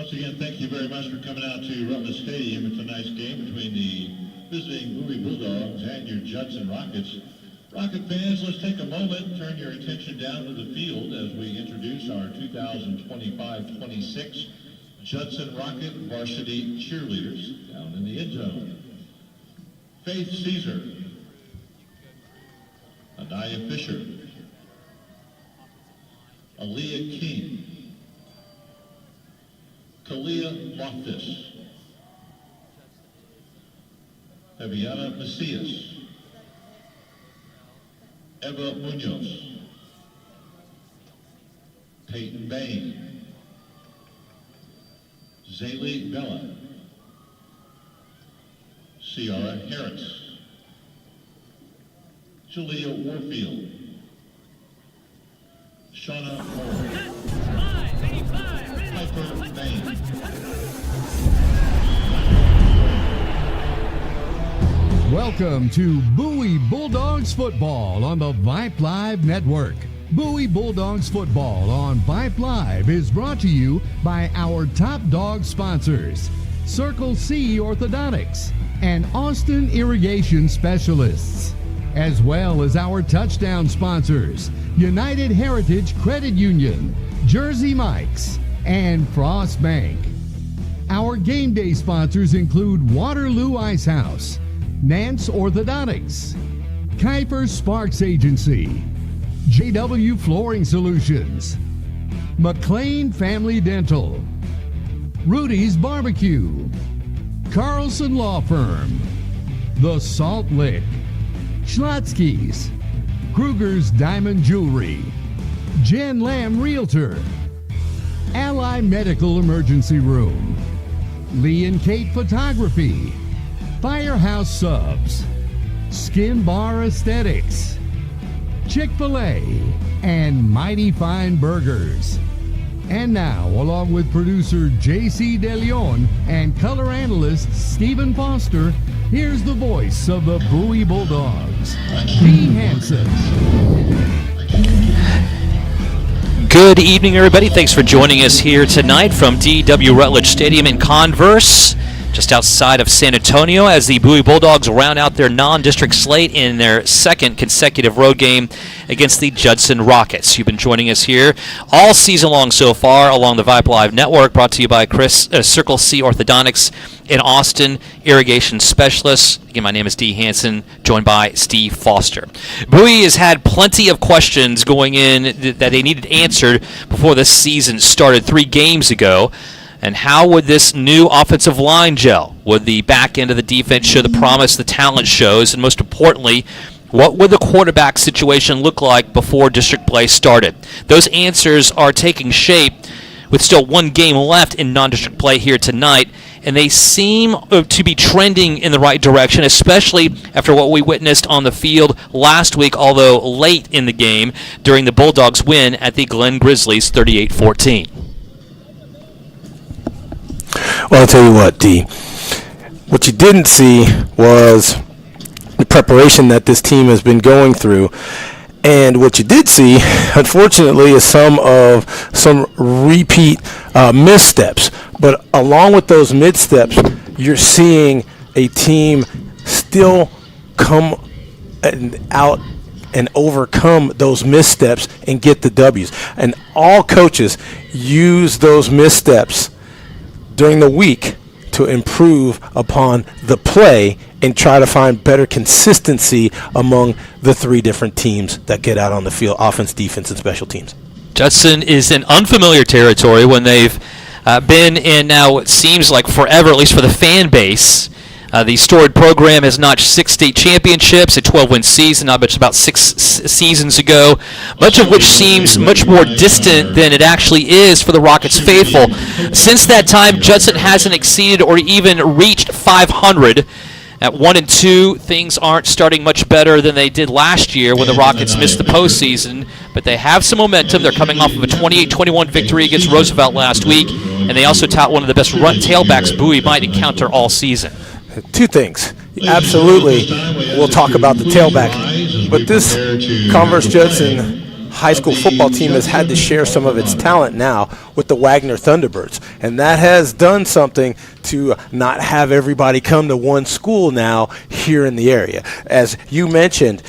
Once again, thank you very much for coming out to Rutledge Stadium. It's a nice game between the visiting Bowie Bulldogs and your Judson Rockets. Rocket fans, let's take a moment, turn your attention down to the field as we introduce our 2025-26 Judson Rocket varsity cheerleaders down in the end zone. Faith Caesar, Anaya Fisher, Aaliyah King, Kalia Loftus, Eviana Macias, Eva Munoz, Peyton Bain, Zaylee Bella, Ciara Harris, Julia Warfield, Shauna Moore, Piper Bain. Welcome to Bowie Bulldogs Football on the Vype Live Network. Bowie Bulldogs Football on Vype Live is brought to you by our top dog sponsors, Circle C Orthodontics and Austin Irrigation Specialists, as well as our touchdown sponsors, United Heritage Credit Union, Jersey Mike's, and Frost Bank. Our game day sponsors include Waterloo Ice House, Nance Orthodontics, Kuiper Sparks Agency, JW Flooring Solutions, McLean Family Dental, Rudy's Barbecue, Carlson Law Firm, The Salt Lick, Schlotsky's, Kruger's Diamond Jewelry, Jen Lamb Realtor, Ally Medical Emergency Room, Lee and Kate Photography, Firehouse Subs, Skin Bar Aesthetics, Chick-fil-A, and Mighty Fine Burgers. And now, along with producer J.C. DeLeon and color analyst Stephen Foster, here's the voice of the Bowie Bulldogs, Dee Hansen. Good evening, everybody. Thanks for joining us here tonight from DW Rutledge Stadium in Converse, just outside of San Antonio, as the Bowie Bulldogs round out their non-district slate in their second consecutive road game against the Judson Rockets. You've been joining us here all season long so far along the Vype Live Network, brought to you by Circle C Orthodontics in Austin, Irrigation Specialists. Again, my name is Dee Hansen, joined by Steve Foster. Bowie has had plenty of questions going in that they needed answered before this season started 3 games ago. And how would this new offensive line gel? Would the back end of the defense show the promise the talent shows? And most importantly, what would the quarterback situation look like before district play started? Those answers are taking shape with still 1 game left in non-district play here tonight, and they seem to be trending in the right direction, especially after what we witnessed on the field last week, although late in the game during the Bulldogs' win at the Glen Grizzlies 38-14. Well, I'll tell you what, Dee. What you didn't see was the preparation that this team has been going through. And what you did see, unfortunately, is some repeat missteps. But along with those missteps, you're seeing a team still come out and overcome those missteps and get the W's. And all coaches use those missteps during the week to improve upon the play and try to find better consistency among the 3 different teams that get out on the field: offense, defense, and special teams. Judson is in unfamiliar territory when they've been in now what seems like forever, at least for the fan base. The storied program has notched 6 state championships, a 12-win season, not much about 6 seasons ago, much of which seems much more distant than it actually is for the Rockets faithful. Since that time, Judson hasn't exceeded or even reached 500. At 1-2, things aren't starting much better than they did last year when the Rockets missed the postseason, but they have some momentum. They're coming off of a 28-21 victory against Roosevelt last week, and they also tout one of the best run tailbacks Bowie might encounter all season. 2 things. Absolutely, we'll talk about the tailback, but this Converse Judson high school football team has had to share some of its talent now with the Wagner Thunderbirds. And that has done something to not have everybody come to one school now here in the area. As you mentioned,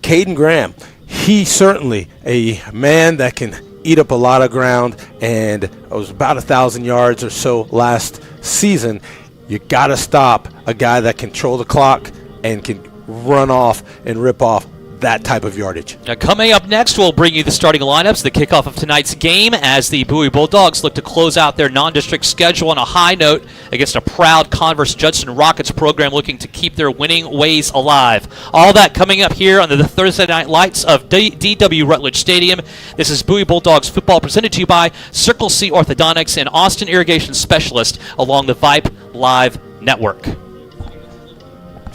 Caden Graham, he's certainly a man that can eat up a lot of ground, and it was about 1,000 yards or so last season. You got to stop a guy that can control the clock and can run off and rip off that type of yardage. Now, coming up next, we'll bring you the starting lineups, the kickoff of tonight's game as the Bowie Bulldogs look to close out their non-district schedule on a high note against a proud Converse Judson Rockets program looking to keep their winning ways alive. All that coming up here under the Thursday night lights of DW Rutledge Stadium. This is Bowie Bulldogs football presented to you by Circle C Orthodontics and Austin Irrigation Specialist along the Vype Live Network.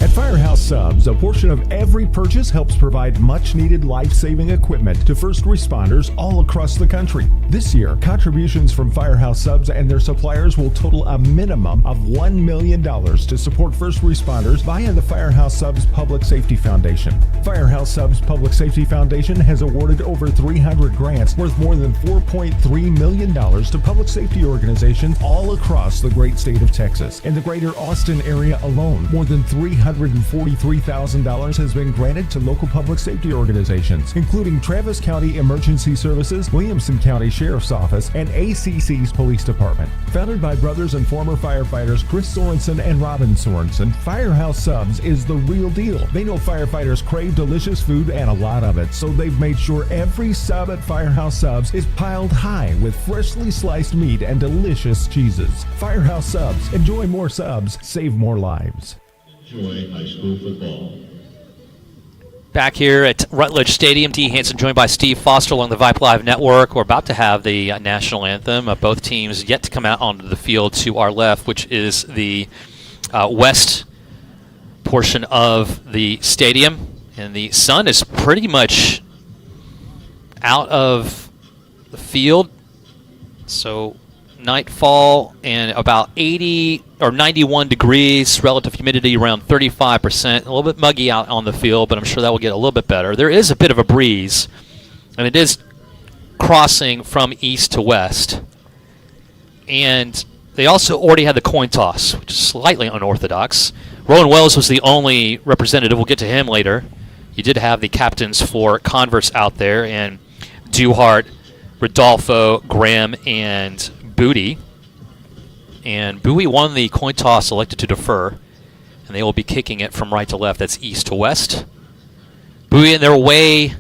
At Firehouse Subs, a portion of every purchase helps provide much-needed life-saving equipment to first responders all across the country. This year, contributions from Firehouse Subs and their suppliers will total a minimum of $1 million to support first responders via the Firehouse Subs Public Safety Foundation. Firehouse Subs Public Safety Foundation has awarded over 300 grants worth more than $4.3 million to public safety organizations all across the great state of Texas. In the greater Austin area alone, more than $343,000 has been granted to local public safety organizations, including Travis County Emergency Services, Williamson County Sheriff's Office, and ACC's Police Department. Founded by brothers and former firefighters Chris Sorensen and Robin Sorensen, Firehouse Subs is the real deal. They know firefighters crave delicious food and a lot of it, so they've made sure every sub at Firehouse Subs is piled high with freshly sliced meat and delicious cheeses. Firehouse Subs. Enjoy more subs, save more lives. Enjoy high school football. Back here at Rutledge Stadium, Dee Hanson joined by Steve Foster along the Vype Live Network. We're about to have the national anthem. Both teams yet to come out onto the field to our left, which is the west portion of the stadium. And the sun is pretty much out of the field. So nightfall and about 80 or 91 degrees, relative humidity around 35%, a little bit muggy out on the field, but I'm sure that will get a little bit better. There is a bit of a breeze, and it is crossing from east to west. And they also already had the coin toss, which is slightly unorthodox. Rowan Wells was the only representative. We'll get to him later. You did have the captains for Converse out there, and Duhart, Rodolfo, Graham, and Booty. And Bowie won the coin toss, elected to defer, and they will be kicking it from right to left. That's east to west. Bowie in their way,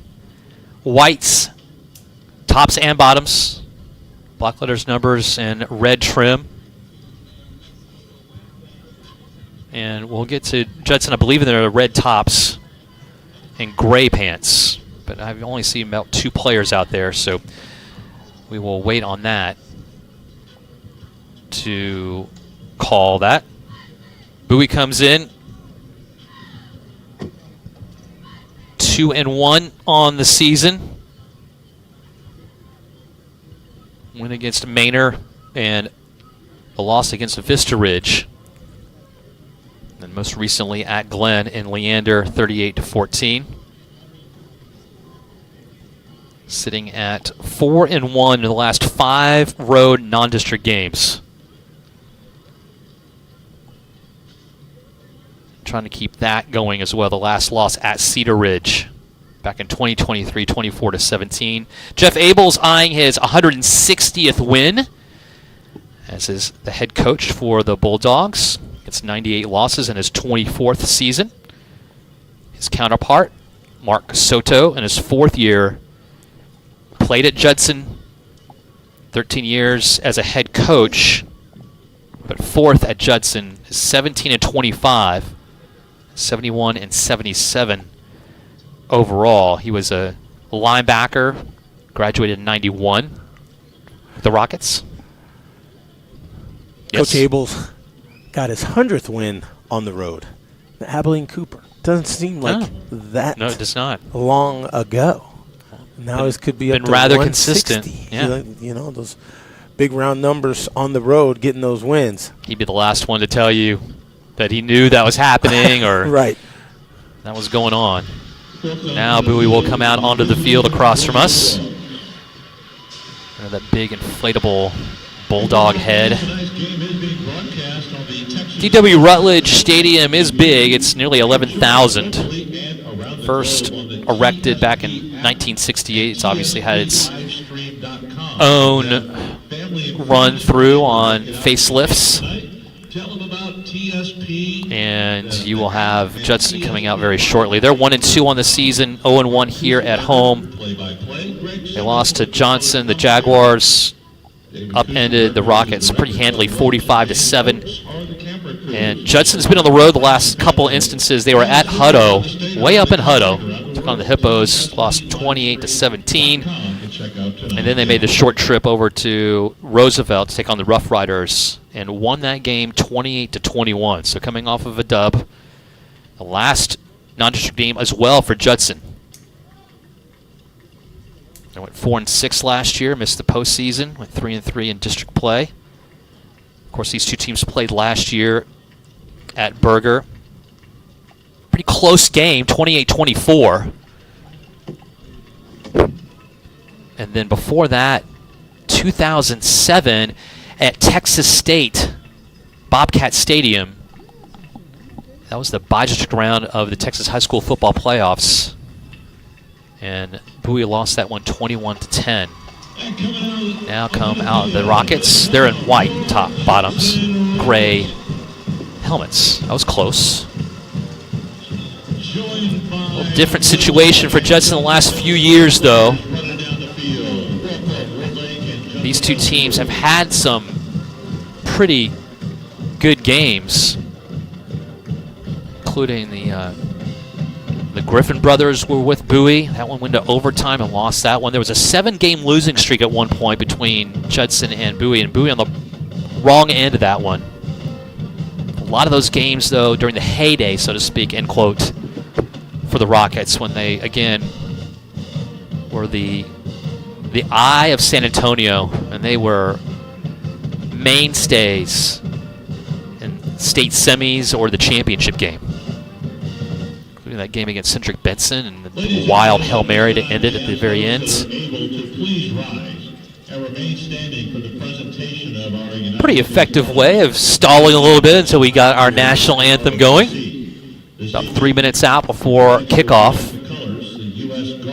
whites, tops and bottoms, black letters, numbers, and red trim. And we'll get to Judson. I believe in their red tops and gray pants, but I've only seen about 2 players out there, so we will wait on that to call that. Bowie comes in 2-1 on the season. Win against Manor and a loss against Vista Ridge. And most recently at Glen in Leander, 38-14. Sitting at 4-1 in the last 5 road non-district games. Trying to keep that going as well. The last loss at Cedar Ridge back in 2023, 24-17. Jeff Abels eyeing his 160th win as is the head coach for the Bulldogs. It's 98 losses in his 24th season. His counterpart, Mark Soto, in his 4th year, played at Judson, 13 years as a head coach, but 4th at Judson, 17-25. 71 and 77 overall. He was a linebacker, graduated in 91 with the Rockets. Coach Abels got his 100th win on the road. Abilene Cooper. Doesn't seem like that no, it does not. long ago. Now this could be up to rather 160. consistent. Yeah. You know, those big round numbers on the road, getting those wins. He'd be the last one to tell you that he knew that was happening or right. that was going on. Now Bowie will come out onto the field across from us. That big inflatable bulldog head. DW Rutledge Stadium is big. It's nearly 11,000. First erected back in 1968. It's obviously had its own run through on facelifts. And you will have Judson coming out very shortly. They're 1-2 on the season, 0-1 here at home. They lost to Johnson. The Jaguars upended the Rockets pretty handily, 45-7. And Judson's been on the road the last couple instances. They were at Hutto, way up in Hutto. Took on the Hippos, lost 28-17. And then they made the short trip over to Roosevelt to take on the Rough Riders and won that game 28-21. So coming off of a dub, the last non-district game as well for Judson. They went 4-6 last year, missed the postseason, went 3-3 in district play. Of course, these two teams played last year at Berger. Pretty close game, 28-24. And then before that, 2007 at Texas State, Bobcat Stadium. That was the bi-district round of the Texas High School Football Playoffs. And Bowie lost that one 21-10. Now come out the Rockets. They're in white top bottoms, gray helmets. That was close. A little different situation for Judson the last few years, though. These two teams have had some pretty good games, including the Griffin brothers were with Bowie. That one went to overtime and lost that one. There was a 7-game losing streak at one point between Judson and Bowie on the wrong end of that one. A lot of those games, though, during the heyday, so to speak, end quote, for the Rockets, when they, again, were the eye of San Antonio, and they were mainstays in state semis or the championship game. Including that game against Cedric Benson and the wild Hail Mary to end it at the very end. Pretty effective way of stalling a little bit until we got our national anthem going. About 3 minutes out before kickoff,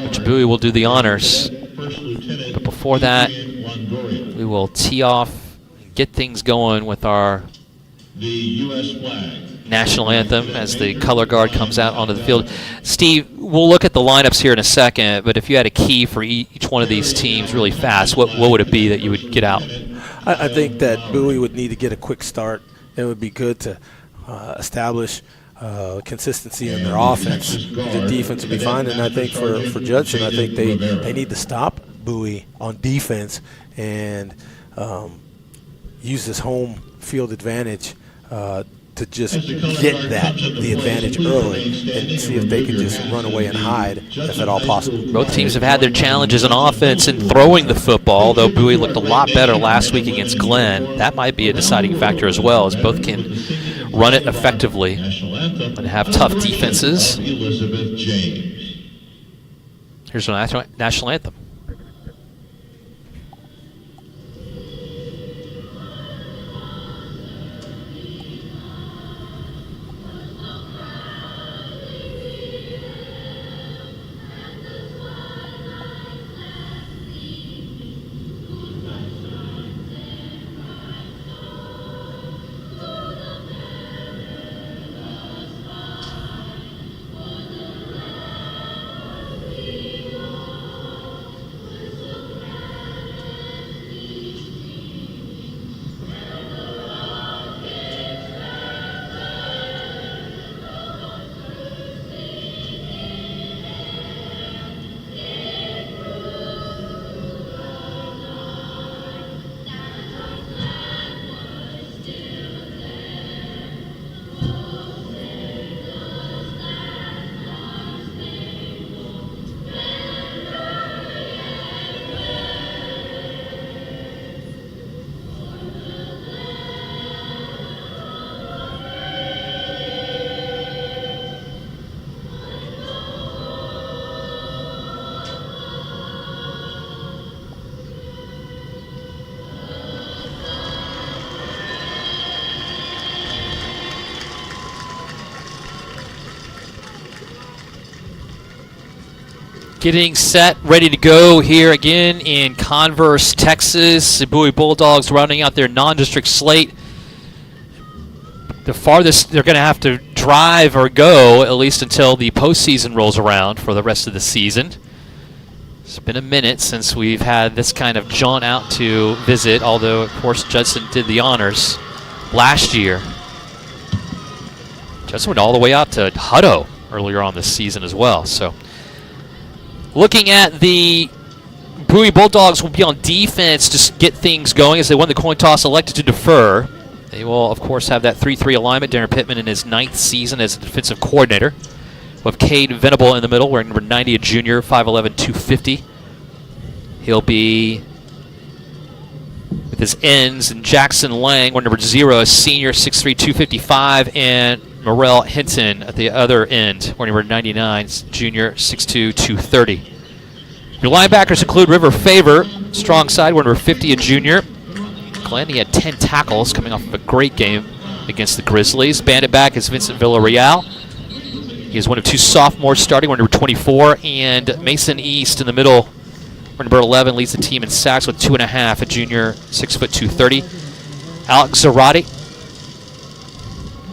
which Bowie will do the honors. But before that, we will tee off and get things going with our national anthem as the color guard comes out onto the field. Steve, we'll look at the lineups here in a second, but if you had a key for each one of these teams really fast, what would it be that you would get out? I think that Bowie would need to get a quick start. It would be good to establish consistency in their offense. The defense will be fine, and I think for Judson, I think they need to stop Bowie on defense and use this home field advantage to just get the advantage early and see if they can just run away and hide, if at all possible. Both teams have had their challenges in offense and throwing the football, though Bowie looked a lot better last week against Glenn. That might be a deciding factor as well, as both can run it effectively and have tough defenses. Here's our national anthem. Getting set, ready to go here again in Converse, Texas. The Bowie Bulldogs rounding out their non-district slate. The farthest they're going to have to drive or go, at least until the postseason rolls around for the rest of the season. It's been a minute since we've had this kind of jaunt out to visit, although, of course, Judson did the honors last year. Judson went all the way out to Hutto earlier on this season as well. So, looking at the Bowie Bulldogs will be on defense to get things going as they won the coin toss, elected to defer. They will, of course, have that 3-3 alignment. Darren Pittman in his 9th season as a defensive coordinator. We'll have Cade Venable in the middle, wearing number 90, a junior, 5'11", 250. He'll be with his ends, and Jackson Lang, wearing number 0, a senior, 6'3", 255, and Morrell Hinton at the other end, wearing number 99, junior, 6'2", 230. Your linebackers include River Favor, strong side, wearing number 50, a junior. Glenn, he had 10 tackles coming off of a great game against the Grizzlies. Bandit back is Vincent Villarreal. He is one of 2 sophomores starting, wearing number 24, and Mason East in the middle, wearing number 11, leads the team in sacks with 2.5, a junior, 6'2", 230. Alex Zarate,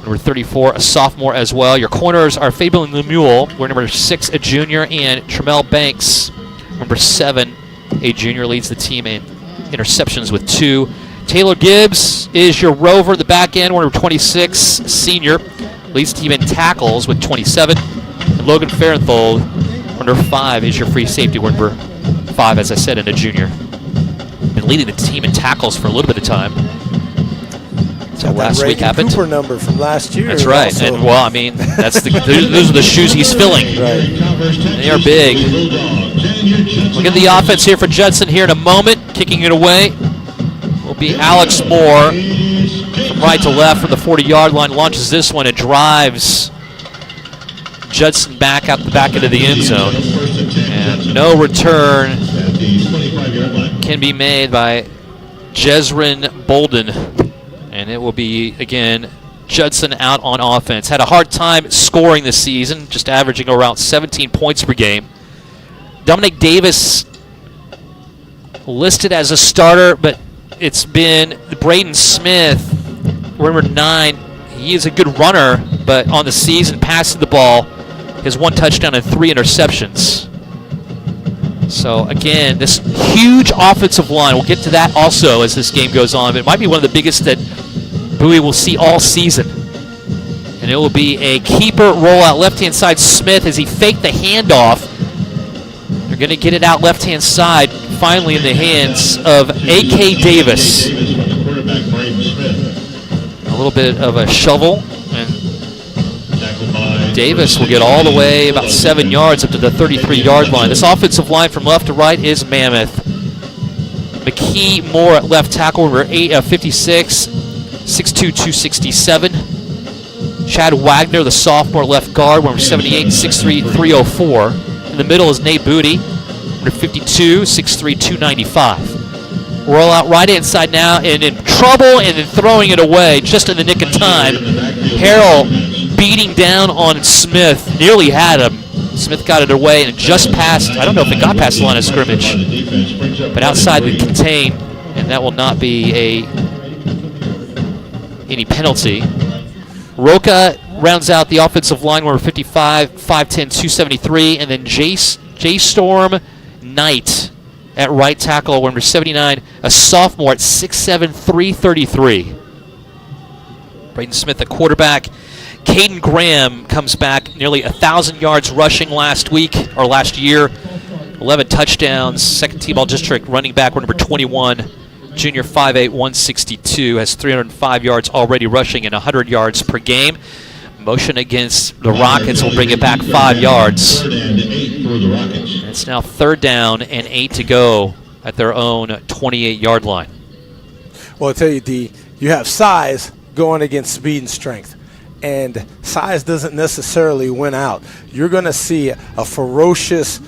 number 34, a sophomore as well. Your corners are Fabian Lemuel, wearing number 6, a junior, and Tremel Banks, number 7, a junior, leads the team in interceptions with 2. Taylor Gibbs is your rover, the back end, number 26, senior, leads the team in tackles with 27. And Logan Farenthold, number 5, is your free safety, number 5, as I said, and a junior. Been leading the team in tackles for a little bit of time. So last week happened. Cooper number from last year. That's right. Also. And well, I mean, that's those are the shoes he's filling. Right. They are big. Look at the offense here for Judson here in a moment. Kicking it away will be Alex Moore. From right to left from the 40-yard line, launches this one and drives Judson back out the back into the end zone. And no return can be made by Jezrin Bolden. And it will be, again, Judson out on offense. Had a hard time scoring this season, just averaging around 17 points per game. Dominic Davis listed as a starter, but it's been Braden Smith, number 9. He is a good runner, but on the season, passing the ball, has 1 touchdown and 3 interceptions. So, again, this huge offensive line, we'll get to that also as this game goes on, but it might be one of the biggest that Bowie will see all season. And it will be a keeper rollout left-hand side. Smith, as he faked the handoff, they're going to get it out left-hand side, finally in the hands of A.K. Davis. A little bit of a shovel, and Davis will get all the way about 7 yards up to the 33-yard line. This offensive line from left to right is mammoth. McKee Moore at left tackle, number 56, 6'2", 267. Chad Wagner, the sophomore left guard, number 78, 6'3", 304. In the middle is Nate Booty, number 52, 6'3", 295. Roll out right inside now, and in trouble, and then throwing it away just in the nick of time. Harrell beating down on Smith, nearly had him. Smith got it away and just passed. I don't know if it got past the line of scrimmage, but outside the contain, and that will not be any penalty. Roca rounds out the offensive line, number 55, 5'10", 273, and then J-Storm Knight at right tackle, number 79, a sophomore at 6'7", 333. Braden Smith at quarterback. Caden Graham comes back, nearly 1,000 yards rushing last year, 11 touchdowns. Second team all-district running back, number 21, junior, 5'8", 162, has 305 yards already rushing and 100 yards per game. Motion against the Rockets will bring it back 5 yards. It's now 3rd down and 8 to go at their own 28-yard line. Well, I'll tell you, D, you have size going against speed and strength. And size doesn't necessarily win out. You're going to see a ferocious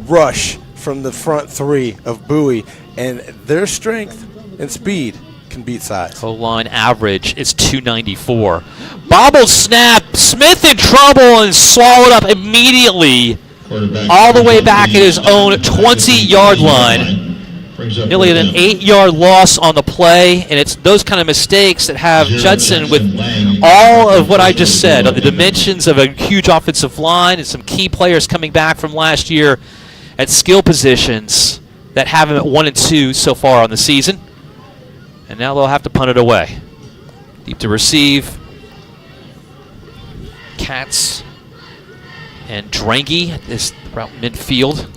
rush from the front 3 of Bowie, and their strength and speed can beat size. O-line average is 294. Bobble snap. Smith in trouble and swallowed up immediately all the way back at his own 20-yard line. Nearly an 8-yard loss on the play, and it's those kind of mistakes that have Judson with all of what I just said, on the dimensions of a huge offensive line and some key players coming back from last year at skill positions that have him at 1-2 so far on the season. And now they'll have to punt it away. Deep to receive. Katz and Drangy is around midfield.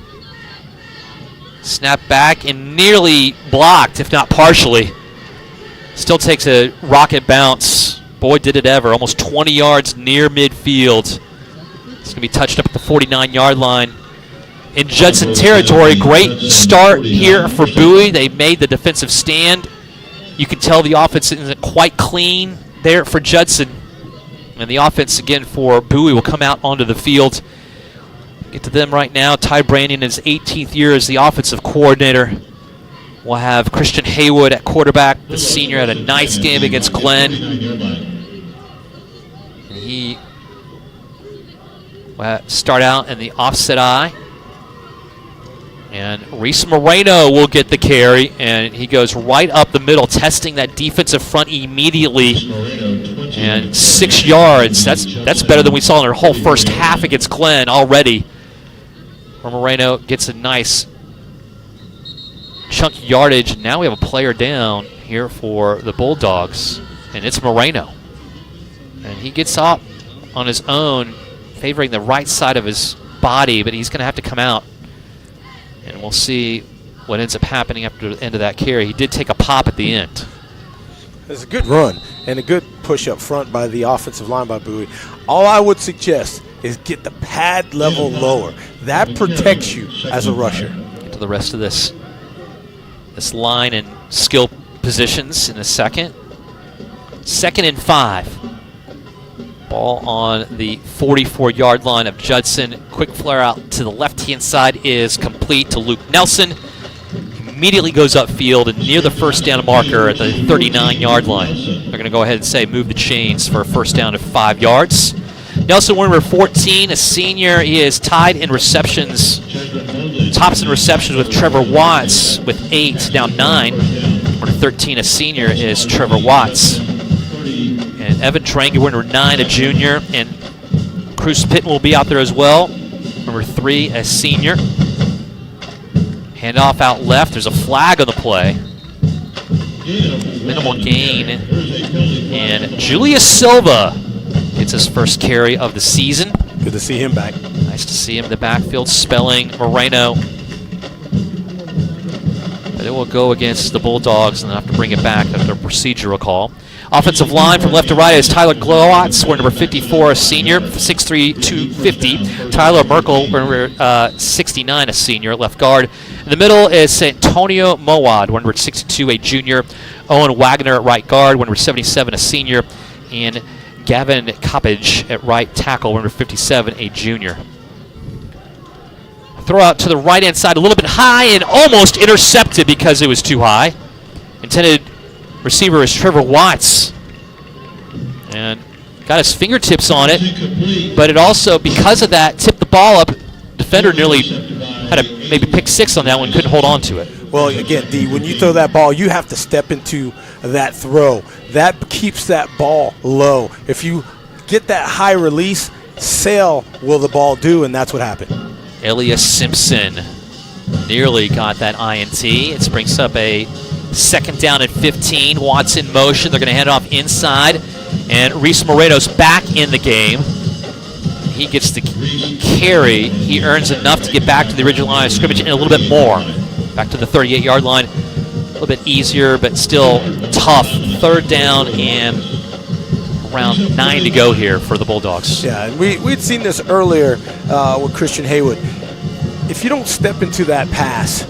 Snap back and nearly blocked, if not partially. Still takes a rocket bounce. Boy, did it ever. Almost 20 yards near midfield. It's going to be touched up at the 49-yard line. In Judson territory, great start here for Bowie. They made the defensive stand. You can tell the offense isn't quite clean there for Judson. And the offense, again, for Bowie will come out onto the field. Get to them right now. Ty Brandon, in his 18th year as the offensive coordinator. We'll have Christian Haywood at quarterback. The senior had a nice game against Glenn. And he will start out in the offset eye. And Reese Moreno will get the carry, and he goes right up the middle, testing that defensive front immediately. And 6 yards. That's better than we saw in our whole first half against Glenn already. Where Moreno gets a nice chunk yardage. Now we have a player down here for the Bulldogs, and it's Moreno. And he gets up on his own, favoring the right side of his body, but he's going to have to come out. And we'll see what ends up happening after the end of that carry. He did take a pop at the end. It's a good run and a good push up front by the offensive line by Bowie. All I would suggest is get the pad level lower. That protects you as a rusher. Get to the rest of this line and skill positions in a second. 2nd and 5. Ball on the 44-yard line of Judson. Quick flare out to the left-hand side is complete to Luke Nelson. Immediately goes upfield and near the first down marker at the 39-yard line. They're going to go ahead and say move the chains for a first down of 5 yards. Nelson, number 14, a senior. He is tied in receptions. Tops in receptions with Trevor Watts with 8, now 9. Number 13, a senior, is Trevor Watts. And Evan Drangy, number 9, a junior. And Cruz Pitton will be out there as well. Number 3, a senior. Handoff out left. There's a flag on the play. Minimal gain. And Julius Silva gets his first carry of the season. Good to see him back. Nice to see him in the backfield spelling Moreno. But it will go against the Bulldogs, and they'll have to bring it back after a procedural call. Offensive line from left to right is Tyler Glowatz, we're number 54, a senior, 6'3", 250. Tyler Merkel, number 69, a senior, left guard. In the middle is Antonio Mowad, number 62, a junior. Owen Wagner at right guard, number 77, a senior. And Gavin Coppage at right tackle, number 57, a junior. Throw out to the right-hand side a little bit high and almost intercepted because it was too high. Intended receiver is Trevor Watts. And got his fingertips on it, but it also, because of that, tipped the ball up. Defender nearly had a maybe pick 6 on that one, couldn't hold on to it. Well, again, D, when you throw that ball, you have to step into that throw. That keeps that ball low. If you get that high release, sail will the ball do, and that's what happened. Elias Simpson nearly got that INT. It brings up a 2nd down and 15. Watts in motion. They're going to hand it off inside. And Reese Moreno's back in the game. He gets the carry. He earns enough to get back to the original line of scrimmage and a little bit more. Back to the 38-yard line. A little bit easier, but still tough. 3rd down and around 9 to go here for the Bulldogs. Yeah, and we'd seen this earlier with Christian Haywood. If you don't step into that pass,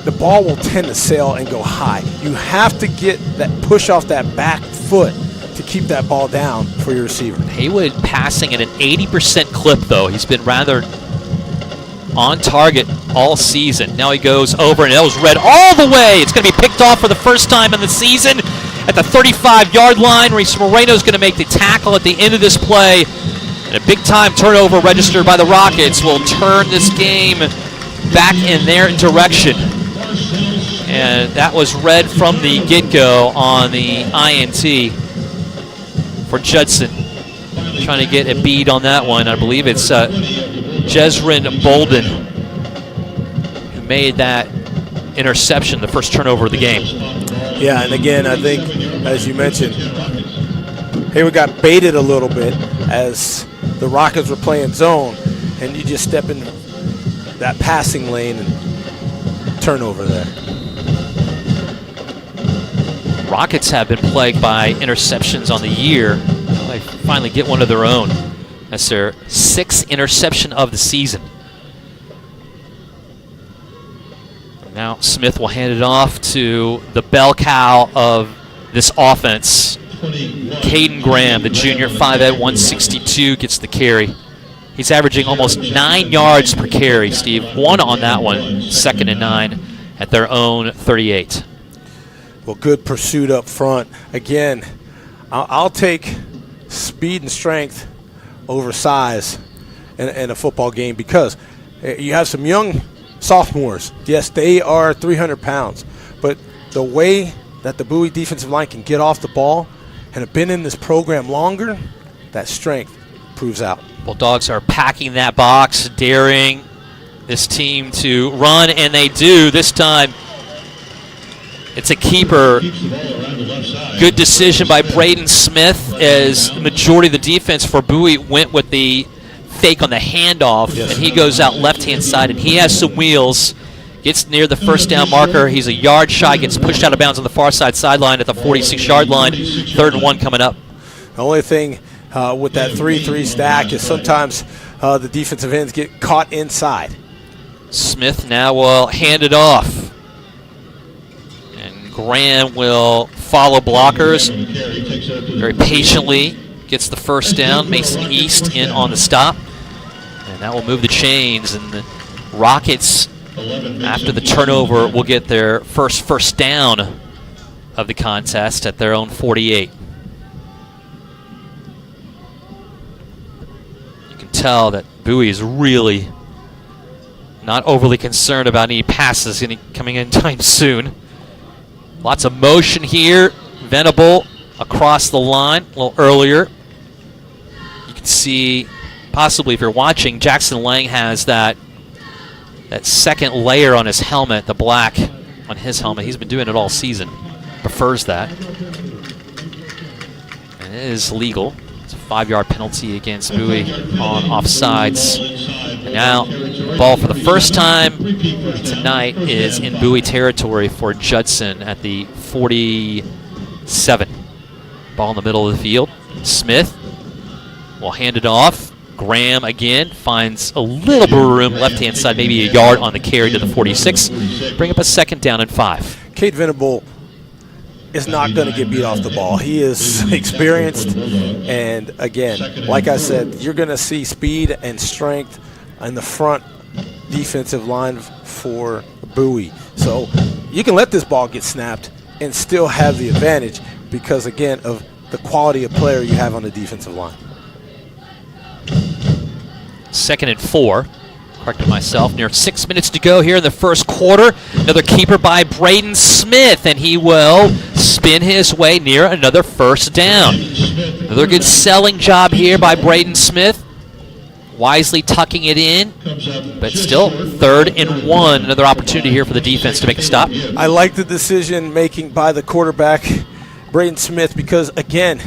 the ball will tend to sail and go high. You have to get that push off that back foot to keep that ball down for your receiver. Haywood passing at an 80% clip, though. He's been rather on target all season. Now he goes over, and it was read all the way. It's going to be picked off for the first time in the season at the 35-yard line. Reese Moreno's going to make the tackle at the end of this play. And a big-time turnover registered by the Rockets will turn this game back in their direction. And that was read from the get-go on the INT for Judson. Trying to get a bead on that one. I believe it's Jezrin Bolden who made that interception, the first turnover of the game. Yeah, and again, I think, as you mentioned, Hayward got baited a little bit as the Rockets were playing zone, and you just step in that passing lane and turnover there. Rockets have been plagued by interceptions on the year. They finally get one of their own. That's their 6th interception of the season. Now Smith will hand it off to the bell cow of this offense. Caden Graham, the junior, 5'8", 162, gets the carry. He's averaging almost 9 yards per carry, Steve. 1 on that one, 2nd and 9 at their own 38. Well, good pursuit up front. Again, I'll take speed and strength over size in a football game because you have some young sophomores. Yes, they are 300 pounds, but the way that the Bowie defensive line can get off the ball and have been in this program longer, that strength proves out. Bulldogs are packing that box, daring this team to run, and they do. This time, it's a keeper. Good decision by Braden Smith as the majority of the defense for Bowie went with the fake on the handoff, and he goes out left-hand side, and he has some wheels. Gets near the first down marker. He's a yard shy, gets pushed out of bounds on the far side sideline at the 46-yard line. 3rd and 1 coming up. The only thing with that 3-3 stack is sometimes the defensive ends get caught inside. Smith now will hand it off. And Graham will follow blockers very patiently. Gets the first down. Mason East in on the stop. And that will move the chains. And the Rockets, after the turnover, will get their first down of the contest at their own 48. You can tell that Bowie is really not overly concerned about any passes coming in time soon. Lots of motion here. Venable across the line a little earlier. You can see, possibly if you're watching, Jackson Lang has that second layer on his helmet, the black on his helmet. He's been doing it all season. Prefers that. And it is legal. It's a 5-yard penalty against Bowie on offsides. And now, ball for the first time tonight is in Bowie territory for Judson at the 47. Ball in the middle of the field. Smith will hand it off. Graham again finds a little bit of room left-hand side, maybe a yard on the carry to the 46. Bring up a 2nd down and 5. Cade Venable is not going to get beat off the ball. He is experienced, and again, like I said, you're going to see speed and strength in the front defensive line for Bowie. So you can let this ball get snapped and still have the advantage because, again, of the quality of player you have on the defensive line. 2nd and 4. Corrected myself. Near 6 minutes to go here in the first quarter. Another keeper by Braden Smith, and he will spin his way near another first down. Another good selling job here by Braden Smith. Wisely tucking it in, but still 3rd and 1. Another opportunity here for the defense to make a stop. I like the decision making by the quarterback, Braden Smith, because again,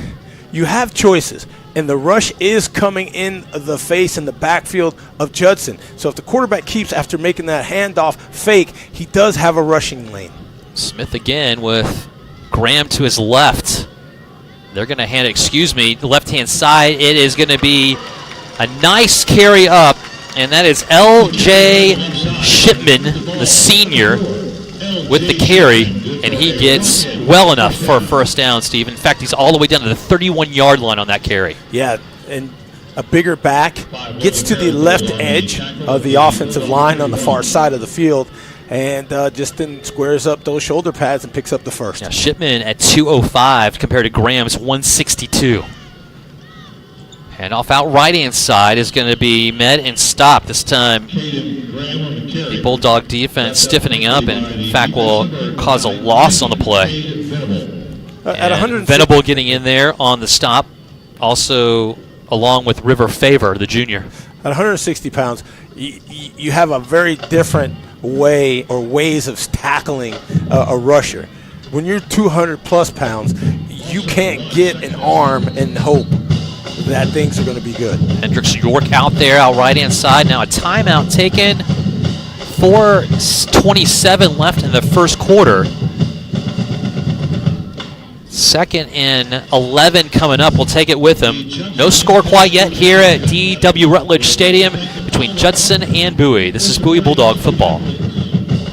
you have choices. And the rush is coming in the face in the backfield of Judson. So if the quarterback keeps after making that handoff fake, he does have a rushing lane. Smith again with Graham to his left. They're going to hand it, the left-hand side. It is going to be a nice carry up, and that is L.J. Shipman, the senior, with the carry, and he gets well enough for a first down, Steve. In fact, he's all the way down to the 31-yard line on that carry. Yeah, and a bigger back gets to the left edge of the offensive line on the far side of the field, and just then squares up those shoulder pads and picks up the first. Now, Shipman at 205 compared to Graham's 162. Handoff out right-hand side is going to be met and stopped this time. Caden Graham on the carry. The Bulldog defense stiffening up and, in fact, will cause a loss on the play. Cade Venable. At 150 Venable getting in there on the stop, also along with River Favor, the junior. At 160 pounds, you have a very different way or ways of tackling a rusher. When you're 200-plus pounds, you can't get an arm and hope that things are going to be good. Hendricks York out there, out right-hand side. Now a timeout taken. 4:27 left in the first quarter. 2nd and 11 coming up. We'll take it with them. No score quite yet here at DW Rutledge Stadium between Judson and Bowie. This is Bowie Bulldog football.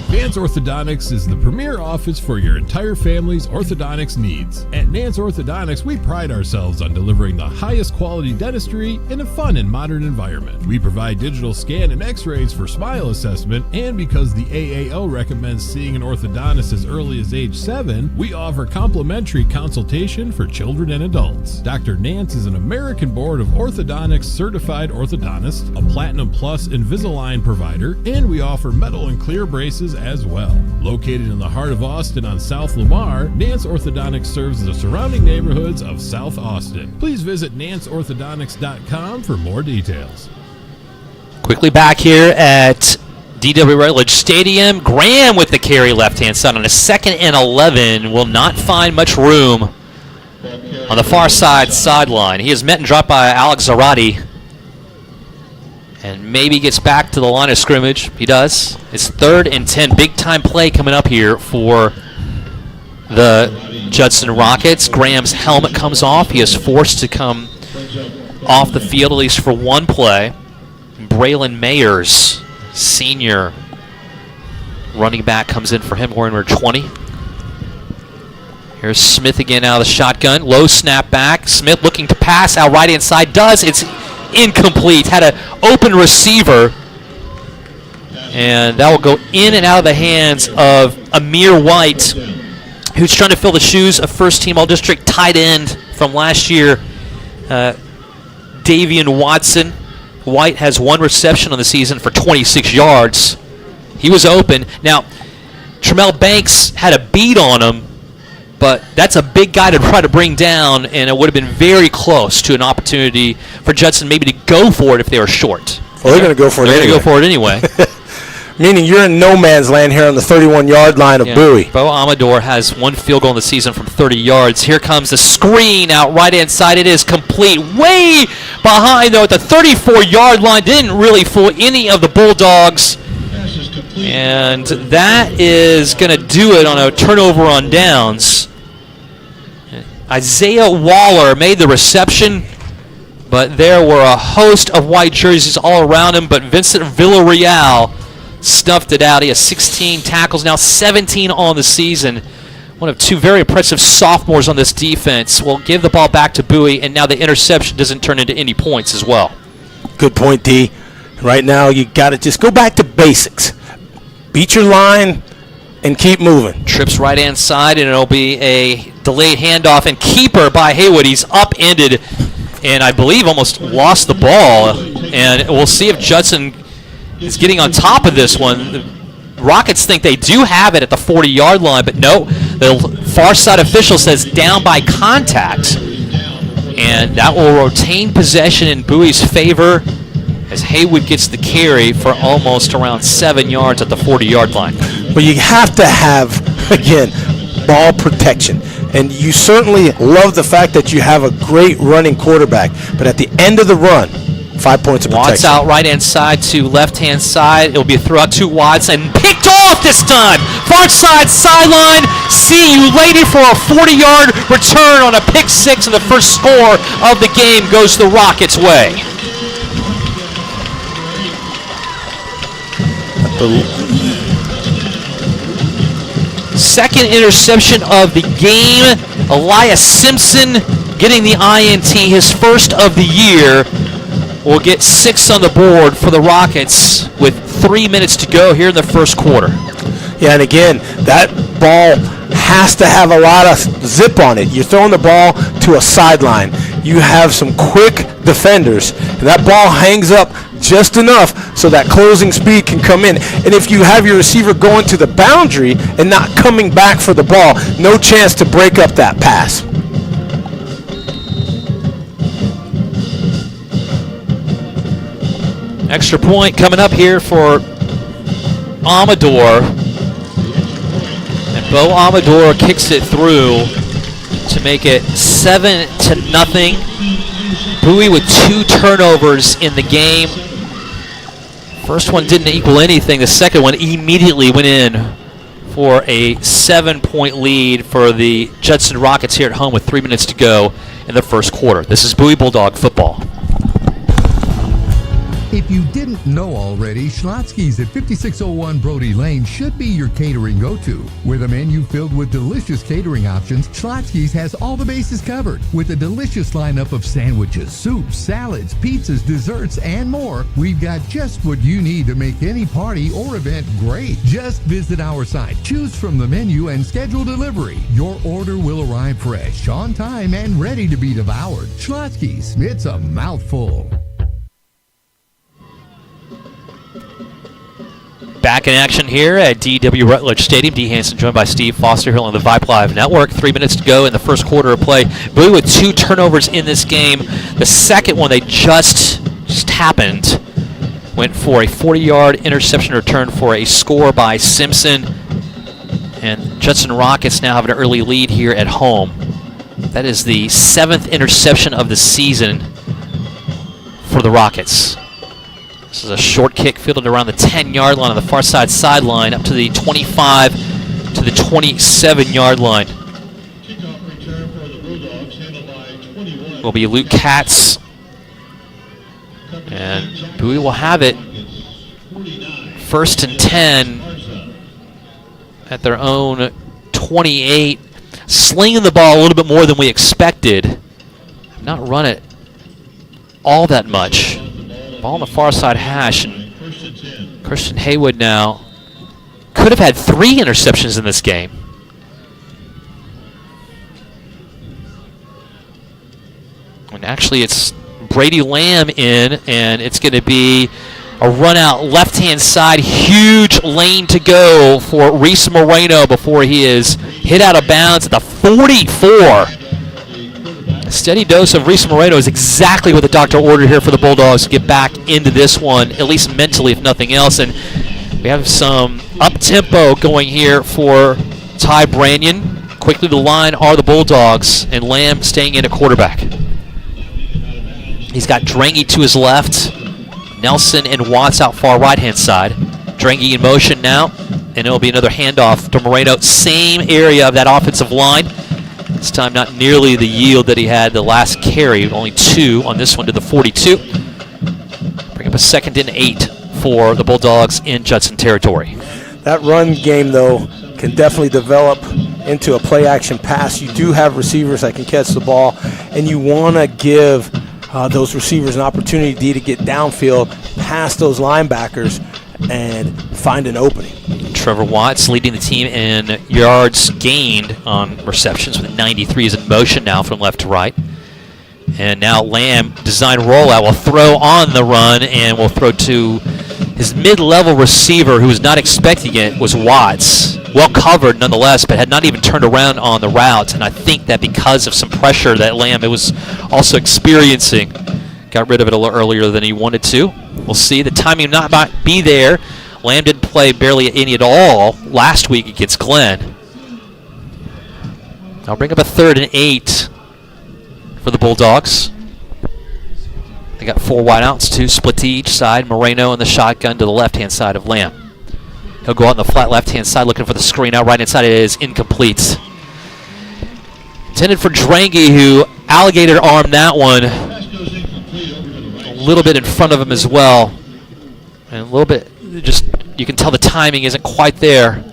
Nance Orthodontics is the premier office for your entire family's orthodontics needs. At Nance Orthodontics, we pride ourselves on delivering the highest quality dentistry in a fun and modern environment. We provide digital scan and x-rays for smile assessment, and because the AAO recommends seeing an orthodontist as early as age 7, we offer complimentary consultation for children and adults. Dr. Nance is an American Board of Orthodontics certified orthodontist, a Platinum Plus Invisalign provider, and we offer metal and clear braces as well. Located in the heart of Austin on South Lamar, Nance Orthodontics serves the surrounding neighborhoods of South Austin. Please visit nanceorthodontics.com for more details. Quickly back here at DW Rutledge Stadium. Graham with the carry left-hand side on a 2nd and 11. Will not find much room on the far side sideline. He is met and dropped by Alex Zarate. And maybe gets back to the line of scrimmage. He does. It's 3rd and 10. Big-time play coming up here for the Judson Rockets. Graham's helmet comes off. He is forced to come off the field, at least for one play. Braylon Mayers, senior running back, comes in for him, wearing number 20. Here's Smith again out of the shotgun. Low snap back. Smith looking to pass out right-hand side. Does. It's incomplete. Had an open receiver, and that will go in and out of the hands of Amir White, who's trying to fill the shoes of first-team All-District tight end from last year, Davian Watson. White has 1 reception on the season for 26 yards. He was open. Now, Tremel Banks had a beat on him, but that's a big guy to try to bring down, and it would have been very close to an opportunity for Judson maybe to go for it if they were short. Well, they're going to go for it anyway. They're going to go for it anyway. Meaning you're in no man's land here on the 31-yard line of Bowie. Bo Amador has 1 field goal in the season from 30 yards. Here comes the screen out right-hand side. It is complete. Way behind, though, at the 34-yard line. Didn't really fool any of the Bulldogs. And that is going to do it on a turnover on downs. Isaiah Waller made the reception, but there were a host of white jerseys all around him, but Vincent Villarreal stuffed it out. He has 16 tackles, now 17 on the season. One of 2 very impressive sophomores on this defense. Will give the ball back to Bowie, and now the interception doesn't turn into any points as well. Good point, D. Right now you got to just go back to basics. Beat your line and keep moving. Trips right-hand side, and it'll be a delayed handoff, and keeper by Haywood. He's upended and I believe almost lost the ball. And we'll see if Judson is getting on top of this one. The Rockets think they do have it at the 40-yard line, but no. The far side official says down by contact. And that will retain possession in Bowie's favor as Haywood gets the carry for almost around 7 yards at the 40-yard line. Well, you have to have, again, ball protection. And you certainly love the fact that you have a great running quarterback. But at the end of the run, 5 points of protection. Watts out right-hand side to left-hand side. It'll be a throw out to Watts and picked off this time. Far side sideline. See you later for a 40-yard return on a pick six, and the first score of the game goes the Rockets' way. Second interception of the game. Elias Simpson getting the INT, his first of the year. Will get 6 on the board for the Rockets with 3 minutes to go here in the first quarter. Yeah, and again, that ball has to have a lot of zip on it. You're throwing the ball to a sideline. you have some quick defenders, and that ball hangs up just enough so that closing speed can come in. And if you have your receiver going to the boundary and not coming back for the ball, no chance to break up that pass. Extra point coming up here for Amador. And Bo Amador kicks it through to make it 7-0. Bowie with 2 turnovers in the game. First one didn't equal anything. The second one immediately went in for a 7-point lead for the Judson Rockets here at home with 3 minutes to go in the first quarter. This is Bowie Bulldog football. If you didn't know already, Schlotzsky's at 5601 Brody Lane should be your catering go-to. With a menu filled with delicious catering options, Schlotzsky's has all the bases covered. With a delicious lineup of sandwiches, soups, salads, pizzas, desserts, and more, we've got just what you need to make any party or event great. Just visit our site, choose from the menu, and schedule delivery. Your order will arrive fresh, on time, and ready to be devoured. Schlotzsky's, it's a mouthful. Back in action here at DW Rutledge Stadium. D. Hanson joined by Steve Foster here on the Vype Live Network. 3 minutes to go in the first quarter of play. Bowie with 2 turnovers in this game. The second one they just happened. Went for a 40-yard interception return for a score by Simpson. And Judson Rockets now have an early lead here at home. That is the 7th interception of the season for the Rockets. This is a short kick fielded around the 10-yard line on the far side sideline up to the 25 to the 27-yard line. Kickoff return for the Bulldogs, handled by 21. Will be Luke Katz. And Bowie will have it 1st and 10 at their own 28. Slinging the ball a little bit more than we expected. Not run it all that much. Ball on the far side hash, and Christian Haywood now could have had 3 interceptions in this game. And actually it's Brady Lamb in, and it's going to be a run out left-hand side, huge lane to go for Reese Moreno before he is hit out of bounds at the 44. A steady dose of Reese Moreno is exactly what the doctor ordered here for the Bulldogs to get back into this one, at least mentally, if nothing else. And we have some up-tempo going here for Ty Brannion. Quickly to the line are the Bulldogs, and Lamb staying in at quarterback. He's got Drangy to his left, Nelson and Watts out far right-hand side. Drangy in motion now, and it'll be another handoff to Moreno. Same area of that offensive line. This time not nearly the yield that he had the last carry, only 2 on this one to the 42. Bring up a 2nd and 8 for the Bulldogs in Judson territory. That run game, though, can definitely develop into a play-action pass. You do have receivers that can catch the ball, and you want to give those receivers an opportunity to get downfield past those linebackers and find an opening. Trevor Watts leading the team in yards gained on receptions with 93. Is in motion now from left to right. And now Lamb, design rollout, will throw on the run and will throw to his mid-level receiver who was not expecting it, was Watts. Well covered nonetheless, but had not even turned around on the route. And I think that because of some pressure that Lamb was also experiencing, got rid of it a little earlier than he wanted to. We'll see. The timing not be there. Lamb didn't play barely any at all last week against Glenn. I'll bring up a 3rd and 8 for the Bulldogs. They got 4 wideouts, 2 split to each side. Moreno in the shotgun to the left-hand side of Lamb. He'll go out on the flat left-hand side looking for the screen. Out right-hand side, it is incomplete. Intended for Drangy, who alligator armed that one a little bit in front of him as well. And a little bit, just you can tell the timing isn't quite there.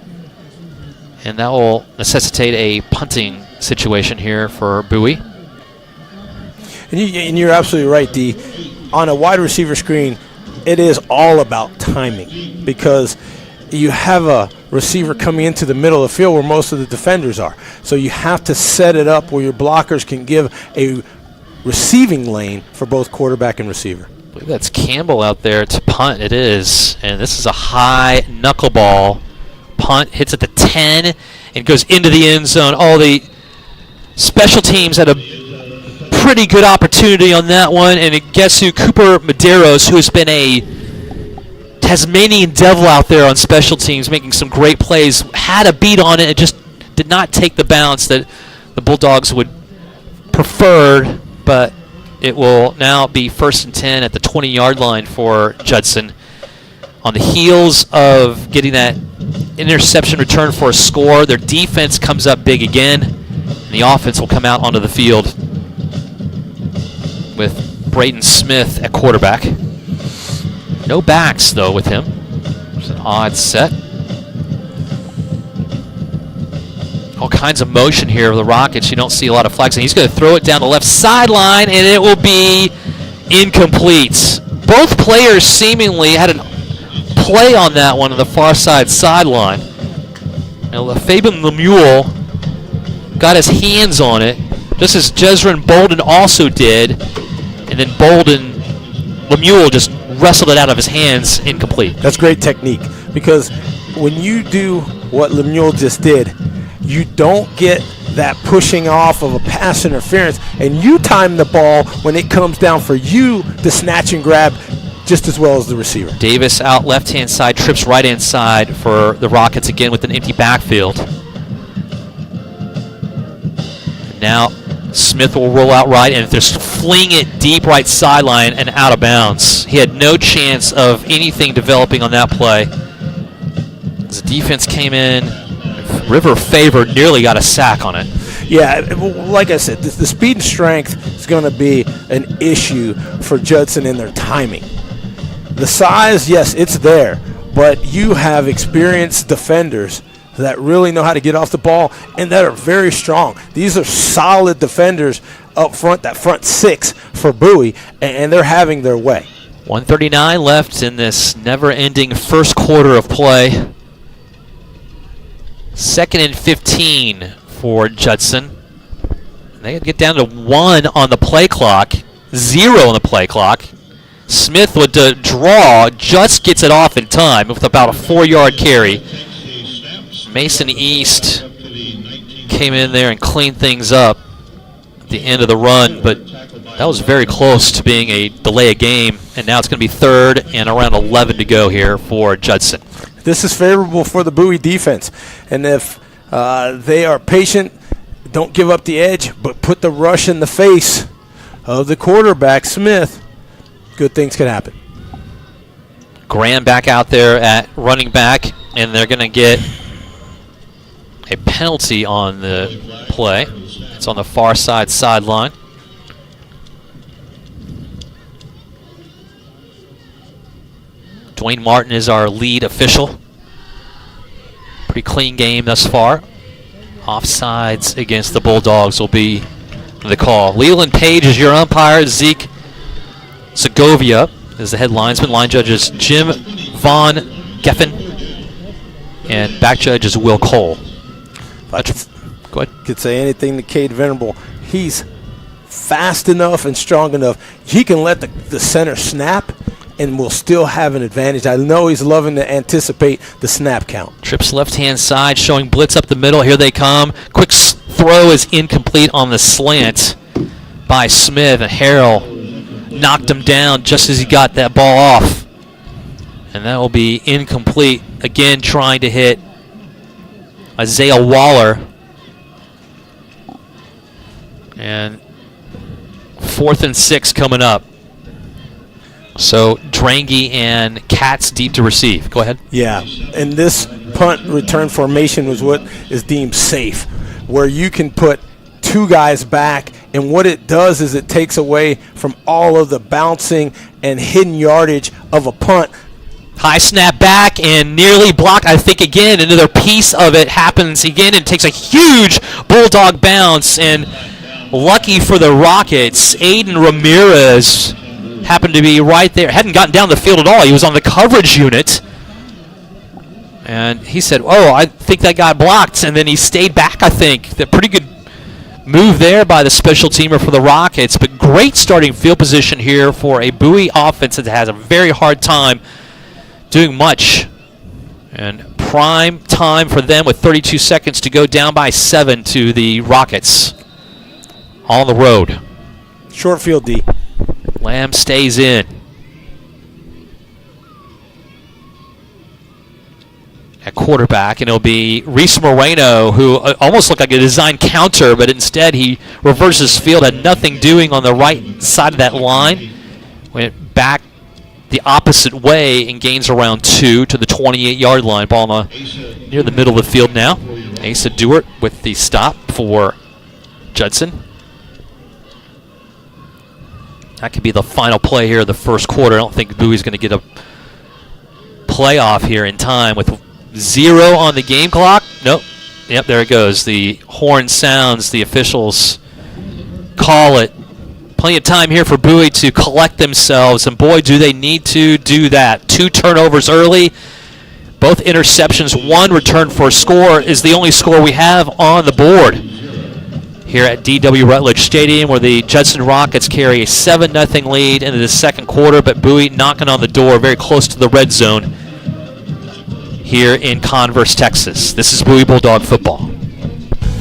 And that will necessitate a punting situation here for Bowie. And you're absolutely right, D. On a wide receiver screen, it is all about timing because you have a receiver coming into the middle of the field where most of the defenders are. So you have to set it up where your blockers can give a receiving lane for both quarterback and receiver. I believe that's Campbell out there to punt. It is. And this is a high knuckleball punt. Hits at the 10 and goes into the end zone. All the special teams had a pretty good opportunity on that one. And guess who? Cooper Medeiros, who's been a Tasmanian devil out there on special teams, making some great plays, had a beat on it. It just did not take the bounce that the Bulldogs would preferred, but it will now be 1st and 10 at the 20-yard line for Judson. On the heels of getting that interception return for a score, their defense comes up big again, and the offense will come out onto the field with Braden Smith at quarterback. No backs, though, with him. It's an odd set. All kinds of motion here with the Rockets. You don't see a lot of flags. And he's going to throw it down the left sideline, and it will be incomplete. Both players seemingly had a play on that one on the far side sideline. Now, Fabian Lemuel got his hands on it, just as Jezrin Bolden also did. And then Lemuel just wrestled it out of his hands, incomplete. That's great technique, because when you do what Lemuel just did, you don't get that pushing off of a pass interference, and you time the ball when it comes down for you to snatch and grab just as well as the receiver. Davis out left-hand side, trips right-hand side for the Rockets again with an empty backfield. Now Smith will roll out right and just fling it deep right sideline and out of bounds. He had no chance of anything developing on that play. As the defense came in, River favored, nearly got a sack on it. Yeah, like I said, the speed and strength is going to be an issue for Judson in their timing. The size, yes, it's there, but you have experienced defenders that really know how to get off the ball and that are very strong. These are solid defenders up front, that front six for Bowie, and they're having their way. 1:39 left in this never-ending first quarter of play. 2nd and 15 for Judson. They get down to 1 on the play clock, 0 on the play clock. Smith with the draw, just gets it off in time with about a 4-yard carry. Mason East came in there and cleaned things up at the end of the run, but that was very close to being a delay of game, and now it's going to be 3rd and around 11 to go here for Judson. This is favorable for the Bowie defense, and if they are patient, don't give up the edge, but put the rush in the face of the quarterback, Smith, good things could happen. Graham back out there at running back, and they're going to get a penalty on the play. It's on the far side sideline. Dwayne Martin is our lead official. Pretty clean game thus far. Offsides against the Bulldogs will be the call. Leland Page is your umpire. Zeke Segovia is the head linesman. Line judge is Jim Von Geffen. And back judge is Will Cole. Go ahead. Could say anything to Cade Venerable. He's fast enough and strong enough. He can let the center snap and will still have an advantage. I know he's loving to anticipate the snap count. Trips left-hand side, showing blitz up the middle. Here they come. Quick throw is incomplete on the slant by Smith, and Harrell knocked him down just as he got that ball off. And that will be incomplete. Again, trying to hit Isaiah Waller. And 4th and 6 coming up. So Drangy and Katz deep to receive. Go ahead. Yeah, and this punt return formation was what is deemed safe, where you can put 2 guys back, and what it does is it takes away from all of the bouncing and hidden yardage of a punt. High snap back and nearly blocked. I think again another piece of it happens again and takes a huge Bulldog bounce, and lucky for the Rockets, Aiden Ramirez happened to be right there. Hadn't gotten down the field at all. He was on the coverage unit. And he said, oh, I think that got blocked. And then he stayed back, I think. The pretty good move there by the special teamer for the Rockets, but great starting field position here for a Bowie offense that has a very hard time doing much. And prime time for them with 32 seconds to go, down by 7 to the Rockets on the road. Short field, D. Lamb stays in. At quarterback, and it'll be Reese Moreno, who almost looked like a design counter, but instead he reverses field, had nothing doing on the right side of that line. Went back the opposite way and gains around 2 to the 28-yard line. Ball near the middle of the field now. Asa Dewart with the stop for Judson. That could be the final play here of the first quarter. I don't think Bowie's going to get a playoff here in time with 0 on the game clock. Nope. Yep, there it goes. The horn sounds. The officials call it. Plenty of time here for Bowie to collect themselves, and boy, do they need to do that. 2 turnovers early, both interceptions. 1 return for a score is the only score we have on the board here at DW Rutledge Stadium, where the Judson Rockets carry a 7-0 lead into the second quarter, but Bowie knocking on the door very close to the red zone here in Converse, Texas. This is Bowie Bulldog football.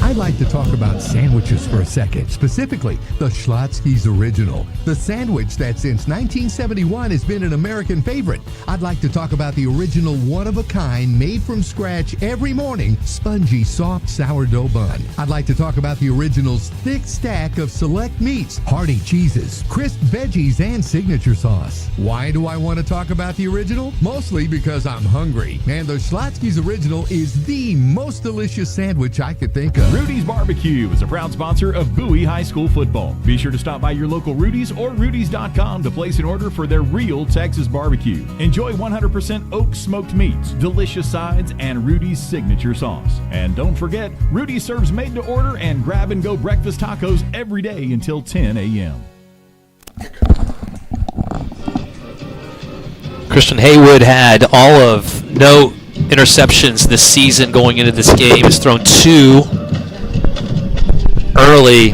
I'd like to talk about sandwiches for a second, specifically the Schlotzsky's Original, the sandwich that since 1971 has been an American favorite. I'd like to talk about the original one-of-a-kind, made from scratch every morning, spongy, soft sourdough bun. I'd like to talk about the original's thick stack of select meats, hearty cheeses, crisp veggies, and signature sauce. Why do I want to talk about the original? Mostly because I'm hungry, and the Schlotzsky's Original is the most delicious sandwich I could think of. Rudy's Barbecue is a proud sponsor of Bowie High School football. Be sure to stop by your local Rudy's or Rudy's.com to place an order for their real Texas barbecue. Enjoy 100% oak smoked meats, delicious sides, and Rudy's signature sauce. And don't forget, Rudy's serves made-to-order and grab-and-go breakfast tacos every day until 10 a.m. Christian Haywood had no interceptions this season going into this game. Has thrown 2 early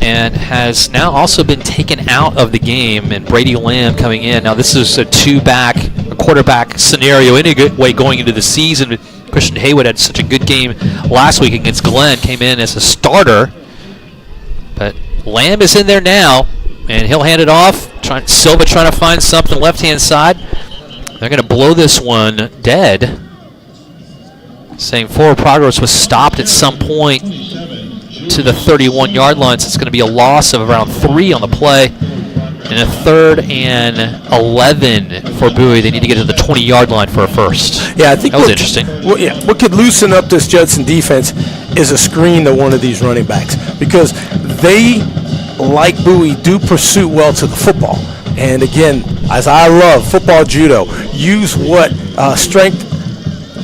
and has now also been taken out of the game, and Brady Lamb coming in. Now this is a quarterback scenario in a good way going into the season. Christian Haywood had such a good game last week against Glenn, came in as a starter, but Lamb is in there now, and he'll hand it off. Silva trying to find something left-hand side. They're going to blow this one dead, saying forward progress was stopped at some point to the 31-yard line, so it's going to be a loss of around 3 on the play. And a 3rd and 11 for Bowie. They need to get to the 20-yard line for a first. Yeah, I think that was interesting. What could loosen up this Judson defense is a screen to one of these running backs, because they, like Bowie, do pursue well to the football. And again, as I love football judo, use what strength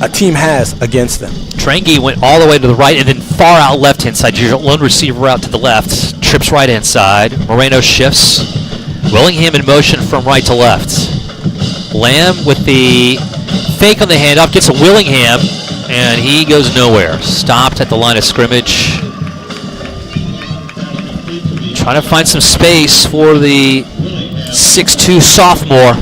a team has against them. Trangi went all the way to the right and then far out left-hand side. Your lone receiver out to the left. Trips right-hand side. Moreno shifts. Willingham in motion from right to left. Lamb with the fake on the handoff. Gets a Willingham, and he goes nowhere. Stopped at the line of scrimmage. Trying to find some space for the 6'2 sophomore.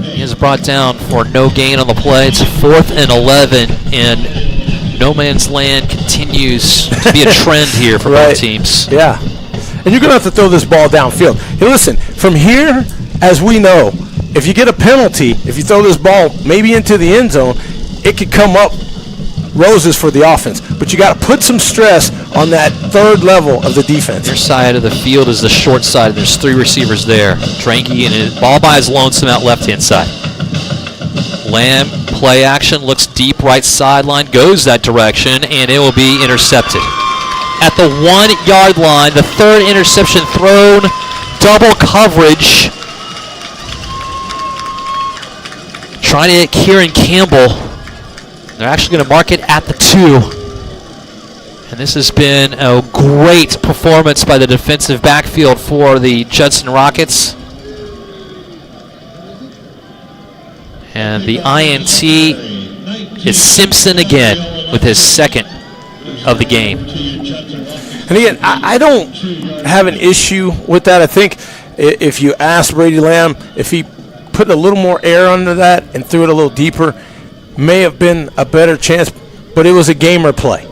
He is brought down for no gain on the play. It's 4th and 11, and no man's land continues to be a trend here for both teams. Yeah, and you're going to have to throw this ball downfield. Hey, listen, from here, as we know, if you get a penalty, if you throw this ball maybe into the end zone, it could come up roses for the offense. But you got to put some stress on that 3rd level of the defense. Your side of the field is the short side. There's 3 receivers there. Tranky and his ball by his lonesome out left-hand side. Lamb, play action, looks deep right sideline, goes that direction, and it will be intercepted. At the 1-yard line, the 3rd interception thrown, double coverage. Trying to hit Kieran Campbell. They're actually going to mark it at the 2. And this has been a great performance by the defensive backfield for the Judson Rockets. And the INT is Simpson again with his 2nd of the game. And again, I don't have an issue with that. I think if you ask Brady Lamb if he put a little more air under that and threw it a little deeper, may have been a better chance, but it was a gamer play.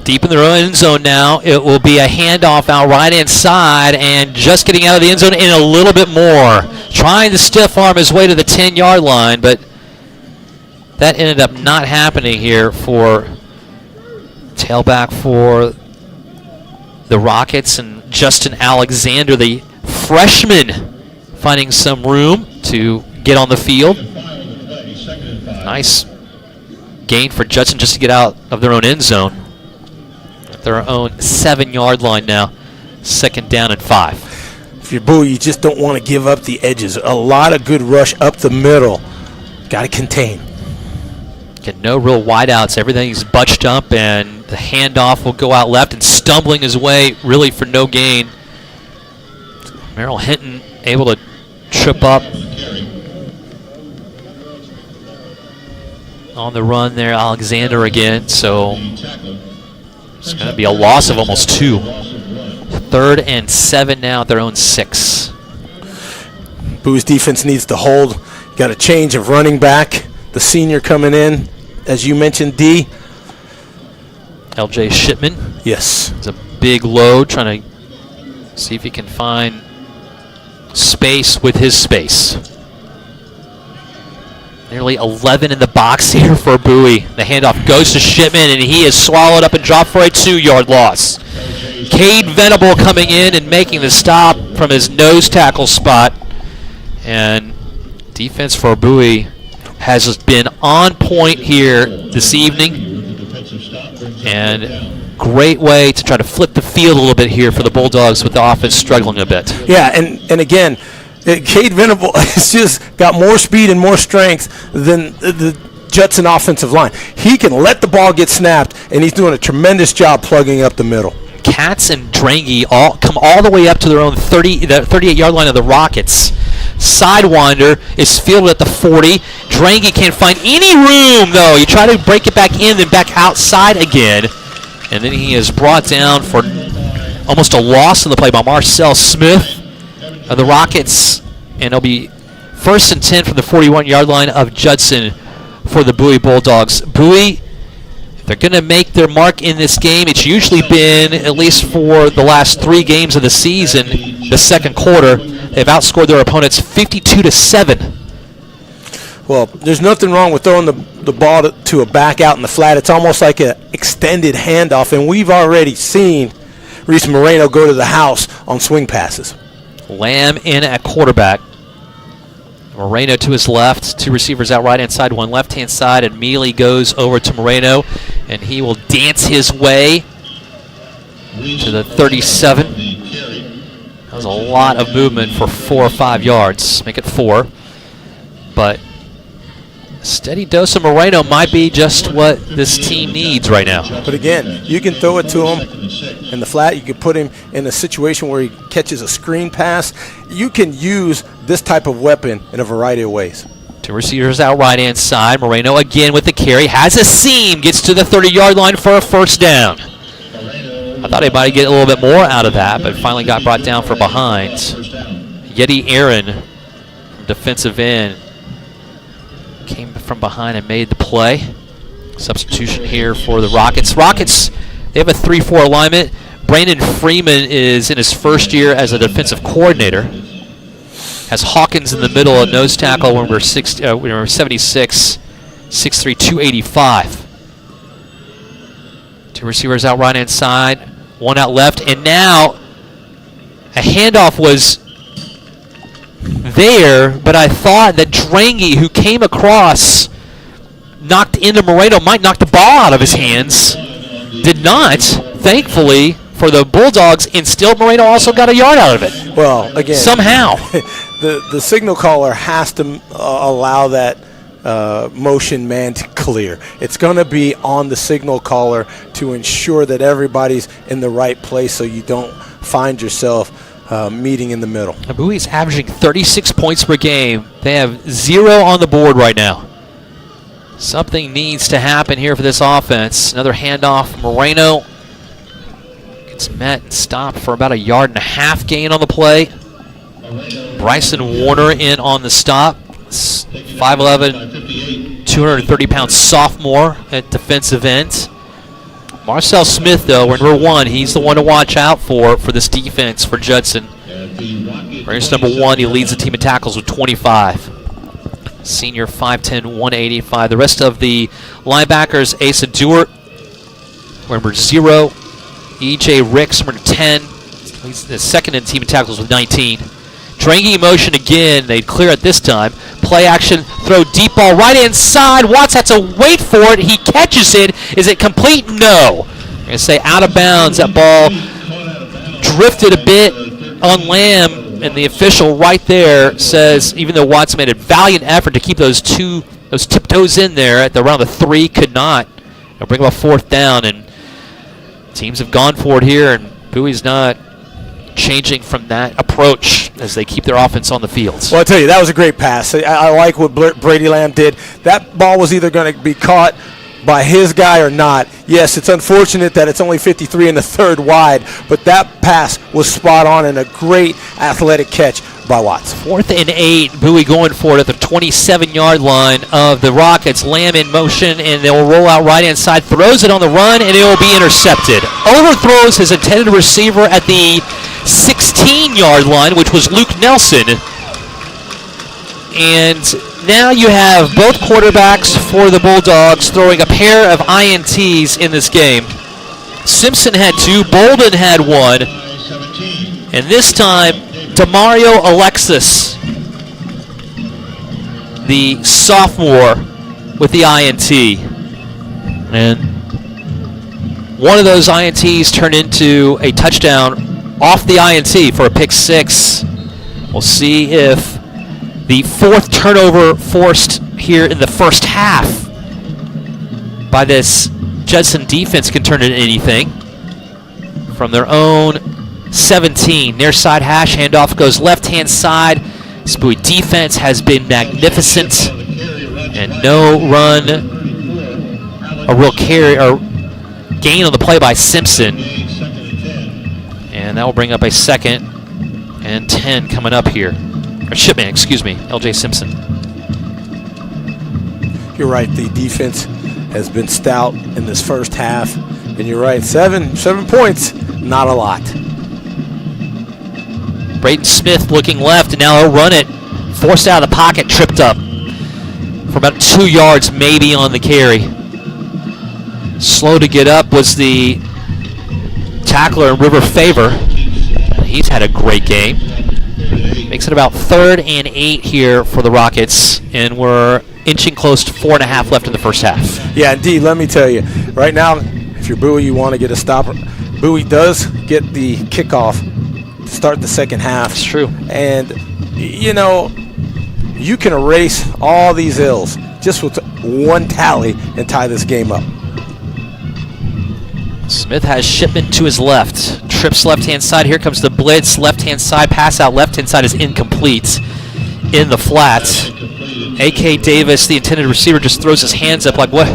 Deep in their own end zone now. It will be a handoff out right-hand side, and just getting out of the end zone in a little bit more. Trying to stiff arm his way to the 10-yard line, but that ended up not happening here for tailback for the Rockets, and Justin Alexander, the freshman, finding some room to get on the field. Nice gain for Judson just to get out of their own end zone. At their own 7-yard line now. 2nd down and 5. If you're Bowie, you just don't want to give up the edges. A lot of good rush up the middle. Got to contain. Get no real wideouts. Everything's bunched up, and the handoff will go out left, and stumbling his way really for no gain. Merrill Hinton able to trip up on the run there. Alexander again, so it's going to be a loss of almost 2. 3rd and 7 now at their own 6. Bowie's defense needs to hold. Got a change of running back. The senior coming in, as you mentioned, D. LJ Shipman. Yes. It's a big load, trying to see if he can find space with his space. Nearly 11 in the box here for Bowie. The handoff goes to Shipman, and he is swallowed up and dropped for a 2-yard loss. Cade Venable coming in and making the stop from his nose tackle spot. And defense for Bowie has been on point here this evening. And great way to try to flip the field a little bit here for the Bulldogs with the offense struggling a bit. Yeah, and again, Cade Venable has just got more speed and more strength than the Judson offensive line. He can let the ball get snapped, and he's doing a tremendous job plugging up the middle. Katz and Drangy come all the way up to their own 38-yard line of the Rockets. Sidewinder is fielded at the 40. Drangy can't find any room, though. He tried to break it back in, then back outside again. And then he is brought down for almost a loss in the play by Marcel Smith of the Rockets. And it'll be 1st and 10 from the 41-yard line of Judson for the Bowie Bulldogs. Bowie, if they're going to make their mark in this game, it's usually been, at least for the last 3 games of the season, the second quarter, they've outscored their opponents 52-7. Well, there's nothing wrong with throwing the ball to a back out in the flat. It's almost like an extended handoff, and we've already seen Reese Moreno go to the house on swing passes. Lamb in at quarterback. Moreno to his left, 2 receivers out right-hand side, 1 left-hand side, and Mealy goes over to Moreno, and he will dance his way to the 37. That was a lot of movement for 4 or 5 yards, make it 4. But a steady dose of Moreno might be just what this team needs right now. But again, you can throw it to him in the flat. You can put him in a situation where he catches a screen pass. You can use this type of weapon in a variety of ways. 2 receivers out right-hand side. Moreno again with the carry. Has a seam. Gets to the 30-yard line for a 1st down. I thought he might get a little bit more out of that, but finally got brought down for behind. Yeti Aaron, defensive end, came from behind and made the play. Substitution here for the Rockets. Rockets, they have a 3-4 alignment. Brandon Freeman is in his 1st year as a defensive coordinator. Has Hawkins in the middle at nose tackle when we're 76, 6'3", 285. 2 receivers out right-hand side, 1 out left, and now a handoff was there, but I thought that Drangy, who came across, knocked into Moreno, might knock the ball out of his hands. Did not, thankfully, for the Bulldogs, and still Moreno also got a yard out of it. Well, again, somehow. the signal caller has to allow that motion man to clear. It's going to be on the signal caller to ensure that everybody's in the right place so you don't find yourself meeting in the middle. Bowie's averaging 36 points per game. They have 0 on the board right now. Something needs to happen here for this offense. Another handoff. Moreno gets met and stopped for about a 1.5 yard gain on the play. Bryson Warner in on the stop. 5'11", 230-pound sophomore at defensive end. Marcel Smith, though, we're number 1. He's the one to watch out for this defense for Judson. Ranks number 1. He leads the team in tackles with 25. Senior 5'10", 185. The rest of the linebackers, Asa Dewart, number 0. E.J. Ricks, number 10. He's the second in team in tackles with 19. Drangy motion again. They'd clear it this time. Play action, throw deep ball right inside. Watts has to wait for it. He catches it. Is it complete? No. I'm going to say out of bounds. That ball drifted a bit on Lamb, and the official right there says, even though Watts made a valiant effort to keep those tiptoes in there at around the 3, could not. They'll bring up a 4th down, and teams have gone for it here, and Bowie's not changing from that approach as they keep their offense on the field. Well, I tell you, that was a great pass. I like what Brady Lamb did. That ball was either going to be caught by his guy or not. Yes, it's unfortunate that it's only 53 in the 3rd wide, but that pass was spot on and a great athletic catch by Watts. 4th and 8, Bowie going for it at the 27-yard line of the Rockets. Lamb in motion, and they will roll out right inside, throws it on the run, and it will be intercepted. Overthrows his intended receiver at the 16-yard line, which was Luke Nelson. And now you have both quarterbacks for the Bulldogs throwing a pair of INTs in this game. Simpson had 2, Bolden had 1, and this time Demario Alexis, the sophomore, with the INT. And one of those INTs turned into a touchdown off the INT for a pick 6. We'll see if the 4th turnover forced here in the first half by this Judson defense can turn into anything. From their own 17, near side hash, handoff goes left-hand side. This Bowie defense has been magnificent, and no run, a real carry or gain on the play by Simpson. And that will bring up a 2nd and 10 coming up here. Or Shipman, excuse me, L.J. Simpson. You're right, the defense has been stout in this first half. And you're right, 7 points, not a lot. Braden Smith looking left, and now he'll run it. Forced out of the pocket, tripped up. For about 2 yards maybe on the carry. Slow to get up was the tackler in River Favor. He's had a great game. Makes it about 3rd and 8 here for the Rockets, and we're inching close to 4.5 left in the first half. Yeah, indeed, let me tell you, right now, if you're Bowie, you want to get a stop. Bowie does get the kickoff to start the second half. It's true. And, you know, you can erase all these ills just with one tally and tie this game up. Smith has Shipman to his left. Trips left-hand side. Here comes the blitz. Left-hand side. Pass out left-hand side is incomplete in the flat. A.K. Davis, the intended receiver, just throws his hands up like, what?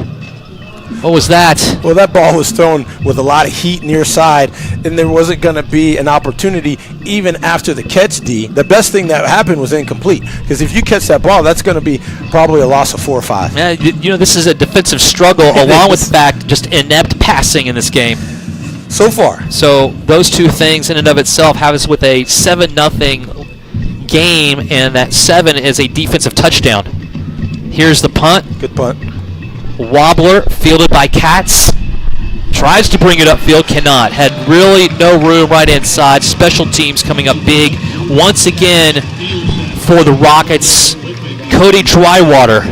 What was that? Well, that ball was thrown with a lot of heat near side, and there wasn't going to be an opportunity even after the catch, D. The best thing that happened was incomplete, because if you catch that ball, that's going to be probably a loss of 4 or 5. Yeah, you know, this is a defensive struggle along with the fact just inept passing in this game. So far. So those two things in and of itself have us with a 7-0 game, and that 7 is a defensive touchdown. Here's the punt. Good punt. Wobbler, fielded by Katz. Tries to bring it upfield, cannot. Had really no room right inside. Special teams coming up big once again for the Rockets. Cody Drywater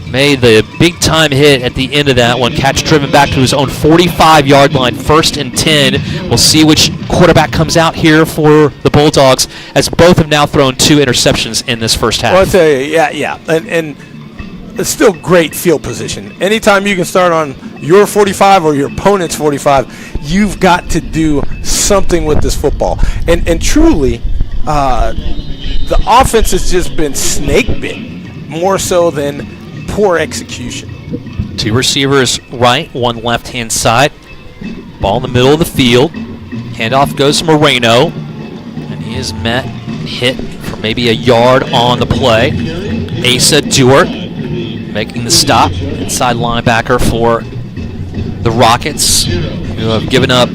made the big-time hit at the end of that one. Catch driven back to his own 45-yard line, 1st and 10. We'll see which quarterback comes out here for the Bulldogs, as both have now thrown 2 interceptions in this first half. Well, I'll tell you, yeah. And it's still great field position. Anytime you can start on your 45 or your opponent's 45, you've got to do something with this football. And truly, the offense has just been snake bit more so than poor execution. 2 receivers right, 1 left-hand side. Ball in the middle of the field. Handoff goes to Moreno. And he is hit for maybe a yard on the play. Asa Dewar making the stop. Inside linebacker for the Rockets, who have given up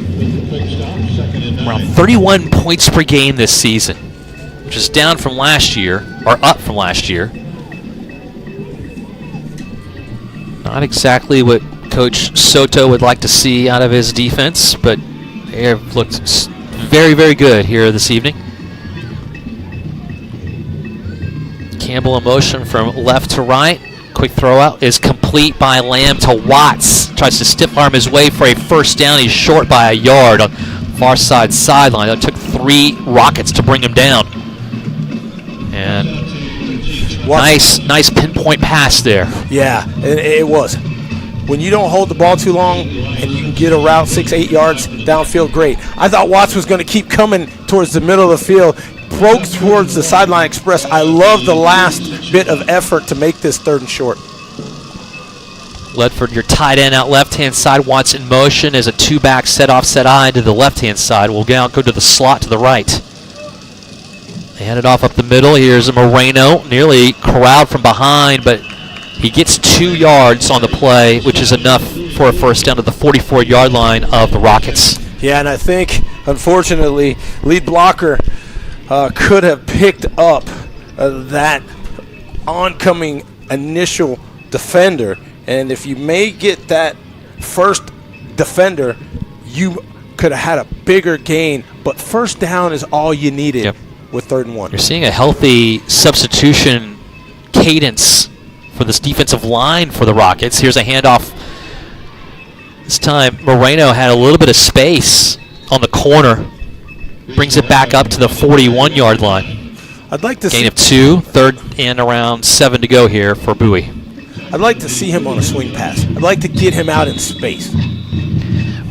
around 31 points per game this season, which is down from last year, or up from last year. Not exactly what Coach Soto would like to see out of his defense, but they have looked very, very good here this evening. Campbell in motion from left to right. Quick throw out is complete by Lamb to Watts. Tries to stiff arm his way for a first down. He's short by a yard on far side sideline. It took 3 Rockets to bring him down. And nice pinpoint pass there. Yeah, it was. When you don't hold the ball too long and you can get a route 6-8 yards downfield, great. I thought Watts was going to keep coming towards the middle of the field. Broke towards the sideline express. I love the last bit of effort to make this 3rd and short. Ledford, your tight end out left-hand side. Watts in motion as a 2-back set off, set eye to the left-hand side. Will now go to the slot to the right. They hand it off up the middle. Here's a Moreno, nearly corralled from behind, but he gets 2 yards on the play, which is enough for a first down to the 44-yard line of the Rockets. Yeah, and I think, unfortunately, lead blocker could have picked up that oncoming initial defender. And if you may get that first defender, you could have had a bigger gain. But first down is all you needed with 3rd and 1. You're seeing a healthy substitution cadence for this defensive line for the Rockets. Here's a handoff. This time, Moreno had a little bit of space on the corner. Brings it back up to the 41-yard line. I'd like to gain of 2, 3rd and around 7 to go here for Bowie. I'd like to see him on a swing pass. I'd like to get him out in space.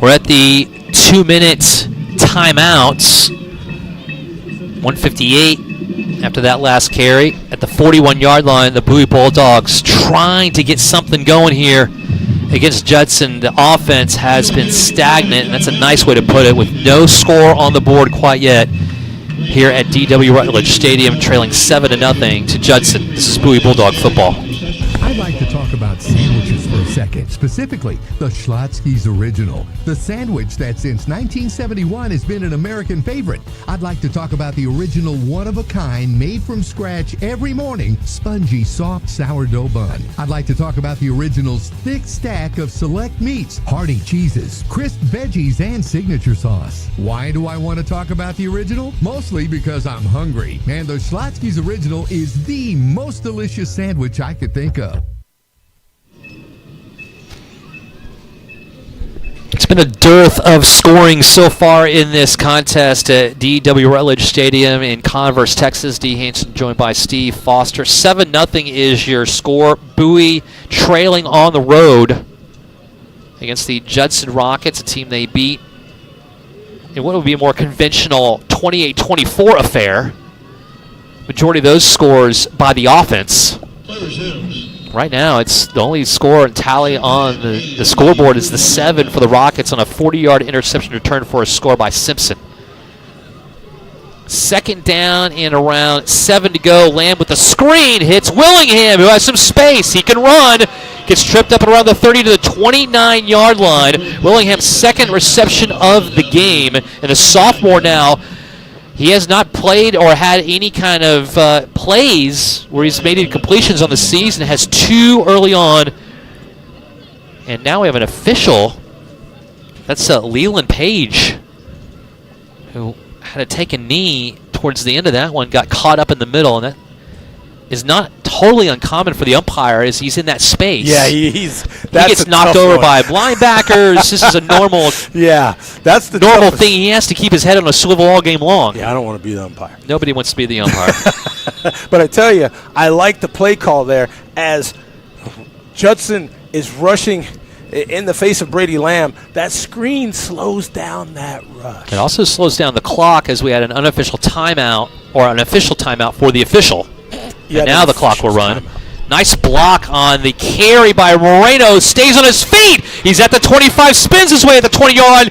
We're at the 2-minute timeouts. 1:58 after that last carry. At the 41-yard line, the Bowie Bulldogs trying to get something going here against Judson. The offense has been stagnant, and that's a nice way to put it, with no score on the board quite yet here at D.W. Rutledge Stadium, trailing 7-0 to Judson. This is Bowie Bulldog football. I'd like to talk about sandwiches for a second, specifically the Schlotzsky's Original, the sandwich that since 1971 has been an American favorite. I'd like to talk about the original one-of-a-kind, made from scratch every morning, spongy, soft sourdough bun. I'd like to talk about the original's thick stack of select meats, hearty cheeses, crisp veggies, and signature sauce. Why do I want to talk about the original? Mostly because I'm hungry, and the Schlotzsky's Original is the most delicious sandwich I could think of. It's been a dearth of scoring so far in this contest at D.W. Rutledge Stadium in Converse, Texas. D. Hanson joined by Steve Foster. 7-0 is your score. Bowie trailing on the road against the Judson Rockets, a team they beat in what would be a more conventional 28-24 affair. Majority of those scores by the offense. Play resumes. Right now, it's the only score and tally on the scoreboard is the 7 for the Rockets on a 40-yard interception return for a score by Simpson. 2nd down and around 7 to go. Lamb with the screen hits Willingham, who has some space. He can run. Gets tripped up at around the 30 to the 29-yard line. Willingham's 2nd reception of the game. And the sophomore now, he has not played or had any kind of plays where he's made any completions on the season. Has 2 early on. And now we have an official. That's Leland Page, who had to take a knee towards the end of that one, got caught up in the middle, and that is not totally uncommon for the umpire as he's in that space. Yeah, he gets knocked over by linebackers. This is a normal that's the normal toughest thing. He has to keep his head on a swivel all game long. Yeah, I don't want to be the umpire. Nobody wants to be the umpire. But I tell you, I like the play call there as Judson is rushing in the face of Brady Lamb. That screen slows down that rush. It also slows down the clock as we had an unofficial timeout, or an official timeout for the official. And now the clock will run. Nice block on the carry by Moreno. Stays on his feet. He's at the 25, spins his way at the 20-yard line.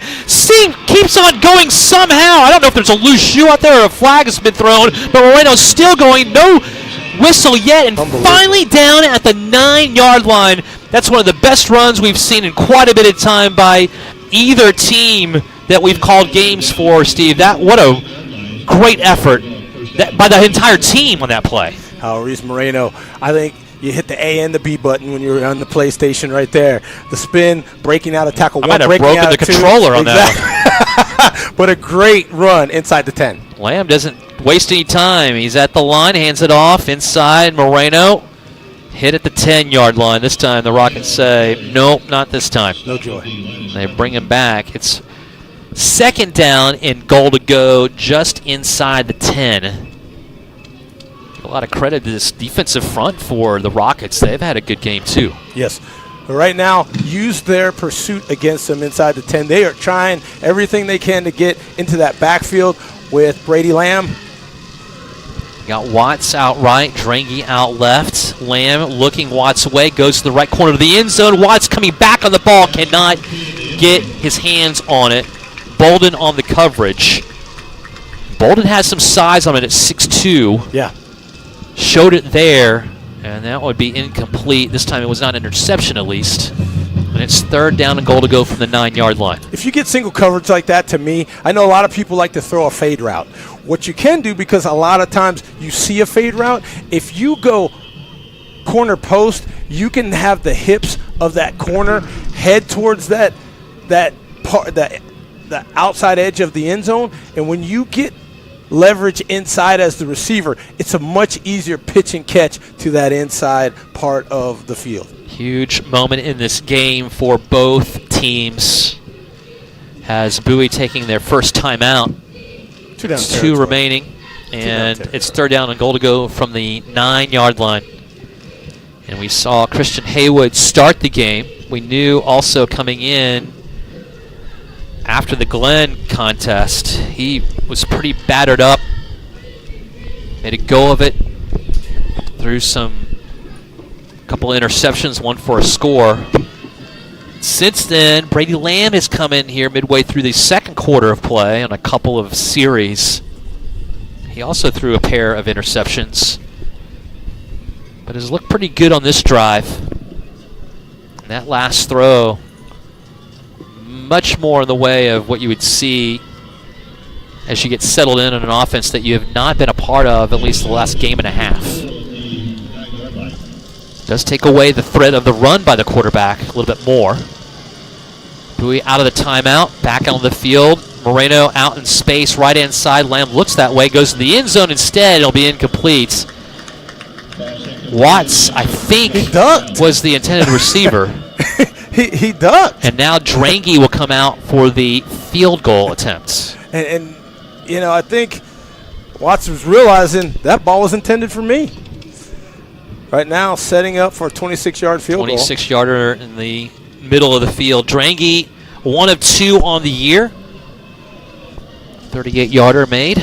Keeps on going somehow. I don't know if there's a loose shoe out there or a flag has been thrown, but Moreno's still going. No whistle yet, and finally down at the 9-yard line. That's one of the best runs we've seen in quite a bit of time by either team that we've called games for, Steve. What a great effort by the entire team on that play. Reese Moreno, I think you hit the A and the B button when you were on the PlayStation right there. The spin, breaking out of tackle one, might have breaking broken out the of two. controller on that. But a great run inside the 10. Lamb doesn't waste any time. He's at the line, hands it off inside. Moreno hit at the 10-yard line. This time the Rockets say, nope, not this time. No joy. They bring him back. It's second down and goal to go just inside the 10. A lot of credit to this defensive front for the Rockets. They've had a good game too. Yes. But right now, use their pursuit against them inside the 10. They are trying everything they can to get into that backfield with Brady Lamb. Got Watts out right, Drangy out left. Lamb looking Watts away, goes to the right corner of the end zone. Watts coming back on the ball, cannot get his hands on it. Bolden on the coverage. Bolden has some size on it at 6'2". Yeah. Showed it there, and that would be incomplete. This time it was not an interception at least. And it's third down and goal to go from the 9-yard line. If you get single coverage like that, to me, I know a lot of people like to throw a fade route. What you can do, because a lot of times you see a fade route, if you go corner post, you can have the hips of that corner head towards that part, the outside edge of the end zone, and when you get leverage inside as the receiver, it's a much easier pitch and catch to that inside part of the field. Huge moment in this game for both teams. Has Bowie taking their first timeout. Two remaining, and it's third down and goal to go from the 9-yard line. And we saw Christian Haywood start the game. We knew also coming in after the Glenn contest, he was pretty battered up. Made a go of it. Threw couple of interceptions, one for a score. Since then, Brady Lamb has come in here midway through the second quarter of play on a couple of series. He also threw a pair of interceptions, but has looked pretty good on this drive. And that last throw, much more in the way of what you would see as you get settled in on an offense that you have not been a part of at least the last game and a half. Does take away the threat of the run by the quarterback a little bit more. Bowie out of the timeout, back on the field. Moreno out in space, right hand side. Lamb looks that way, goes to the end zone instead. It'll be incomplete. Watts, I think, was the intended receiver. He ducked. And now Drangy will come out for the field goal attempt. And you know, I think Watts was realizing that ball was intended for me. Right now, setting up for a 26-yard field goal. 26-yarder in the middle of the field. Drangy, 1 of 2 on the year. 38-yarder made.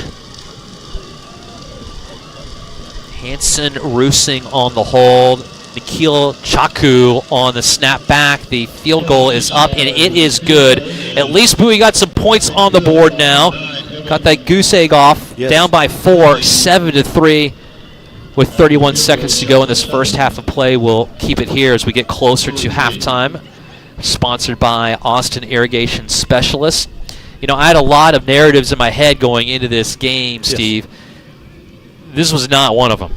Hanson Roosing on the hold. Nikhil Chaku on the snap back. The field goal is up, and it is good. At least Bowie got some points on the board now. Got that goose egg off. Yes. Down by 4, 7-3. With 31 seconds to go in this first half of play. We'll keep it here as we get closer to halftime. Sponsored by Austin Irrigation Specialists. You know, I had a lot of narratives in my head going into this game, Steve. Yes. This was not one of them.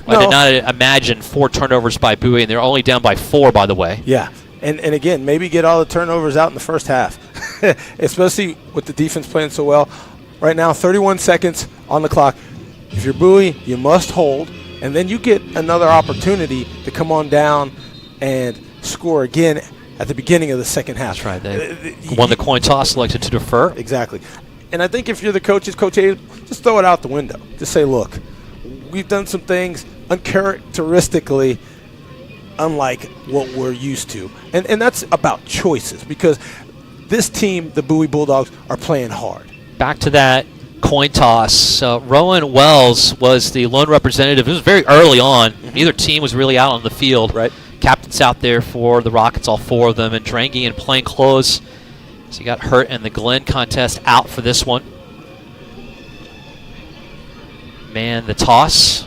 No. I did not imagine 4 turnovers by Bowie, and they're only down by 4, by the way. Yeah, and again, maybe get all the turnovers out in the first half, especially with the defense playing so well. Right now, 31 seconds on the clock. If you're Bowie, you must hold, and then you get another opportunity to come on down and score again at the beginning of the second half. That's right. They won the coin toss, selected to defer. Exactly. And I think if you're the coaches, Coach A, just throw it out the window. Just say, look, we've done some things uncharacteristically unlike what we're used to. And that's about choices, because this team, the Bowie Bulldogs, are playing hard. Back to that coin toss. Rowan Wells was the lone representative. It was very early on. Neither team was really out on the field. Right. Captain's out there for the Rockets, all 4 of them, and Drangy in plain clothes. So he got hurt in the Glenn contest, out for this one. Man, the toss.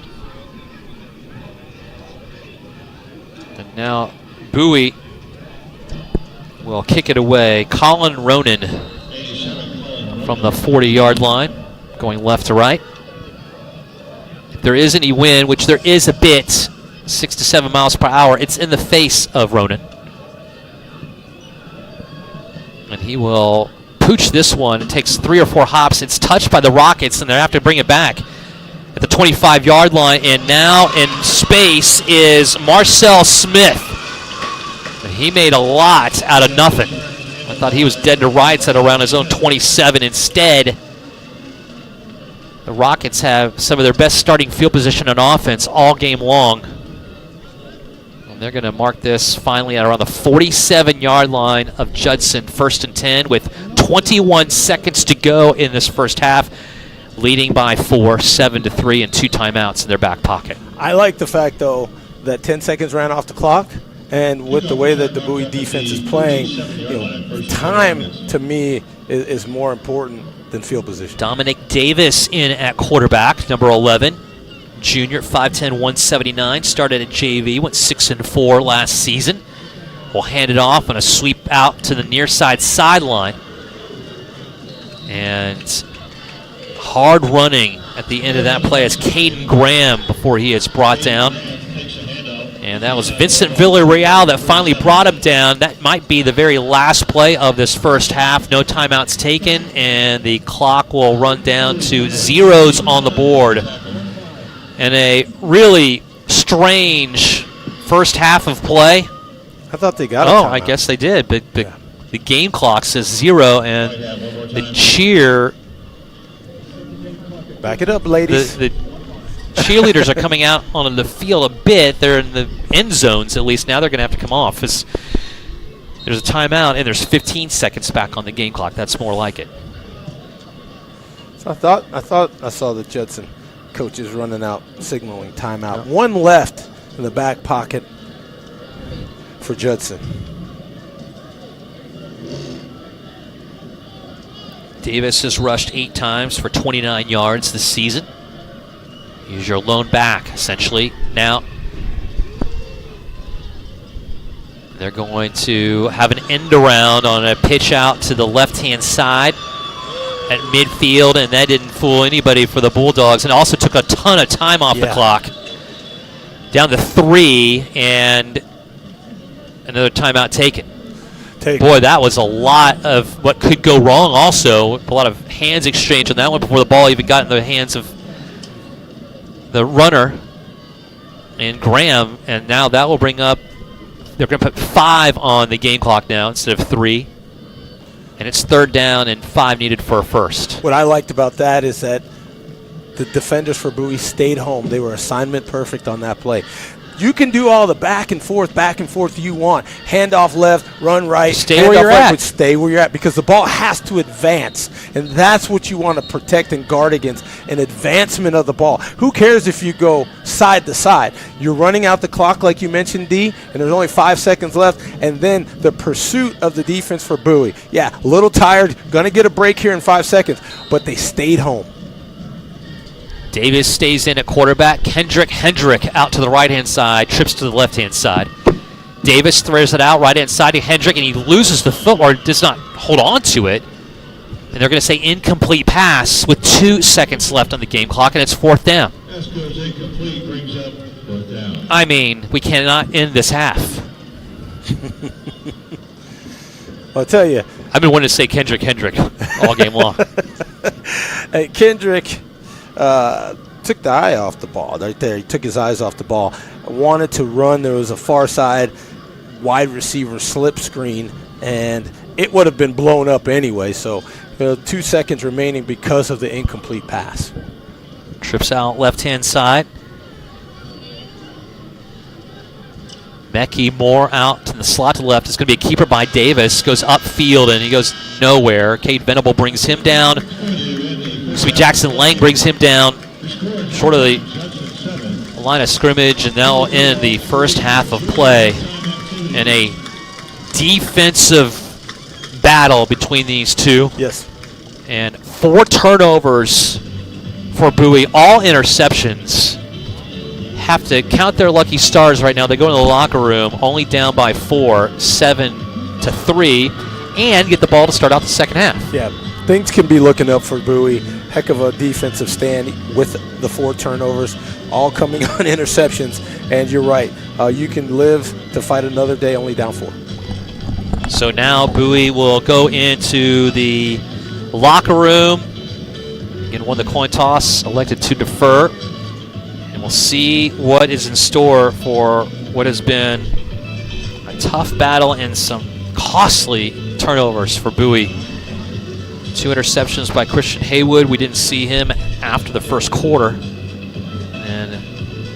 And now Bowie will kick it away. Colin Ronan from the 40-yard line, going left to right. If there is any wind, which there is a bit, 6 to 7 miles per hour, it's in the face of Ronan. And he will pooch this one. It takes 3 or 4 hops. It's touched by the Rockets, and they have to bring it back at the 25-yard line. And now in space is Marcel Smith. And he made a lot out of nothing. I thought he was dead to rights at around his own 27. Instead, the Rockets have some of their best starting field position on offense all game long. And they're going to mark this finally at around the 47-yard line of Judson, 1st and 10, with 21 seconds to go in this first half, leading by 4, 7-3, and 2 timeouts in their back pocket. I like the fact, though, that 10 seconds ran off the clock. And with the way that the Bowie defense is playing, time to me is more important than field position. Dominic Davis in at quarterback, number 11. Junior, 5'10", 179. Started at JV, went 6-4 last season. Will hand it off on a sweep out to the near side sideline. And hard running at the end of that play is Caden Graham before he is brought down. And that was Vincent Villarreal that finally brought him down. That might be the very last play of this first half. No timeouts taken, and the clock will run down to 0s on the board. And a really strange first half of play. I thought they got a timeout. I guess they did, but the game clock says 0, and the cheer. Back it up, ladies. The cheerleaders are coming out on the field a bit. They're in the end zones at least. Now they're going to have to come off. There's a timeout, and there's 15 seconds back on the game clock. That's more like it. So I thought I saw the Judson coaches running out, signaling timeout. 1 left in the back pocket for Judson. Davis has rushed 8 times for 29 yards this season. He's your lone back, essentially. Now, they're going to have an end around on a pitch out to the left-hand side at midfield, and that didn't fool anybody for the Bulldogs, and also took a ton of time off the clock. Down to 3, and another timeout taken. Boy, that was a lot of what could go wrong also. A lot of hands exchanged on that one before the ball even got in the hands of the runner and Graham, and now that will bring up, they're going to put 5 on the game clock now instead of 3, and it's 3rd down and 5 needed for a first. What I liked about that is that the defenders for Bowie stayed home. They were assignment perfect on that play. You can do all the back and forth you want. Hand off left, run right. Stay where you're at. Stay where you're at, because the ball has to advance. And that's what you want to protect and guard against, an advancement of the ball. Who cares if you go side to side? You're running out the clock like you mentioned, D, and there's only 5 seconds left. And then the pursuit of the defense for Bowie. Yeah, a little tired, going to get a break here in 5 seconds, but they stayed home. Davis stays in at quarterback. Hendrick out to the right-hand side, trips to the left-hand side. Davis throws it out right-hand side to Hendrick, and he loses the foot, or does not hold on to it. And they're going to say incomplete pass with 2 seconds left on the game clock, and it's 4th down. Pass goes incomplete, brings up 4th down. I mean, we cannot end this half. I'll tell you. I've been wanting to say Hendrick all game long. Hey, Kendrick took the eye off the ball right there. He took his eyes off the ball. Wanted to run. There was a far side wide receiver slip screen, and it would have been blown up anyway. So 2 seconds remaining because of the incomplete pass. Trips out left-hand side. Mekhi Moore out to the slot to the left. It's going to be a keeper by Davis. Goes upfield, and he goes nowhere. Cade Venable brings him down. Jackson Lang brings him down short of the line of scrimmage, and now in the first half of play in a defensive battle between these two. Yes. And 4 turnovers for Bowie, all interceptions. Have to count their lucky stars right now. They go into the locker room only down by 4, 7-3, and get the ball to start out the second half. Yeah, things can be looking up for Bowie. Heck of a defensive stand with the 4 turnovers, all coming on interceptions. And you're right, you can live to fight another day only down 4. So now Bowie will go into the locker room. Again, won the coin toss, elected to defer. And we'll see what is in store for what has been a tough battle and some costly turnovers for Bowie. 2 interceptions by Christian Haywood. We didn't see him after the first quarter. And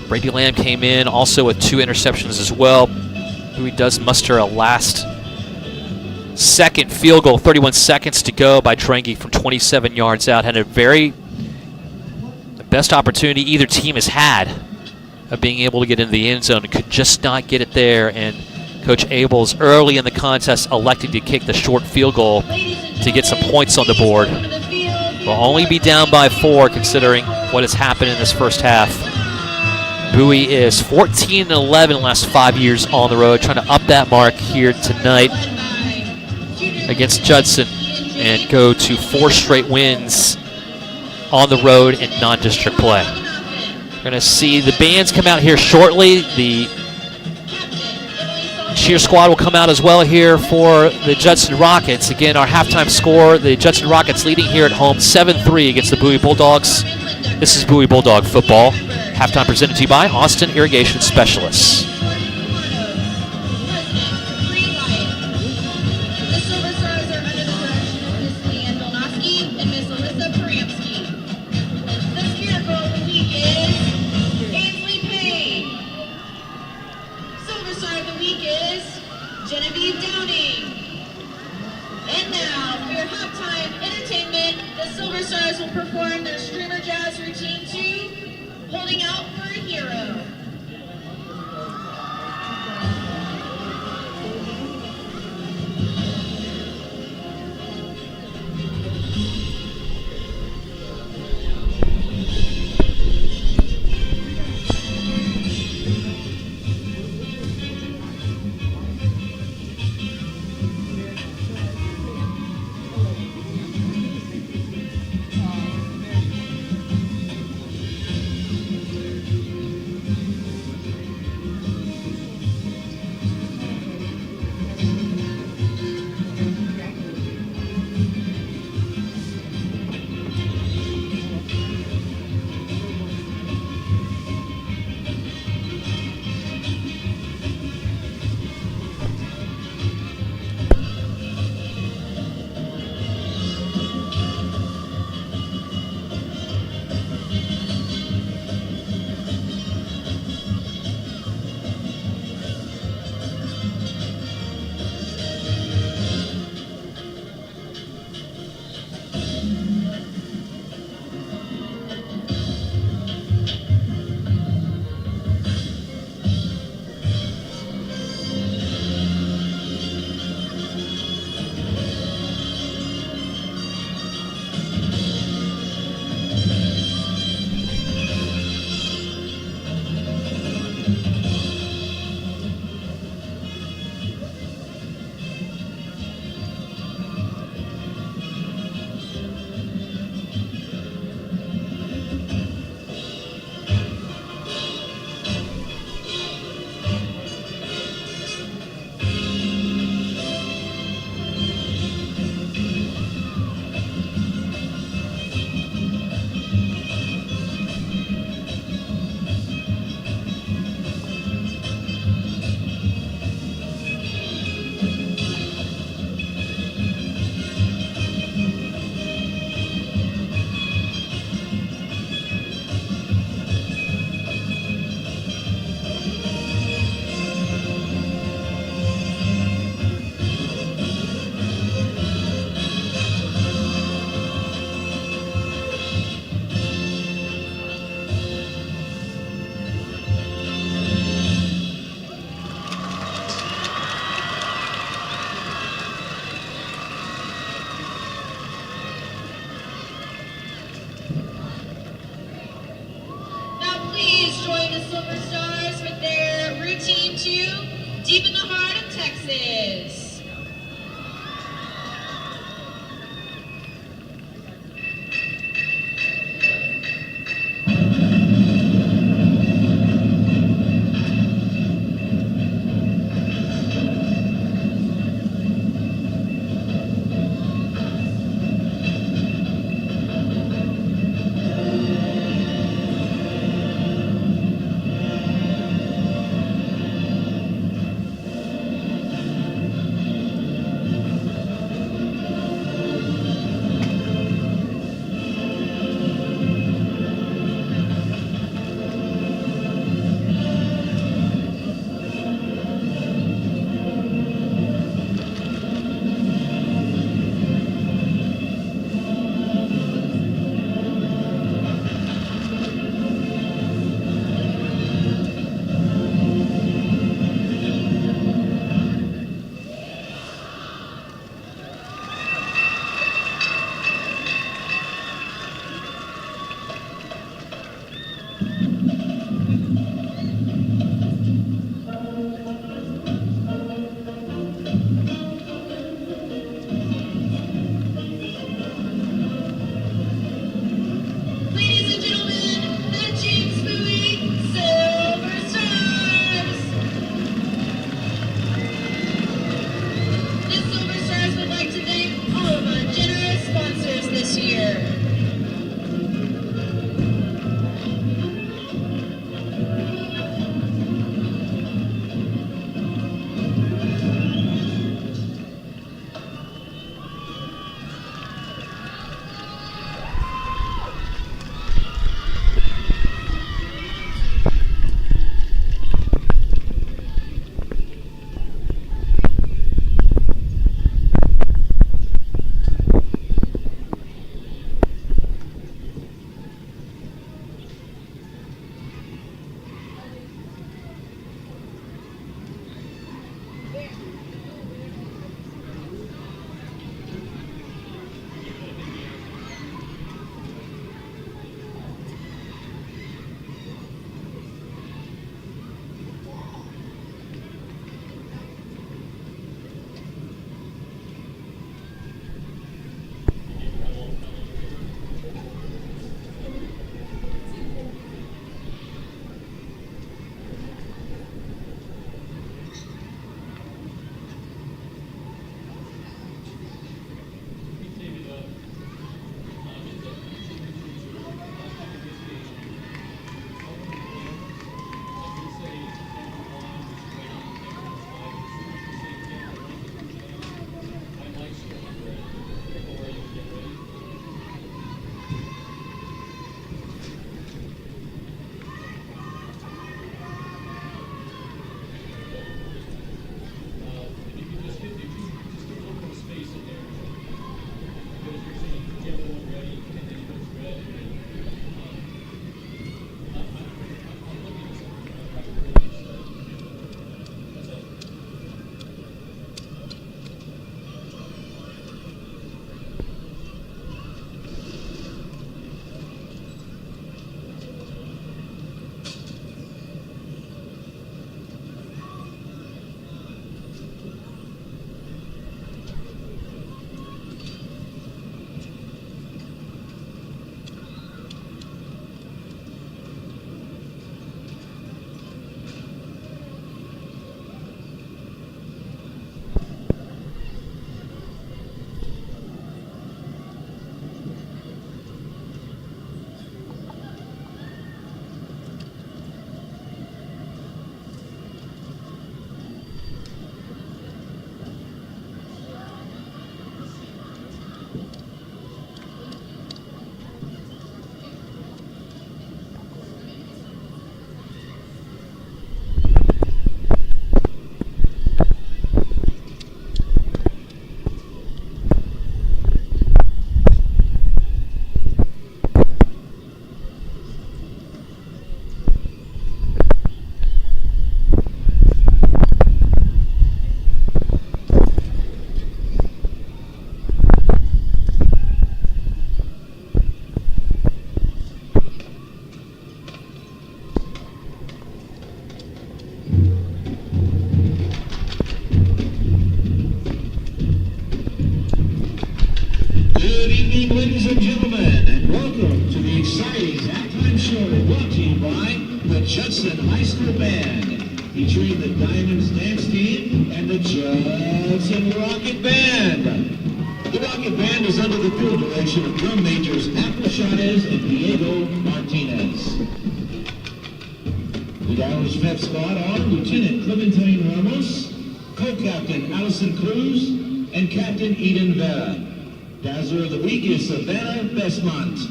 Brady Lamb came in also with 2 interceptions as well. Bowie does muster a last second field goal, 31 seconds to go by Drengi from 27 yards out. Had the best opportunity either team has had of being able to get into the end zone and could just not get it there. And Coach Abels early in the contest elected to kick the short field goal to get some points on the board. Will only be down by 4 considering what has happened in this first half. Bowie is 14-11 the last 5 years on the road, trying to up that mark here tonight against Judson and go to 4 straight wins on the road in non-district play. We're going to see the bands come out here shortly. The cheer squad will come out as well here for the Judson Rockets. Again, our halftime score, the Judson Rockets leading here at home 7-3 against the Bowie Bulldogs. This is Bowie Bulldog football. Halftime presented to you by Austin Irrigation Specialists. Perform their streamer jazz routine 2, Holding Out for a Hero. Superstars with their routine 2, Deep in the Heart of Texas. evening, ladies and gentlemen, and welcome to the exciting halftime show brought to you by the Judson High School Band, featuring the Diamonds Dance Team and the Judson Rocket Band. The Rocket Band is under the field direction of drum majors Apple Chavez and Diego Martinez. The Diamond's Pep squad are Lieutenant Clementine Ramos, Co-Captain Allison Cruz, and Captain Eden Vera. Dazzler of the week is Savannah Besmont.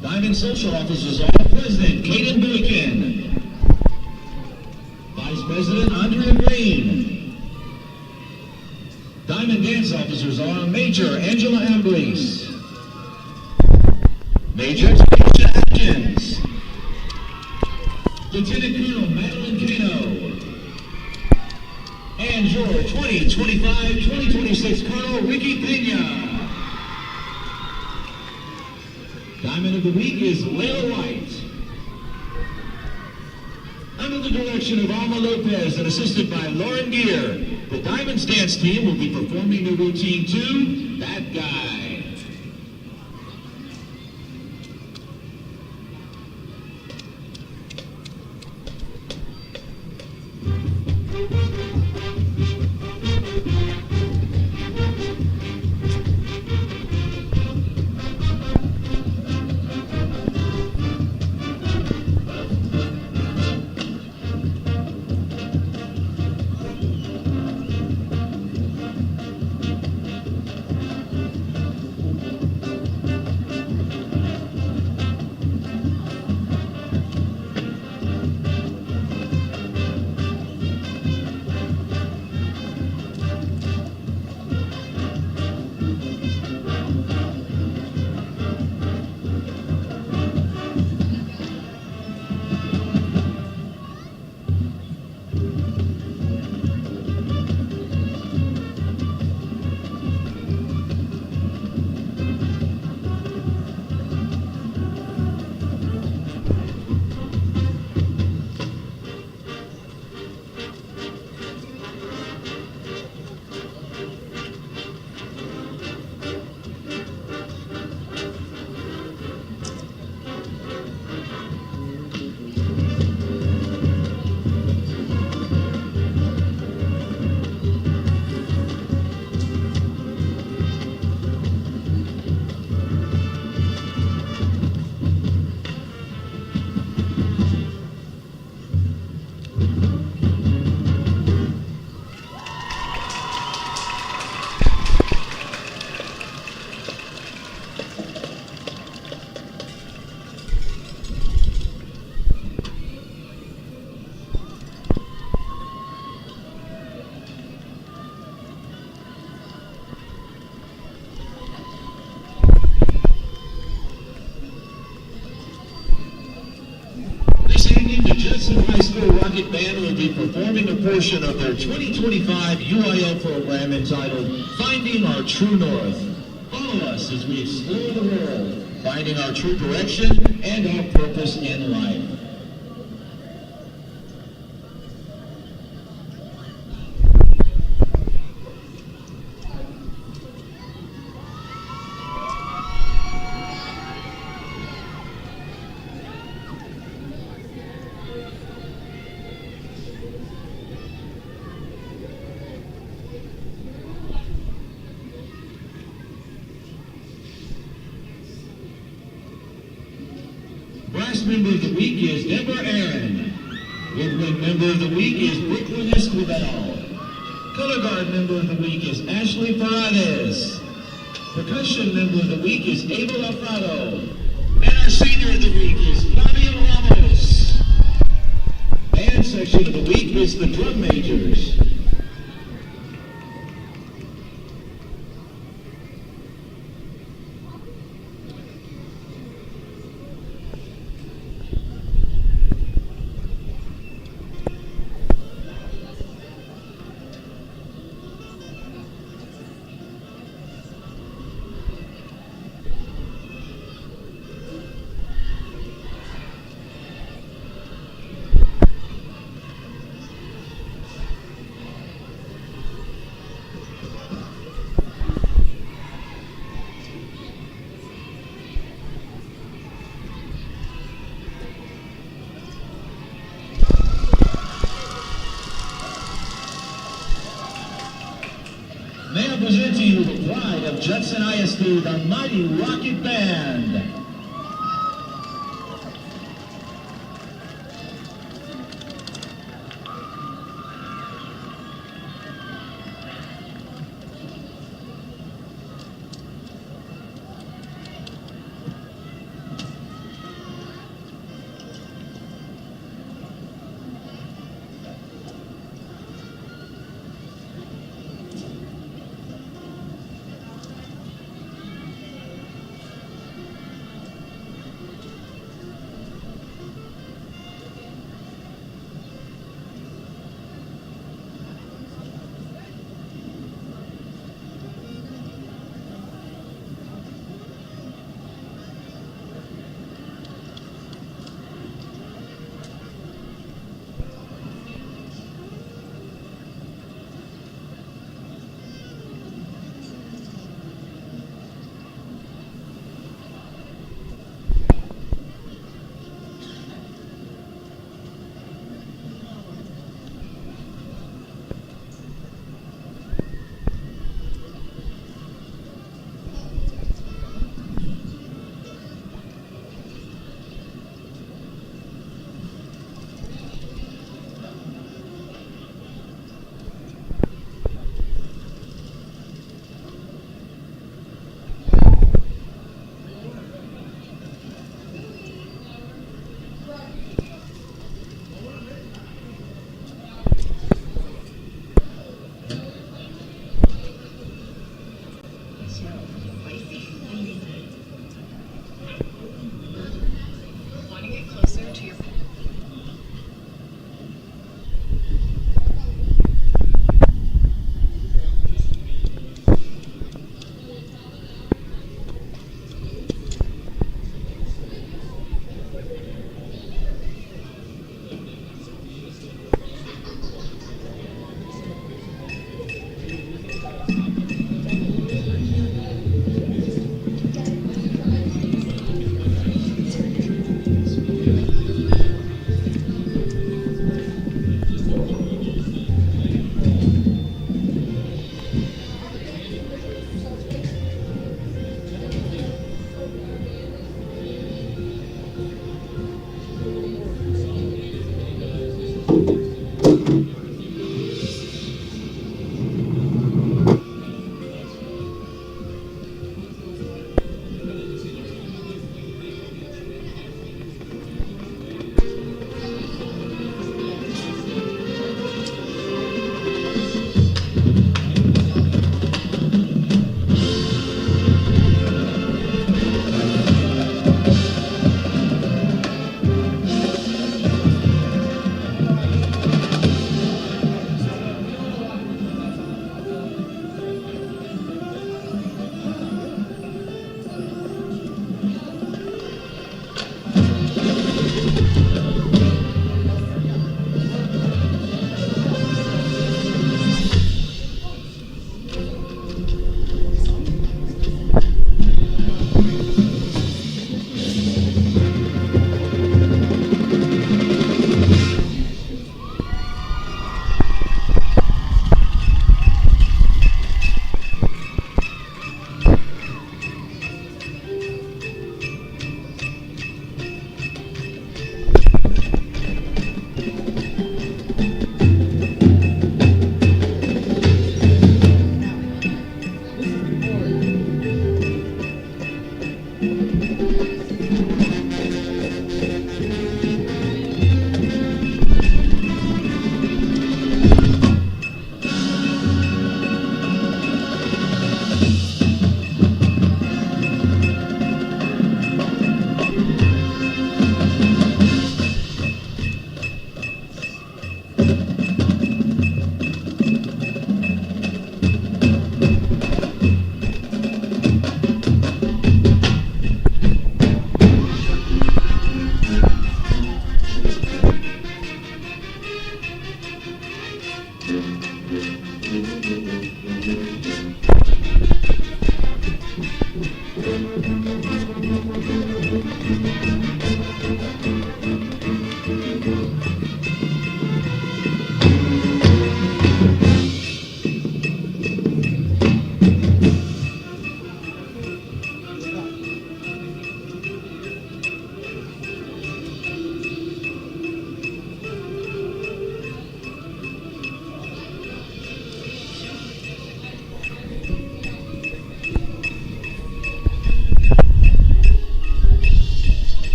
Diamond Social Officers are President Caden Boykin, Vice President Andrea Green. Diamond Dance Officers are Major Angela Ambrose, Major Tanisha Atkins, Lieutenant Colonel Madeline Cano, and your 2025-2026 Colonel Ricky Pena. Diamond of the Week is Layla White. Under the direction of Alma Lopez and assisted by Lauren Gear, the Diamonds Dance Team will be performing the routine to That Guy. Judson High School Rocket Band will be performing a portion of their 2025 UIL program entitled Finding Our True North. Follow us as we explore the world, finding our true direction and our purpose in life. member of the week is Deborah Aaron. Woodwind member of the week is Brooklyn Esquivel. Color guard member of the week is Ashley Paredes. Percussion member of the week is Abel Alfaro. And our senior of the week is Flavio Ramos. Band section of the week is the Drum Majors. May I present to you the pride of Judson ISD, the Mighty Rocket Band.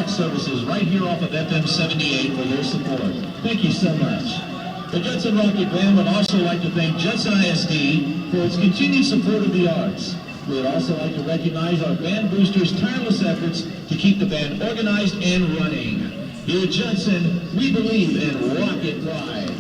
Services right here off of FM 78 for their support. Thank you so much. The Judson Rocket Band would also like to thank Judson ISD for its continued support of the arts. We would also like to recognize our band boosters' tireless efforts to keep the band organized and running. Here at Judson, we believe in rocket pride.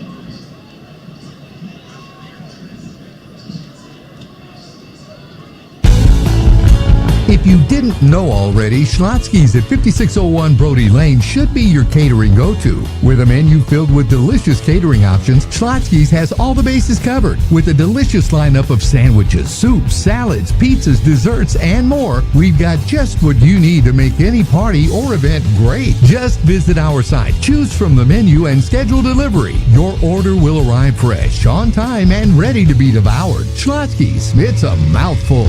If you didn't know already, Schlotzsky's at 5601 Brody Lane should be your catering go-to. With a menu filled with delicious catering options, Schlotzsky's has all the bases covered. With a delicious lineup of sandwiches, soups, salads, pizzas, desserts, and more, we've got just what you need to make any party or event great. Just visit our site, choose from the menu, and schedule delivery. Your order will arrive fresh, on time, and ready to be devoured. Schlotzsky's, it's a mouthful.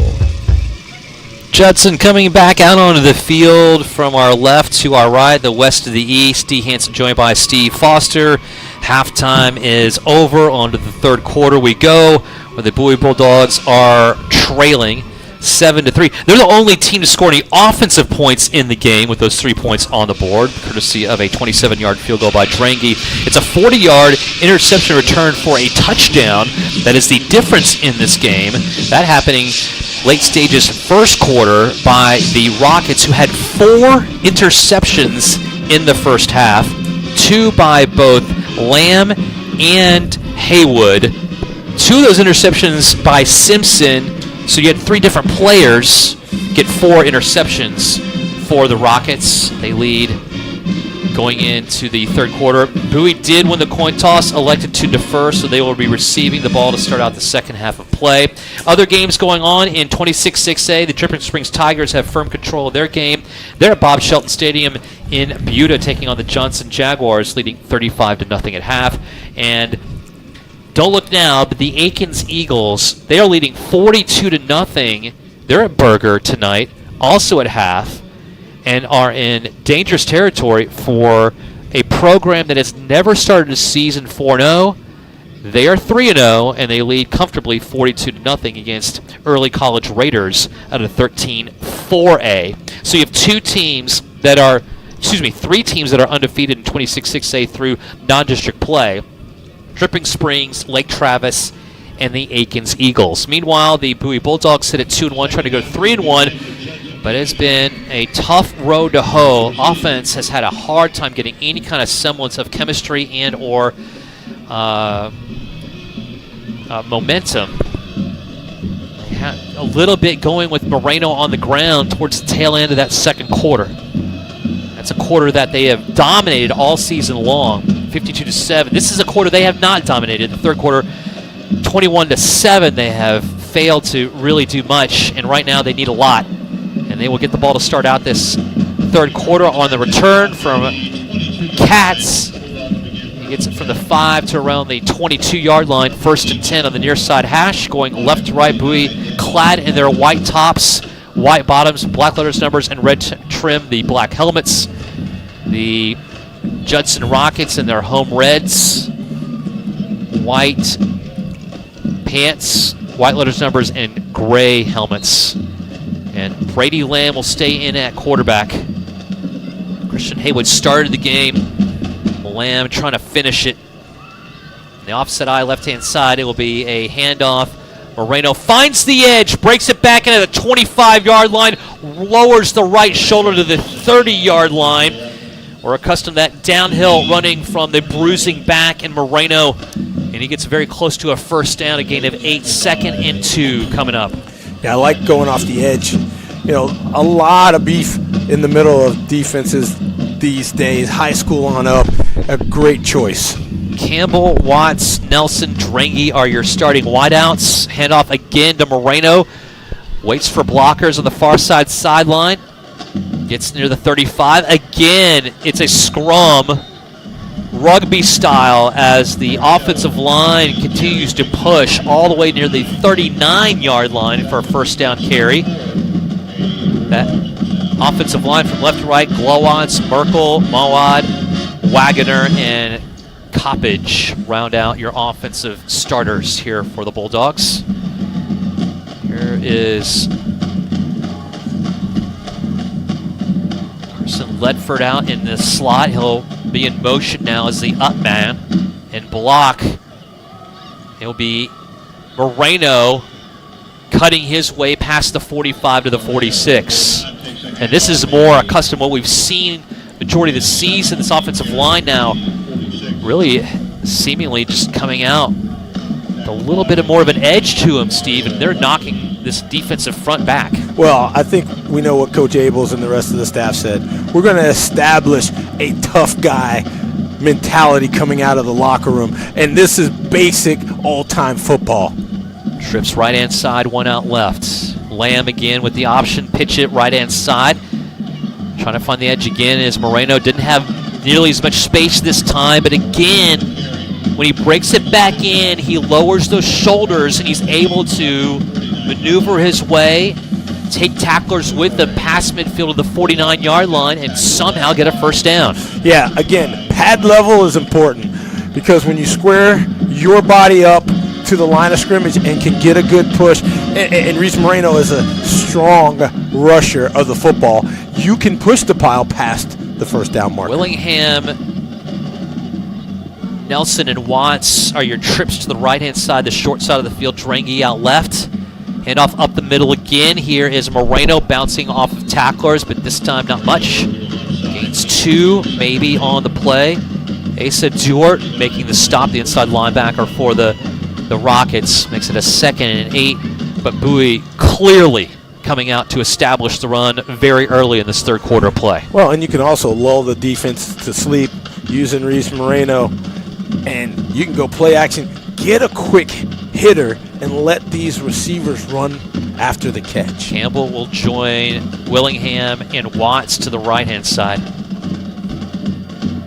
Judson coming back out onto the field from our left to our right, the west to the east. Dee Hanson joined by Steve Foster. Halftime is over. On to the third quarter we go, where the Bowie Bulldogs are trailing 7-3. They're the only team to score any offensive points in the game with those 3 points on the board, courtesy of a 27-yard field goal by Drangy. It's a 40-yard interception return for a touchdown. That is the difference in this game. That happening late stages first quarter by the Rockets, who had 4 interceptions in the first half, 2 by both Lamb and Haywood. 2 of those interceptions by Simpson. So you had 3 different players get 4 interceptions for the Rockets. They lead going into the third quarter. Bowie did win the coin toss, elected to defer, so they will be receiving the ball to start out the second half of play. Other games going on in 26-6A, the Dripping Springs Tigers have firm control of their game. They're at Bob Shelton Stadium in Buda taking on the Johnson Jaguars, leading 35-0 at half. And don't look now, but the Aikens Eagles, they are leading 42-0. They're at Berger tonight, also at half, and are in dangerous territory for a program that has never started a season 4-0. They are 3-0, and they lead comfortably 42-0 against early college Raiders out of 13-4A. So you have three teams that are undefeated in 26-6A through non-district play. Dripping Springs, Lake Travis, and the Aikens Eagles. Meanwhile, the Bowie Bulldogs sit at 2-1, trying to go 3-1. But it's been a tough road to hoe. Offense has had a hard time getting any kind of semblance of chemistry and or momentum. They had a little bit going with Moreno on the ground towards the tail end of that second quarter. That's a quarter that they have dominated all season long, 52-7. This is a quarter they have not dominated. The third quarter, 21-7, they have failed to really do much, and right now they need a lot. And they will get the ball to start out this third quarter on the return from Katz. He gets it from the 5 to around the 22-yard line. 1st and 10 on the near side hash. Going left to right, Bowie clad in their white tops, white bottoms, black letters, numbers, and red trim, the black helmets. The Judson Rockets in their home reds, white pants, white letters, numbers, and gray helmets. And Brady Lamb will stay in at quarterback. Christian Haywood started the game. Lamb trying to finish it. The offset eye, left-hand side, it will be a handoff. Moreno finds the edge, breaks it back into the 25-yard line, lowers the right shoulder to the 30-yard line. We're accustomed to that downhill running from the bruising back in Moreno. And he gets very close to a first down, a gain of 8, 2nd and 2 coming up. Yeah, I like going off the edge. You know, a lot of beef in the middle of defenses these days, high school on up. A great choice. Campbell, Watts, Nelson, Drangy are your starting wideouts. Handoff again to Moreno. Waits for blockers on the far side sideline. Gets near the 35. Again, it's a scrum, rugby style, as the offensive line continues to push all the way near the 39-yard line for a first down carry. That offensive line from left to right, Glowance, Merkel, Mawad, Wagoner, and Coppage round out your offensive starters here for the Bulldogs. Here is Carson Ledford out in the slot. He'll be in motion now as the up man and block. It'll be Moreno cutting his way past the 45 to the 46. And this is more accustomed to what we've seen majority of the season. This offensive line now really seemingly just coming out with a little bit more of an edge to them, Steve, and they're knocking this defensive front back. Well, I think we know what Coach Abels and the rest of the staff said. We're going to establish a tough guy mentality coming out of the locker room, and this is basic all-time football. Trips right-hand side, one out left. Lamb again with the option, pitch it right-hand side. Trying to find the edge again as Moreno didn't have nearly as much space this time, but again, when he breaks it back in, he lowers those shoulders and he's able to maneuver his way, take tacklers with him past midfield of the 49-yard line, and somehow get a first down. Yeah, again, pad level is important because when you square your body up to the line of scrimmage and can get a good push, and Reese Moreno is a strong rusher of the football, you can push the pile past the first down marker. Willingham, Nelson, and Watts are your trips to the right-hand side, the short side of the field. Drangy out left. Handoff up the middle again. Here is Moreno bouncing off of tacklers, but this time not much. Gains 2, maybe on the play. Asa Duart making the stop, the inside linebacker for the Rockets. Makes it a 2nd and 8, but Bowie clearly coming out to establish the run very early in this third quarter of play. Well, and you can also lull the defense to sleep using Reese Moreno, and you can go play action, get a quick hitter, and let these receivers run after the catch. Campbell will join Willingham and Watts to the right-hand side.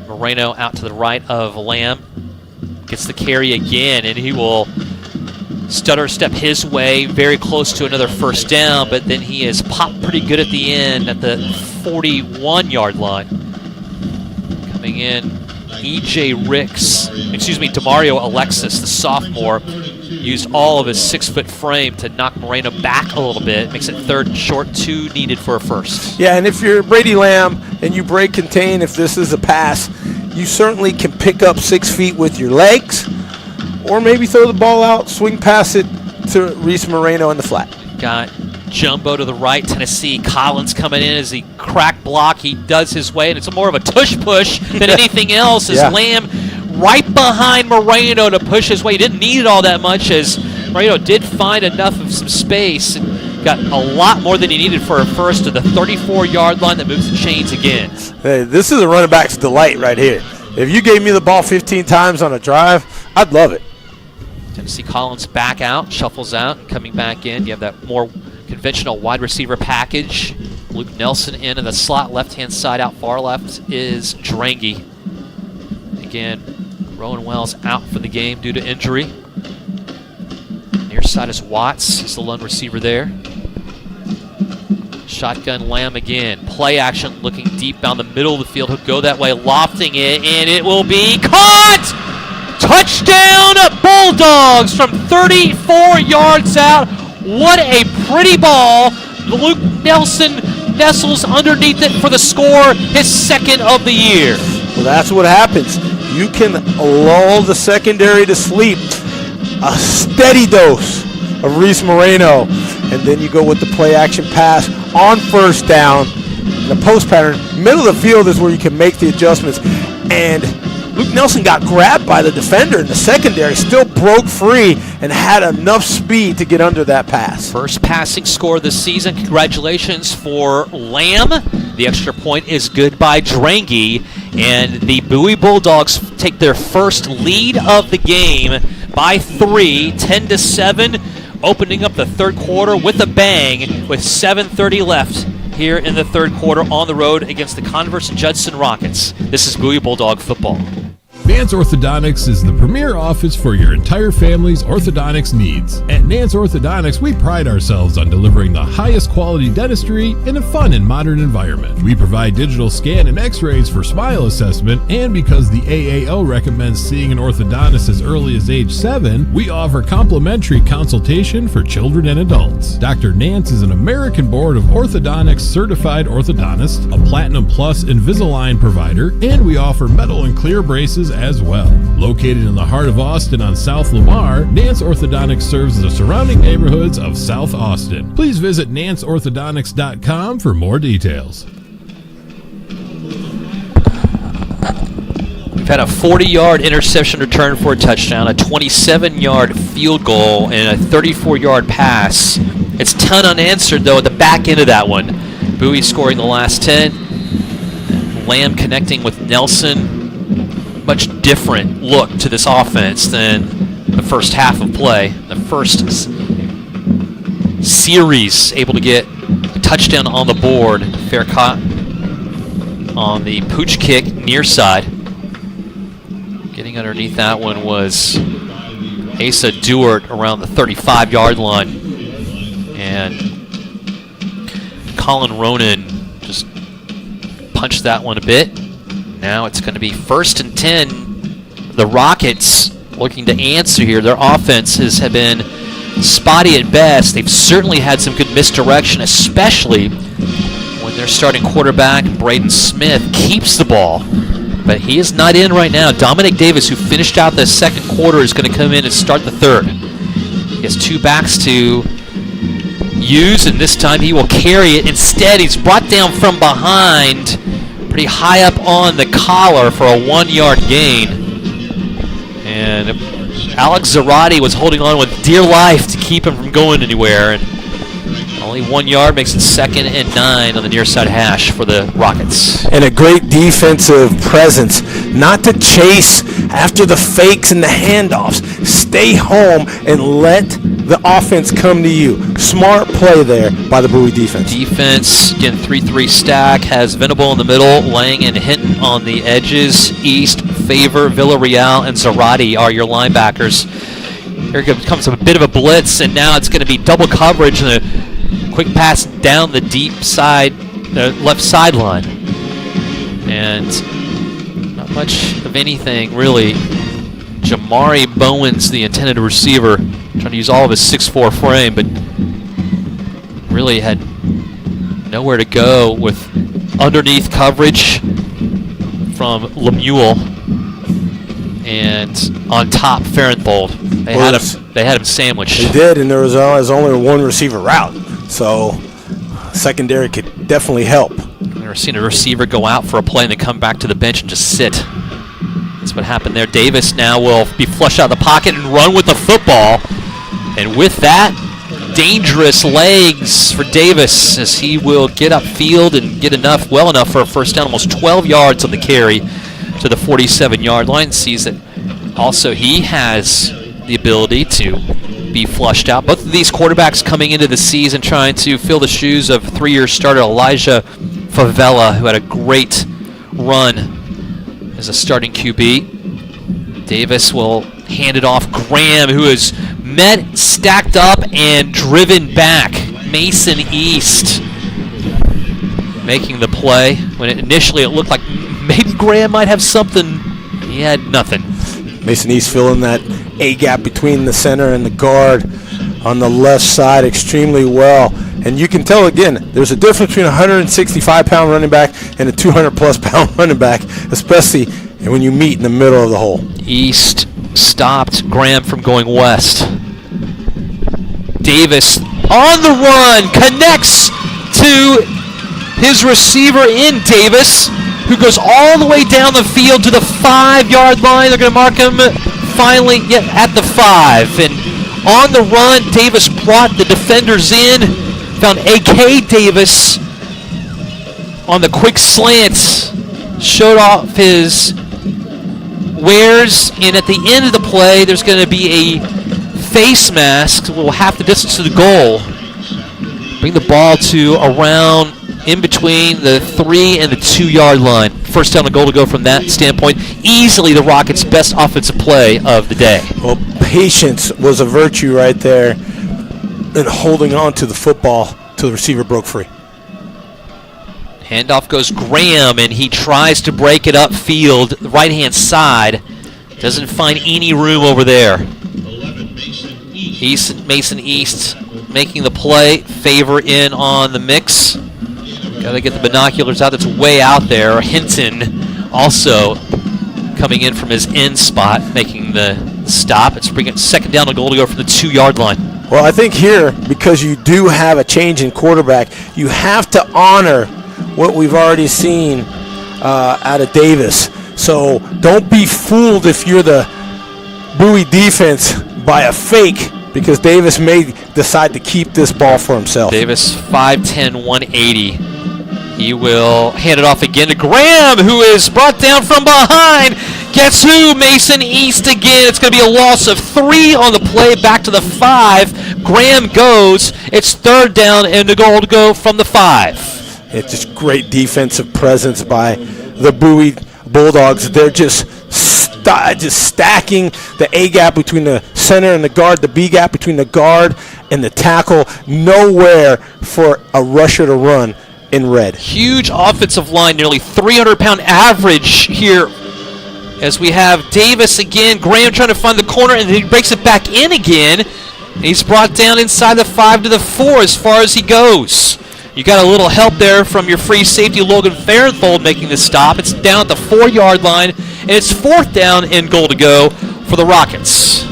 Moreno out to the right of Lamb. Gets the carry again, and he will stutter step his way, very close to another first down, but then he is popped pretty good at the end at the 41-yard line. Coming in, Demario Alexis, the sophomore, used all of his 6-foot frame to knock Moreno back a little bit. Makes it third and short, 2 needed for a first. Yeah, and if you're Brady Lamb and you break contain, if this is a pass, you certainly can pick up 6 feet with your legs, or maybe throw the ball out, swing past it to Reese Moreno in the flat. Got Jumbo to the right, Tennessee. Collins coming in as he crack block. He does his way, and it's more of a tush push than anything else as Lamb right behind Moreno to push his way. He didn't need it all that much as Moreno did find enough of some space and got a lot more than he needed for a first to the 34-yard line that moves the chains again. Hey, this is a running back's delight right here. If you gave me the ball 15 times on a drive, I'd love it. Tennessee Collins back out, shuffles out, and coming back in. You have that more conventional wide receiver package. Luke Nelson in the slot, left-hand side out far left is Drangy. Again, Rowan Wells out for the game due to injury. Near side is Watts. He's the lone receiver there. Shotgun Lamb again. Play action looking deep down the middle of the field. He'll go that way, lofting it, and it will be caught! Touchdown Bulldogs from 34 yards out. What a pretty ball. Luke Nelson nestles underneath it for the score, his second of the year. Well, that's what happens. You can lull the secondary to sleep. A steady dose of Reese Moreno, and then you go with the play action pass on first down. The post pattern, middle of the field is where you can make the adjustments. And Luke Nelson got grabbed by the defender in the secondary, still broke free, and had enough speed to get under that pass. First passing score this season. Congratulations for Lamb. The extra point is good by Drangy. And the Bowie Bulldogs take their first lead of the game by 3, 10-7, opening up the third quarter with a bang with 7:30 left here in the third quarter on the road against the Converse and Judson Rockets. This is Bowie Bulldog football. Nance Orthodontics is the premier office for your entire family's orthodontics needs. At Nance Orthodontics, we pride ourselves on delivering the highest quality dentistry in a fun and modern environment. We provide digital scan and x-rays for smile assessment, and because the AAO recommends seeing an orthodontist as early as age 7, we offer complimentary consultation for children and adults. Dr. Nance is an American Board of Orthodontics certified orthodontist, a Platinum Plus Invisalign provider, and we offer metal and clear braces as well. Located in the heart of Austin on South Lamar, Nance Orthodontics serves the surrounding neighborhoods of South Austin. Please visit nanceorthodontics.com for more details. We've had a 40-yard interception return for a touchdown, a 27-yard field goal, and a 34-yard pass. It's 10 unanswered, though, at the back end of that one. Bowie scoring the last 10. Lamb connecting with Nelson. Much different look to this offense than the first half of play. The first series able to get a touchdown on the board. Fair caught on the pooch kick near side. Getting underneath that one was Asa Dewart around the 35-yard line. And Colin Ronan just punched that one a bit. Now it's going to be 1st and 10. The Rockets looking to answer here. Their offenses have been spotty at best. They've certainly had some good misdirection, especially when their starting quarterback, Braden Smith, keeps the ball. But he is not in right now. Dominic Davis, who finished out the second quarter, is going to come in and start the third. He has 2 backs to use, and this time he will carry it. Instead, he's brought down from behind, pretty high up on the collar for a 1-yard gain. And Alex Zarate was holding on with dear life to keep him from going anywhere. And Only 1 yard makes it 2nd and 9 on the near side hash for the Rockets. And a great defensive presence, not to chase after the fakes and the handoffs. Stay home and let the offense come to you. Smart play there by the Bowie defense. Defense, again, 3-3 stack, has Venable in the middle, Lang and Hinton on the edges. East, Favor, Villarreal, and Zarate are your linebackers. Here comes a bit of a blitz, and now it's going to be double coverage and a quick pass down the deep side, the left sideline. And not much of anything, really. Jamari Bowen's the intended receiver, trying to use all of his 6'4 frame, but really had nowhere to go with underneath coverage from Lemuel and on top Farenthold. They had him sandwiched. They did, and there was only a one receiver route, so secondary could definitely help. I've never seen a receiver go out for a play and then come back to the bench and just sit. That's what happened there. Davis now will be flushed out of the pocket and run with the football. And with that, dangerous legs for Davis as he will get upfield and get well enough for a first down, almost 12 yards on the carry to the 47-yard line. Sees that also he has the ability to be flushed out. Both of these quarterbacks coming into the season trying to fill the shoes of 3-year starter Elijah Favela, who had a great run as a starting QB. Davis will hand it off. Graham, who is met, stacked up, and driven back. Mason East making the play. When initially it looked like maybe Graham might have something, he had nothing. Mason East filling that A-gap between the center and the guard on the left side extremely well. And you can tell, again, there's a difference between a 165-pound running back and a 200-plus pound running back, especially when you meet in the middle of the hole. East stopped Graham from going west. Davis on the run, connects to his receiver in Davis, who goes all the way down the field to the 5-yard line. They're going to mark him finally at the 5. And on the run, Davis brought the defenders in, found A.K. Davis on the quick slants, showed off his wares, and at the end of the play, there's going to be a face mask. We'll half the distance to the goal. Bring the ball to around in between the 3 and the 2-yard line. First down and goal to go from that standpoint. Easily the Rockets' best offensive play of the day. Well, patience was a virtue right there in holding on to the football till the receiver broke free. Handoff goes Graham, and he tries to break it upfield, the right-hand side. Doesn't find any room over there. Mason East making the play. Favor in on the mix. Got to get the binoculars out. That's way out there. Hinton also coming in from his end spot, making the stop. It's bringing second down and goal to go from the 2-yard line. Well, I think here, because you do have a change in quarterback, you have to honor what we've already seen out of Davis. So don't be fooled if you're the Bowie defense by a fake, because Davis may decide to keep this ball for himself. Davis, 5'10", 180. He will hand it off again to Graham, who is brought down from behind. Guess who? Mason East again. It's going to be a loss of 3 on the play, back to the 5. Graham goes. It's third down and the goal to go from the 5. It's just great defensive presence by the Bowie Bulldogs. They're just stacking the A-gap between the center and the guard, the B-gap between the guard and the tackle. Nowhere for a rusher to run in red. Huge offensive line, nearly 300-pound average here as we have Davis again. Graham trying to find the corner, and he breaks it back in again. And he's brought down inside the 5 to the 4 as far as he goes. You got a little help there from your free safety, Logan Farenthold, making the stop. It's down at the 4-yard line, and it's fourth down and goal to go for the Rockets.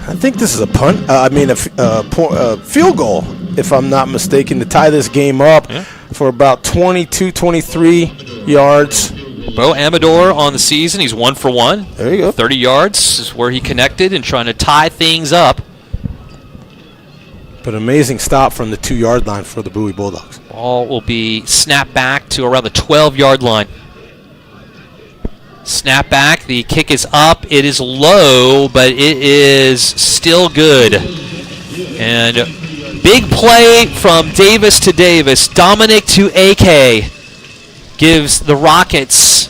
I think this is a punt. A field goal, if I'm not mistaken, to tie this game up for about 22, 23 yards. Bo Amador on the season. He's 1 for 1. There you go. 30 yards is where he connected and trying to tie things up. But amazing stop from the 2-yard line for the Bowie Bulldogs. Ball will be snapped back to around the 12-yard line. Snap back. The kick is up. It is low, but it is still good. And big play from Davis to Davis. Dominic to AK gives the Rockets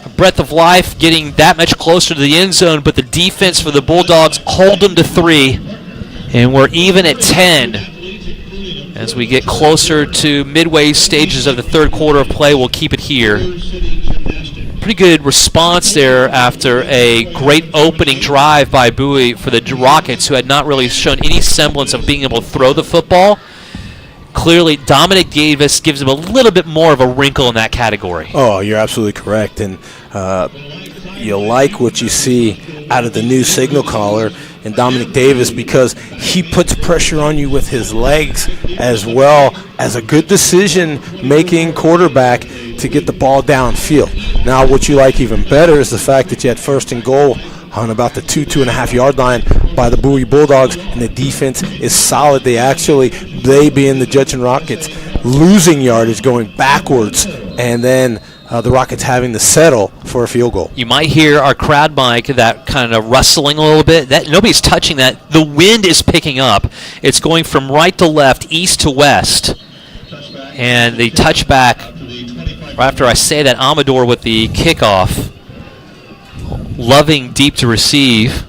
a breath of life, getting that much closer to the end zone, but the defense for the Bulldogs hold them to 3, and we're even at 10. As we get closer to midway stages of the third quarter of play, we'll keep it here. Pretty good response there after a great opening drive by Bowie for the Rockets, who had not really shown any semblance of being able to throw the football. Clearly, Dominic Davis gives him a little bit more of a wrinkle in that category. Oh, you're absolutely correct. And you like what you see out of the new signal caller and Dominic Davis, because he puts pressure on you with his legs as well as a good decision-making quarterback to get the ball downfield. Now, what you like even better is the fact that you had 1st and goal on about the 2.5 yard line by the Bowie Bulldogs, and the defense is solid. They being the Judson Rockets, losing yardage going backwards, and then the Rockets having to settle for a field goal. You might hear our crowd mic, that kind of rustling a little bit. That nobody's touching that. The wind is picking up. It's going from right to left, east to west. And the touchback, right after I say that, Amador with the kickoff. Loving deep to receive.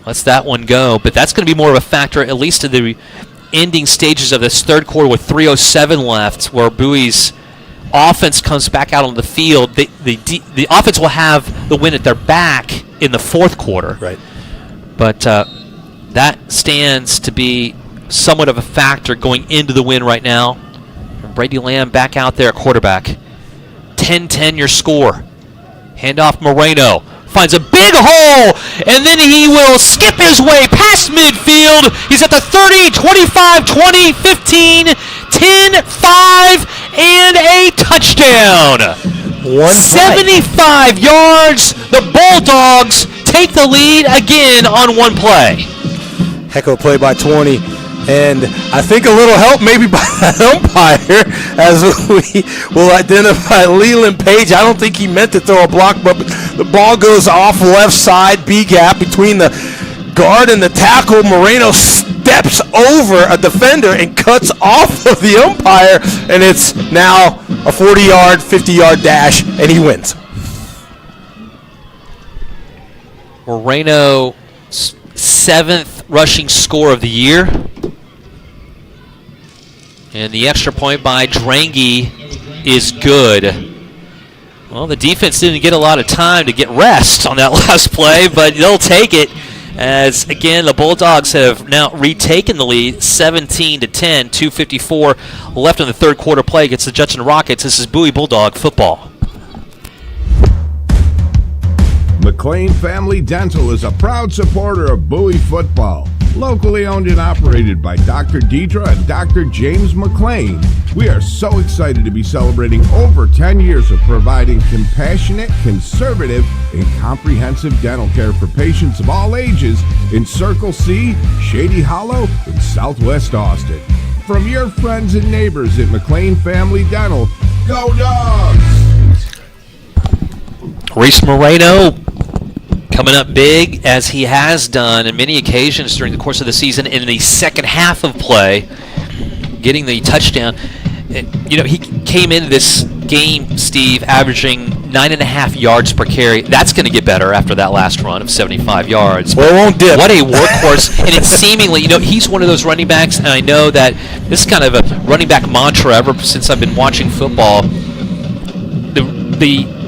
Lets that one go. But that's going to be more of a factor, at least to the ending stages of this third quarter with 3:07 left, where Bowie's offense comes back out on the field. The offense will have the win at their back in the fourth quarter. Right. But that stands to be somewhat of a factor going into the win right now. Brady Lamb back out there at quarterback. 10-10 your score. Handoff Moreno. Finds a big hole, and then he will skip his way past midfield. He's at the 30, 25, 20, 15, 10, 5, and a touchdown. 75 yards. The Bulldogs take the lead again on one play. Heck of a play by 20. And I think a little help maybe by that umpire, as we will identify Leland Page. I don't think he meant to throw a block, but the ball goes off left side, B-gap between the guard and the tackle. Moreno steps over a defender and cuts off of the umpire, and it's now a 40-yard, 50-yard dash, and he wins. Moreno, 7th rushing score of the year. And the extra point by Drangy is good. Well, the defense didn't get a lot of time to get rest on that last play, but they'll take it as, again, the Bulldogs have now retaken the lead, 17-10, 2:54 left in the third quarter play against the Judson Rockets. This is Bowie Bulldog football. McLean Family Dental is a proud supporter of Bowie football. Locally owned and operated by Dr. Deidre and Dr. James McLean. We are so excited to be celebrating over 10 years of providing compassionate, conservative, and comprehensive dental care for patients of all ages in Circle C, Shady Hollow, and Southwest Austin. From your friends and neighbors at McLean Family Dental, go Dogs! Reese Moreno coming up big, as he has done on many occasions during the course of the season in the second half of play, getting the touchdown. You know, he came into this game, Steve, averaging 9.5 yards per carry. That's going to get better after that last run of 75 yards. Well, it won't dip. What a workhorse. And it's seemingly, you know, he's one of those running backs, and I know that this is kind of a running back mantra ever since I've been watching football.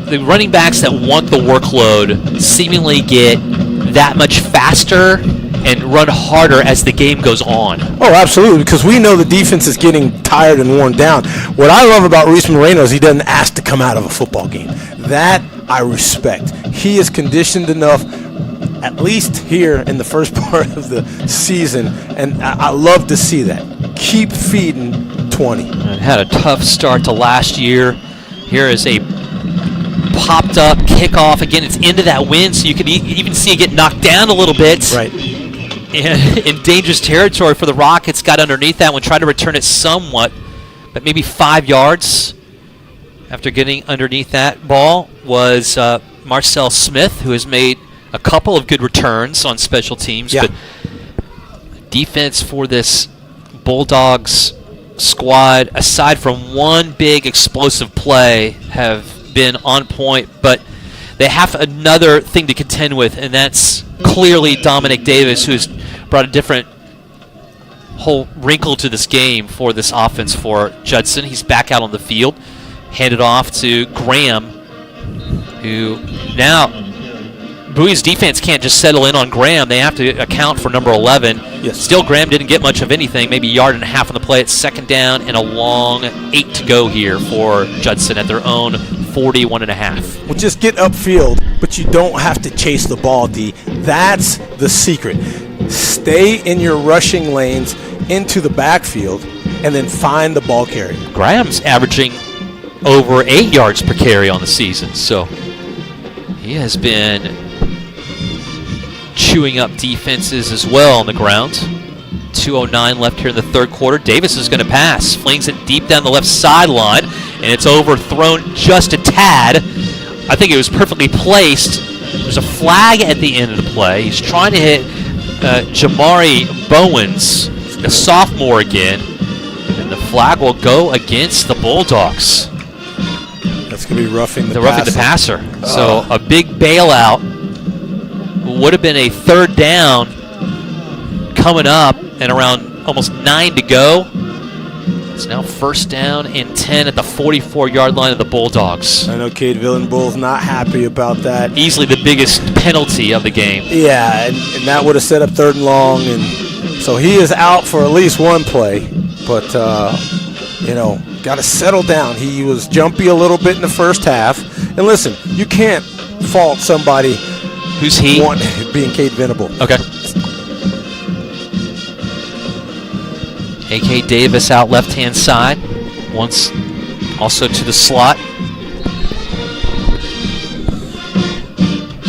The running backs that want the workload seemingly get that much faster and run harder as the game goes on. Oh, absolutely, because we know the defense is getting tired and worn down. What I love about Reese Moreno is he doesn't ask to come out of a football game. That I respect. He is conditioned enough, at least here in the first part of the season, and I love to see that. Keep feeding 20. And had a tough start to last year. Here is a popped up kickoff. Again, it's into that wind, so you can even see it get knocked down a little bit. Right. And in dangerous territory for the Rockets, got underneath that one, tried to return it somewhat, but maybe 5 yards after getting underneath that ball was Marcel Smith, who has made a couple of good returns on special teams. Yeah. But defense for this Bulldogs squad, aside from one big explosive play, have been on point, but they have another thing to contend with, and that's clearly Dominic Davis, who's brought a different whole wrinkle to this game for this offense for Judson. He's back out on the field, handed off to Graham, who now Bowie's defense can't just settle in on Graham. They have to account for number 11. Yes. Still, Graham didn't get much of anything, maybe a yard and a half on the play. It's second down and a long 8 to go here for Judson at their own 41.5. Well, just get upfield, but you don't have to chase the ball, D. That's the secret. Stay in your rushing lanes into the backfield and then find the ball carrier. Graham's averaging over 8 yards per carry on the season, so he has been chewing up defenses as well on the ground. 2:09 left here in the third quarter. Davis is going to pass. Flings it deep down the left sideline, and it's overthrown just a tad. I think it was perfectly placed. There's a flag at the end of the play. He's trying to hit Jamari Bowens, a sophomore again, and the flag will go against the Bulldogs. That's going to be roughing the passer. So a big bailout. Would have been a third down coming up and around almost 9 to go. It's now first down and 10 at the 44-yard line of the Bulldogs. I know Cade Villenbull's not happy about that. Easily the biggest penalty of the game. Yeah, and that would have set up third and long, and so he is out for at least one play. But, got to settle down. He was jumpy a little bit in the first half. And listen, you can't fault somebody. Who's he? Being Cade Venable. Okay. A.K. Davis out left-hand side. Once also to the slot.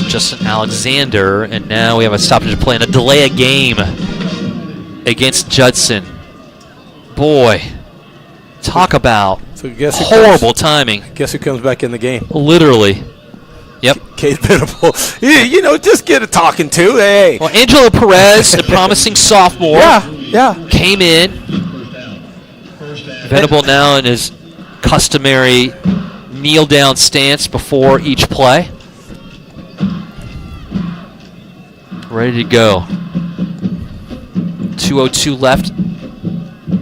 Justin Alexander, and now we have a stoppage of play and a delay of game against Judson. Boy, talk about horrible timing. Guess who comes back in the game? Literally. Yep. Cade Venable. Just get a talking to. Hey. Well, Angelo Perez, a promising sophomore, came in. Venable now in his customary kneel-down stance before each play. Ready to go. 2:02 left.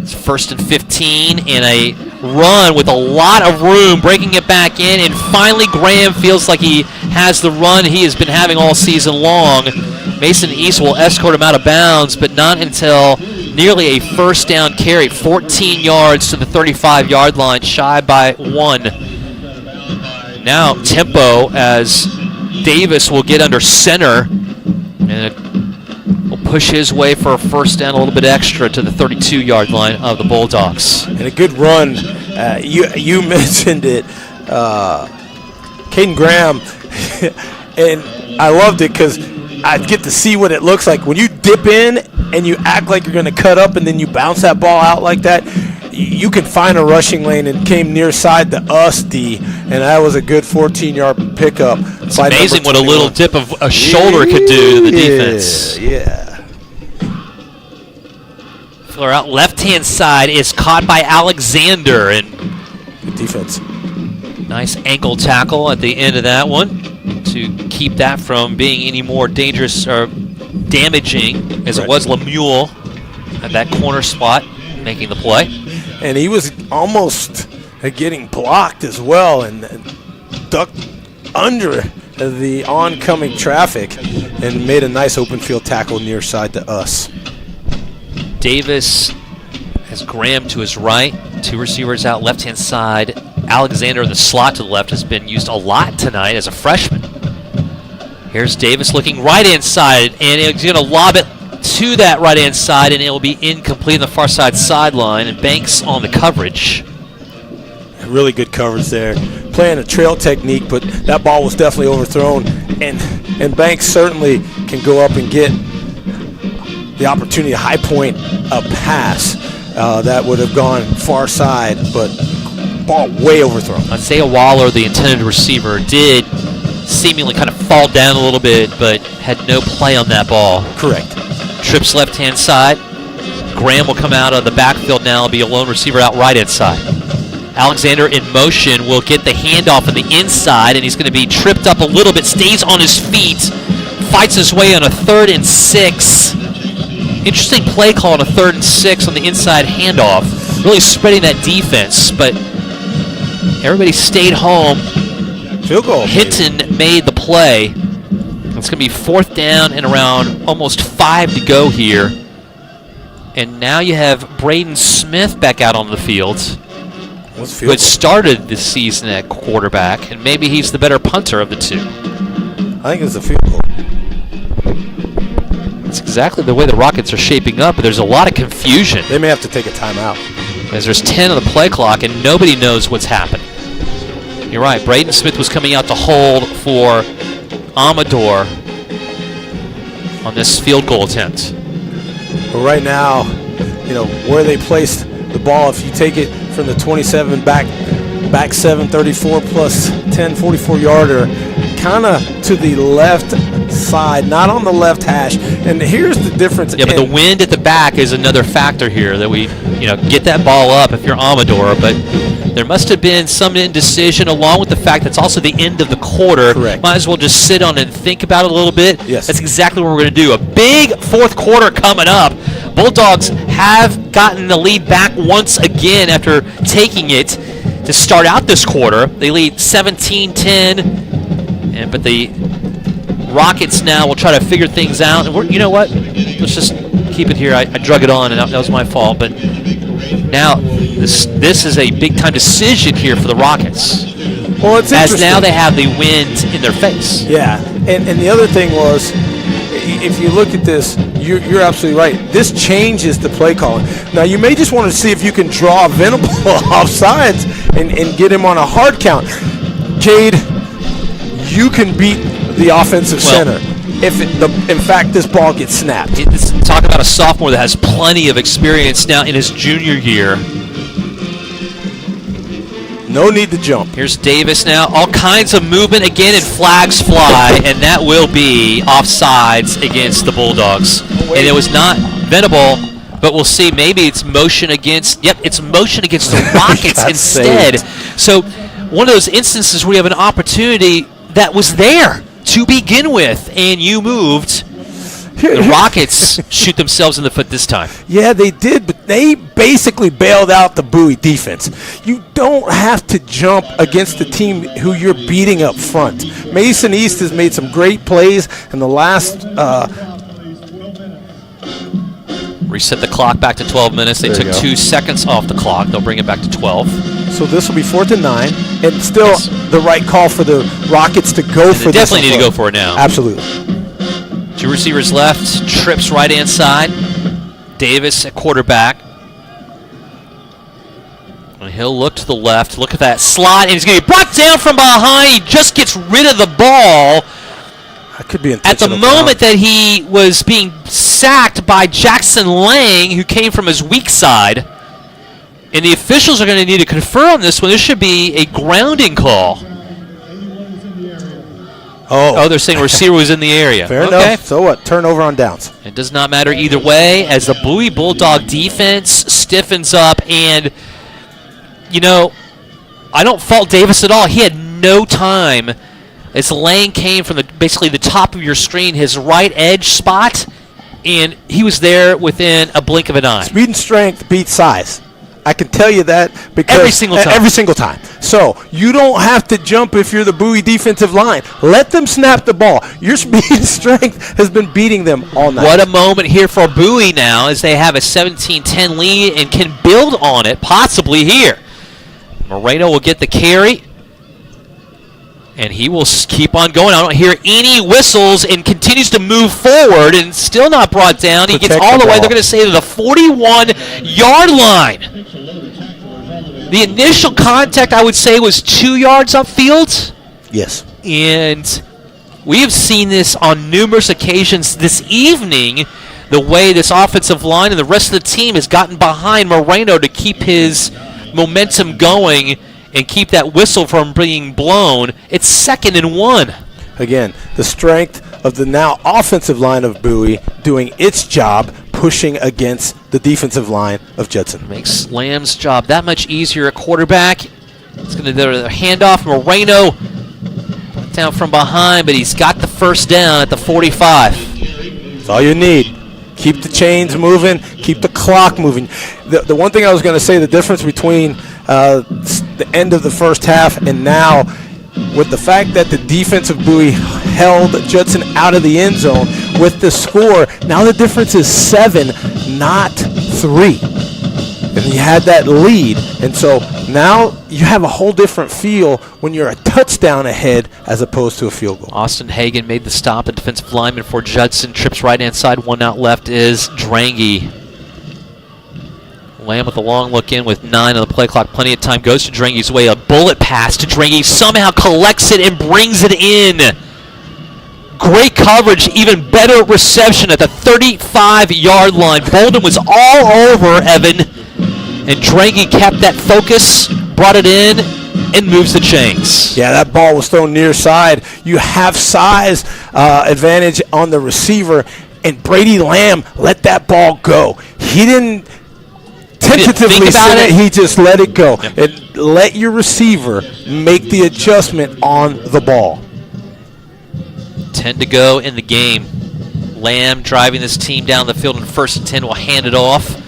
It's first and 15, and a run with a lot of room, breaking it back in, and finally Graham feels like he has the run he has been having all season long. Mason East will escort him out of bounds, but not until nearly a first down carry, 14 yards to the 35-yard line, shy by 1. Now tempo as Davis will get under center, and will push his way for a first down, a little bit extra to the 32-yard line of the Bulldogs. And a good run. You mentioned it, Caden Graham, and I loved it because I get to see what it looks like when you dip in and you act like you're going to cut up and then you bounce that ball out like that. You can find a rushing lane and came near side to us, D, and that was a good 14-yard pickup. It's amazing what a little dip of a shoulder could do to the defense. Yeah. Filler out left-hand side is caught by Alexander, and good defense. Nice ankle tackle at the end of that one to keep that from being any more dangerous or damaging as it was Lemuel at that corner spot making the play. And he was almost getting blocked as well and ducked under the oncoming traffic and made a nice open field tackle near side to us. Davis has Graham to his right, two receivers out left-hand side. Alexander in the slot to the left has been used a lot tonight as a freshman. Here's Davis looking right-hand side, and he's going to lob it to that right-hand side, and it will be incomplete on the far side sideline, and Banks on the coverage. Really good coverage there. Playing a trail technique, but that ball was definitely overthrown, and Banks certainly can go up and get the opportunity to high point a pass that would have gone far side, but ball way overthrown. Isaiah Waller, the intended receiver, did seemingly kind of fall down a little bit, but had no play on that ball. Correct. Trips left-hand side. Graham will come out of the backfield now and be a lone receiver out right-hand side. Alexander in motion will get the handoff on the inside, and he's going to be tripped up a little bit, stays on his feet, fights his way on a 3rd and 6. Interesting play call on a 3rd and 6 on the inside handoff. Really spreading that defense, but everybody stayed home. Field goal. Hinton made the play. It's going to be 4th down and around almost 5 to go here. And now you have Braden Smith back out on the field, who had started this season at quarterback, and maybe he's the better punter of the two. I think it's a field goal. That's exactly the way the Rockets are shaping up, but there's a lot of confusion. They may have to take a timeout. As there's 10 on the play clock, and nobody knows what's happening. You're right, Braden Smith was coming out to hold for Amador on this field goal attempt. But right now, where they placed the ball, if you take it from the 27 back 7, 34 plus 10, 44-yarder, kind of to the left side, not on the left hash. And here's the difference. Yeah, but the wind at the back is another factor here that we, get that ball up if you're Amador, but there must have been some indecision along with the fact that's also the end of the quarter. Correct. Might as well just sit on it and think about it a little bit. Yes. That's exactly what we're going to do. A big 4th quarter coming up. Bulldogs have gotten the lead back once again after taking it to start out this quarter. They lead 17-10, but the Rockets now will try to figure things out. And you know what? Let's just keep it here. I drug it on, and that was my fault. But now this is a big-time decision here for the Rockets. Well, it's as interesting. now they have the wind in their face. Yeah, and the other thing was, if you look at this, you're absolutely right. This changes the play calling. Now, you may just want to see if you can draw Venable off sides and get him on a hard count. Cade, you can beat the offensive center if, in fact, this ball gets snapped. Talk about a sophomore that has plenty of experience now in his junior year. No need to jump. Here's Davis now. All kinds of movement again, and flags fly, and that will be offsides against the Bulldogs. And it was not Venable, but we'll see. Maybe it's motion against. Yep, it's motion against the Rockets instead. Saved. So one of those instances where you have an opportunity that was there to begin with, and you moved. The Rockets shoot themselves in the foot this time. Yeah, they did, but they basically bailed out the Bowie defense. You don't have to jump against the team who you're beating up front. Mason East has made some great plays in the last. Reset the clock back to 12 minutes. They took 2 seconds off the clock. They'll bring it back to 12. So this will be 4th and 9, and still the right call for the Rockets to go for this. They definitely need to go for it now. Absolutely. 2 receivers left. Trips right-hand side. Davis at quarterback. And he'll look to the left. Look at that slot, and he's going to be brought down from behind. He just gets rid of the ball. That could be At the intentional moment that he was being sacked by Jackson Lang, who came from his weak side. And the officials are going to need to confer on this one. This should be a grounding call. Oh, they're saying receiver was in the area. Fair enough. So what? Turnover on downs. It does not matter either way as the Bowie Bulldog defense stiffens up. And, I don't fault Davis at all. He had no time as Lang came from basically the top of your screen, his right edge spot, and he was there within a blink of an eye. Speed and strength beats size. I can tell you that because every single time. Every single time. So you don't have to jump if you're the Bowie defensive line. Let them snap the ball. Your speed and strength has been beating them all night. What a moment here for Bowie now as they have a 17-10 lead and can build on it possibly here. Moreno will get the carry. And he will keep on going. I don't hear any whistles and continues to move forward and still not brought down. He gets all the way, they're going to say, to the 41-yard line. The initial contact, I would say, was 2 yards upfield. Yes. And We have seen this on numerous occasions this evening, the way this offensive line and the rest of the team has gotten behind Moreno to keep his momentum going and keep that whistle from being blown. It's 2nd and 1. Again, the strength of the now offensive line of Bowie doing its job, pushing against the defensive line of Judson. Makes Lamb's job that much easier at quarterback. It's going to do a handoff. Moreno down from behind, but he's got the first down at the 45. That's all you need. Keep the chains moving, keep the clock moving. The one thing I was going to say, the difference between the end of the first half and now, with the fact that the defense of Bowie held Judson out of the end zone with the score, now the difference is 7, not 3. And you had that lead. And so now you have a whole different feel when you're a touchdown ahead as opposed to a field goal. Austin Hagan made the stop. The defensive lineman for Judson trips right-hand side. One out left is Drangy. Lamb with a long look in with 9 on the play clock. Plenty of time. Goes to Drangy's way. A bullet pass to Drangy. Somehow collects it and brings it in. Great coverage. Even better reception at the 35-yard line. Bolden was all over Evan. And Drangy kept that focus, brought it in, and moves the chains. Yeah, that ball was thrown near side. You have size advantage on the receiver, and Brady Lamb let that ball go. He didn't tentatively send it. He just let it go. Yep. And let your receiver make the adjustment on the ball. 10 to go in the game. Lamb driving this team down the field in 1st and 10 will hand it off.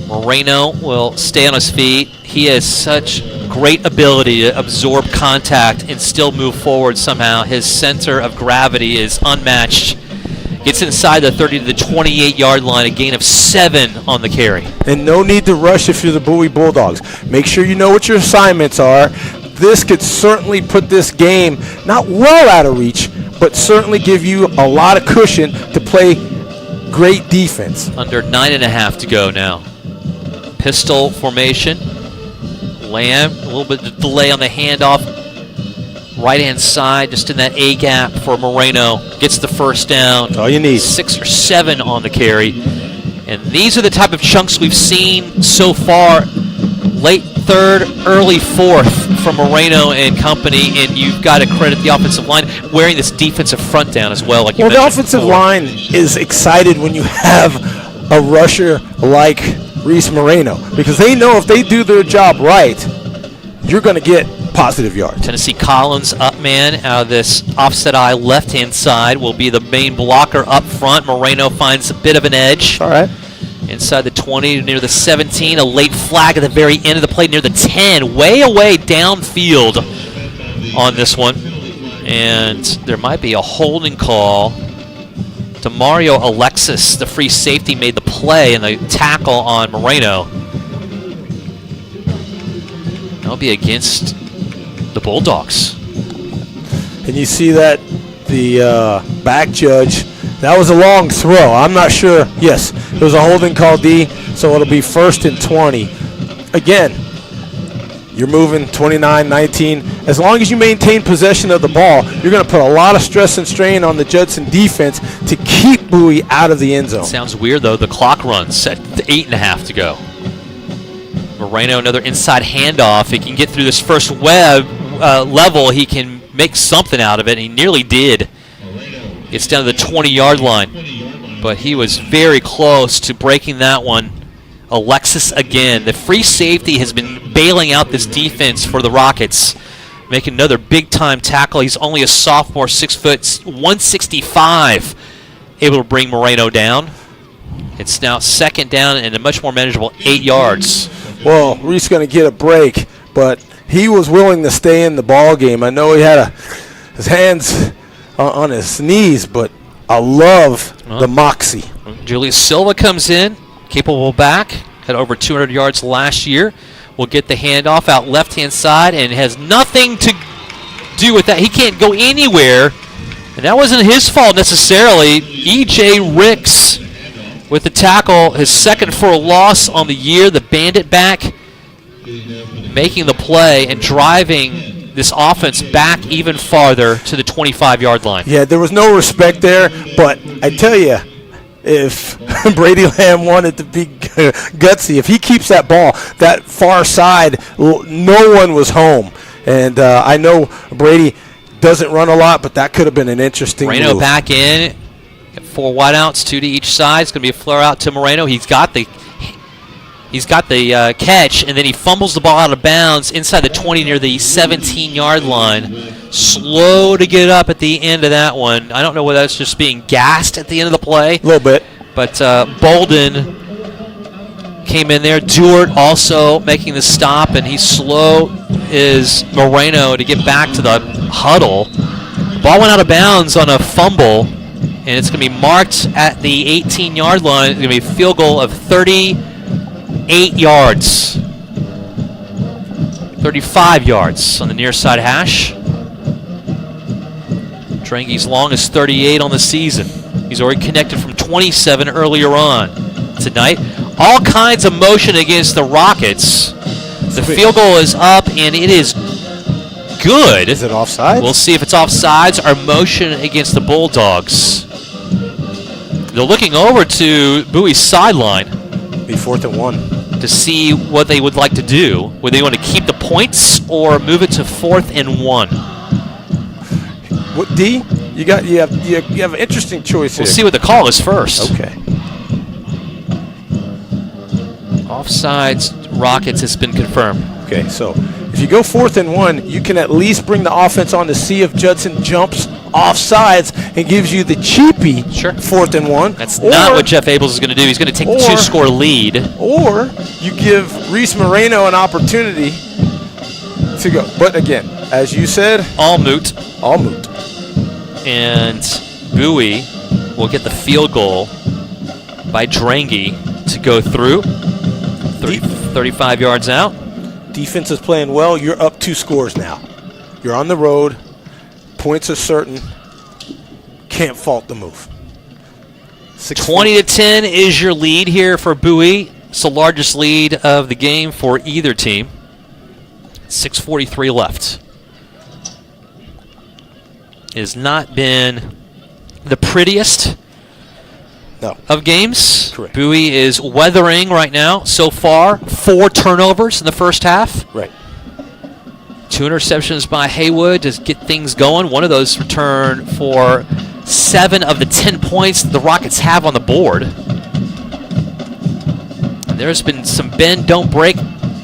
Moreno will stay on his feet. He has such great ability to absorb contact and still move forward somehow. His center of gravity is unmatched. Gets inside the 30 to the 28-yard line, a gain of 7 on the carry. And no need to rush if you're the Bowie Bulldogs. Make sure you know what your assignments are. This could certainly put this game not well out of reach, but certainly give you a lot of cushion to play great defense. Under 9.5 to go now. Pistol formation. Lamb, a little bit of delay on the handoff. Right-hand side, just in that A-gap for Moreno. Gets the first down. That's all you need. 6 or 7 on the carry. And these are the type of chunks we've seen so far. Late 3rd, early 4th from Moreno and company. And you've got to credit the offensive line wearing this defensive front down as well. Like you the offensive line is excited when you have a rusher like Reese Moreno, because they know if they do their job right, you're going to get positive yards. Tennessee Collins up man out of this offset eye left-hand side will be the main blocker up front. Moreno finds a bit of an edge. All right. Inside the 20 near the 17, a late flag at the very end of the play near the 10, way away downfield on this one. And there might be a holding call. DeMario Alexis, the free safety, made the play and the tackle on Moreno. That'll be against the Bulldogs. And you see that the back judge, that was a long throw. I'm not sure. Yes, it was a holding call, D, so it'll be 1st and 20. Again, you're moving 29-19. As long as you maintain possession of the ball, you're going to put a lot of stress and strain on the Judson defense to keep Bowie out of the end zone. Sounds weird, though. The clock runs at 8.5 to go. Moreno, another inside handoff. He can get through this first level. He can make something out of it. He nearly did. Gets down to the 20-yard line. But he was very close to breaking that one. Alexis again. The free safety has been bailing out this defense for the Rockets. Making another big-time tackle. He's only a sophomore, 6 foot, 165. Able to bring Moreno down. It's now 2nd down and a much more manageable 8 yards. Well, Reese going to get a break, but he was willing to stay in the ball game. I know he had his hands on his knees, but I love the moxie. Julius Silva comes in, capable back, had over 200 yards last year. Will get the handoff out left-hand side and has nothing to do with that. He can't go anywhere, and that wasn't his fault necessarily. E.J. Ricks with the tackle, his 2nd for a loss on the year. The bandit back making the play and driving this offense back even farther to the 25-yard line. Yeah, there was no respect there, but I tell you, if Brady Lamb wanted to be gutsy, if he keeps that ball that far side, no one was home. And I know Brady doesn't run a lot, but that could have been an interesting Moreno move. back in. 4 wideouts, 2 to each side. It's going to be a flare out to Moreno. He's got the catch, and then he fumbles the ball out of bounds inside the 20 near the 17-yard line. Slow to get up at the end of that one. I don't know whether that's just being gassed at the end of the play. A little bit. But Bolden came in there. Dewart also making the stop, and he's slow is Moreno to get back to the huddle. Ball went out of bounds on a fumble, and it's going to be marked at the 18-yard line. It's going to be a field goal of 38 yards. 35 yards on the near side hash. Drange's long is 38 on the season. He's already connected from 27 earlier on tonight. All kinds of motion against the Rockets. The field goal is up, and it is good. Is it offside? We'll see if it's offsides or motion against the Bulldogs. They're looking over to Bowie's sideline. Be 4th and 1. To see what they would like to do. Would they want to keep the points or move it to 4th and 1? What, D? You have an interesting choice here. We'll see what the call is first. Okay. Offsides, Rockets has been confirmed. Okay, so if you go 4th and 1, you can at least bring the offense on to see if Judson jumps offsides and gives you the cheapy 4th and 1. That's not what Jeff Abels is going to do. He's going to take the 2-score lead. Or you give Reese Moreno an opportunity to go. But again, as you said, all moot. All moot. And Bowie will get the field goal by Drange to go through. 35 yards out. Defense is playing well. You're up 2 scores now. You're on the road. Points are certain. Can't fault the move. 20-10 is your lead here for Bowie. It's the largest lead of the game for either team. 6:43 left. It has not been the prettiest of games. Correct. Bowie is weathering right now so far. 4 turnovers in the first half. Right. 2 interceptions by Haywood to get things going. One of those returned for 7 of the 10 points the Rockets have on the board. And there's been some bend, don't break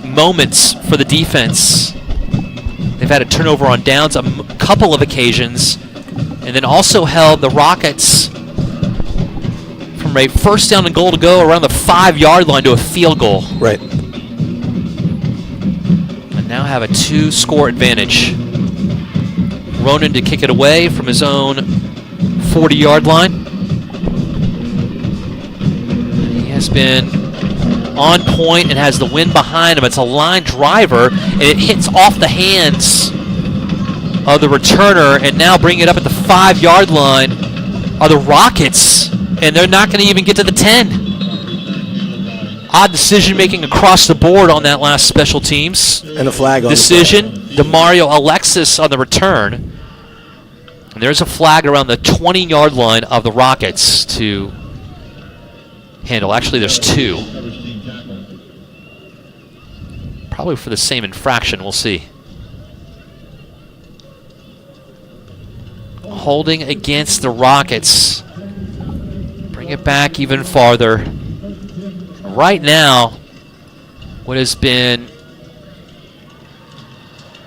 moments for the defense. They've had a turnover on downs a couple of occasions, and then also held the Rockets from a first down and goal to go around the 5-yard line to a field goal. Right. And now have a 2-score advantage. Ronan to kick it away from his own 40-yard line. He has been on point and has the wind behind him. It's a line driver, and it hits off the hands of the returner, and now bring it up at the 5-yard line are the Rockets, and they're not going to even get to the 10. Odd decision-making across the board on that last special teams. And a flag on decision. DeMario Alexis on the return. And there's a flag around the 20-yard line of the Rockets to handle. Actually, there's 2. Probably for the same infraction. We'll see. Holding against the Rockets. Bring it back even farther. Right now, what has been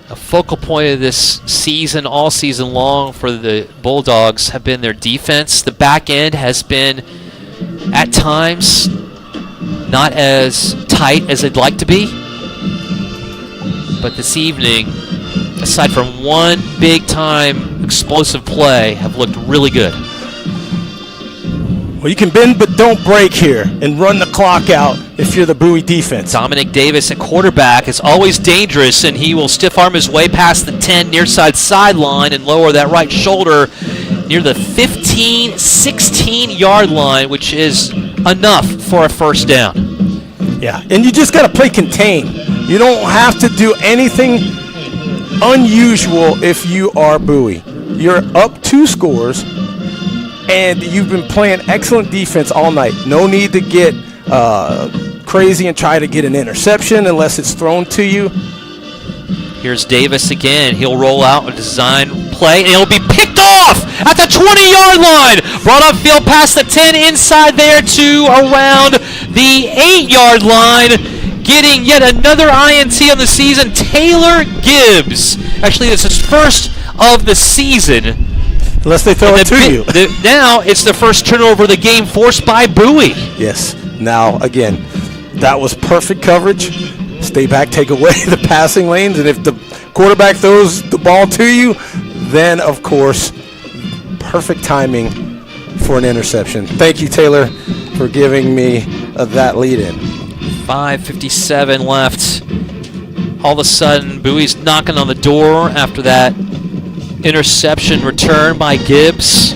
a focal point of this season, all season long for the Bulldogs, have been their defense. The back end has been, at times, not as tight as they'd like to be. But this evening, aside from one big-time explosive play, have looked really good. Well, you can bend but don't break here and run the clock out if you're the Bowie defense. Dominic Davis at quarterback is always dangerous, and he will stiff-arm his way past the 10 near side sideline and lower that right shoulder near the 15, 16-yard line, which is enough for a first down. Yeah, and you just got to play contain. You don't have to do anything unusual if you are Bowie. You're up 2 scores, and you've been playing excellent defense all night. No need to get crazy and try to get an interception unless it's thrown to you. Here's Davis again. He'll roll out a design play, and it'll be picked off at the 20-yard line. Brought upfield past the 10, inside there to around the 8-yard line. Getting yet another INT on the season, Taylor Gibbs. Actually, this is first of the season. Unless they throw it to you. Now it's the first turnover of the game forced by Bowie. Yes. Now, again, that was perfect coverage. Stay back, take away the passing lanes, and if the quarterback throws the ball to you, then, of course, perfect timing for an interception. Thank you, Taylor, for giving me that lead-in. 5:57 left. All of a sudden, Bowie's knocking on the door after that interception return by Gibbs.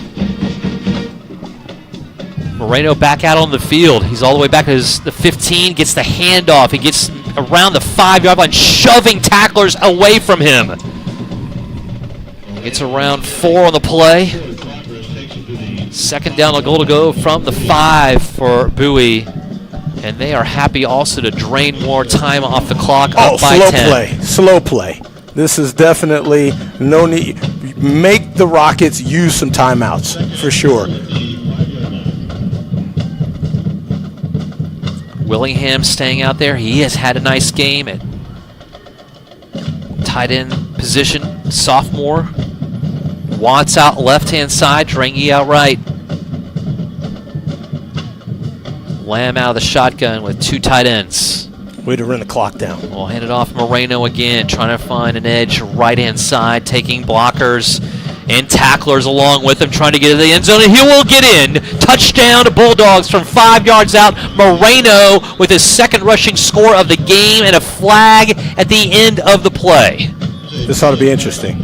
Moreno back out on the field. He's all the way back to the 15, gets the handoff. He gets around the 5-yard line, shoving tacklers away from him. Gets around 4 on the play. Second down, a goal to go from the 5 for Bowie. And they are happy also to drain more time off the clock up by 10. Slow play. This is definitely no need. Make the Rockets use some timeouts, for sure. Willingham staying out there. He has had a nice game at tight end position. Sophomore. Watts out left-hand side. Drangy out right. Lamb out of the shotgun with 2 tight ends. Way to run the clock down. We'll hand it off Moreno again, trying to find an edge right-hand side, taking blockers and tacklers along with him, trying to get to the end zone, and he will get in. Touchdown to Bulldogs from 5 yards out. Moreno with his second rushing score of the game and a flag at the end of the play. This ought to be interesting.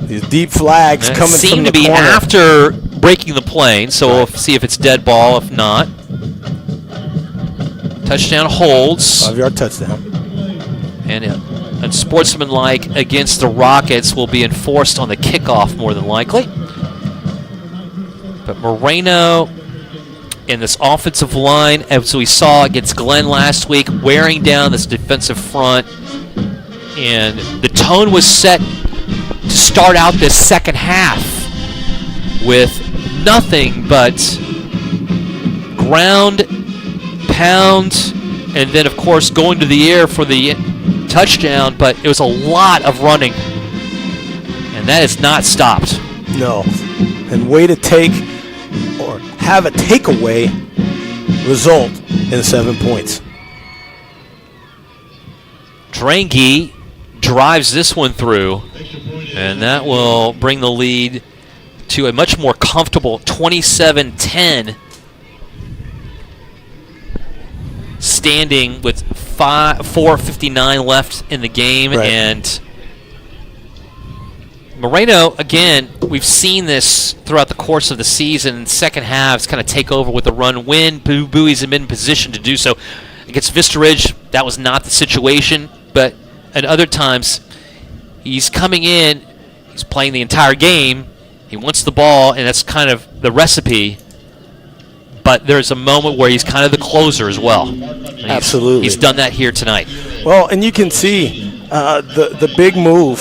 These deep flags coming from the corner. Seem to be after breaking the plane, so we'll see if it's dead ball. If not, touchdown holds. 5-yard touchdown. And unsportsmanlike against the Rockets will be enforced on the kickoff more than likely. But Moreno in this offensive line, as we saw against Glenn last week, wearing down this defensive front. And the tone was set to start out this second half with nothing but ground, pound, and then, of course, going to the air for the touchdown, but it was a lot of running, and that is not stopped. No. And way to take or have a takeaway result in 7 points. Drangy drives this one through, and that will bring the lead to a much more comfortable 27-10. Standing with 4:59 left in the game, right. And Moreno, again, we've seen this throughout the course of the season. Second halves kind of take over with the run when Bowie's been in position to do so. Against Vista Ridge, that was not the situation, but at other times, he's coming in, he's playing the entire game, he wants the ball, and that's kind of the recipe. But there's a moment where he's kind of the closer as well. Absolutely. He's done that here tonight. Well, and you can see the big move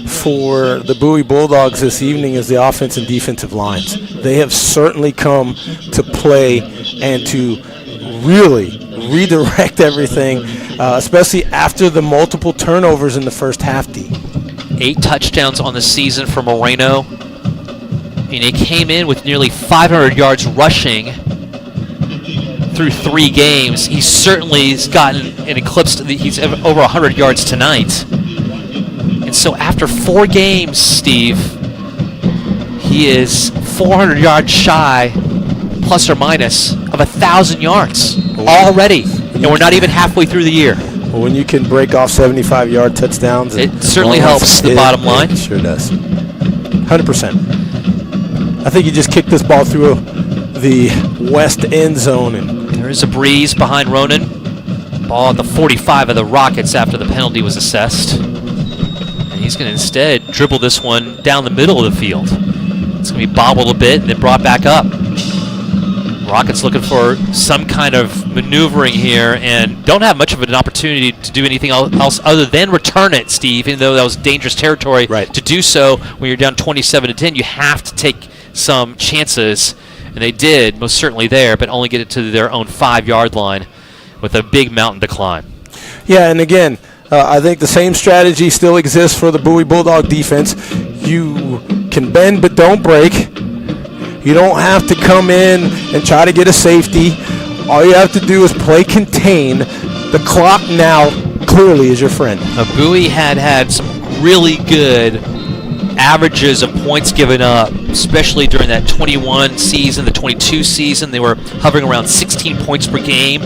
for the Bowie Bulldogs this evening is the offense and defensive lines. They have certainly come to play and to really redirect everything, especially after the multiple turnovers in the first half, D. 8 touchdowns on the season for Moreno. And he came in with nearly 500 yards rushing through 3 games. He certainly has gotten and eclipsed. He's over 100 yards tonight. And so after 4 games, Steve, he is 400 yards shy, plus or minus, of 1,000 yards already. And we're not even halfway through the year. Well, when you can break off 75-yard touchdowns, it certainly helps the bottom line. It sure does. 100%. I think you just kicked this ball through the west end zone. And there is a breeze behind Ronan. Ball at the 45 of the Rockets after the penalty was assessed. And he's going to instead dribble this one down the middle of the field. It's going to be bobbled a bit and then brought back up. Rockets looking for some kind of maneuvering here and don't have much of an opportunity to do anything else other than return it, Steve, even though that was dangerous territory. Right. To do so when you're down 27-10, you have to take some chances, and they did, most certainly there, but only get it to their own 5-yard line with a big mountain to climb. Yeah, and again, I think the same strategy still exists for the Bowie Bulldog defense. You can bend but don't break. You don't have to come in and try to get a safety. All you have to do is play contain. The clock now clearly is your friend. Bowie had some really good averages of points given up, especially during that 21 season, the 22 season. They were hovering around 16 points per game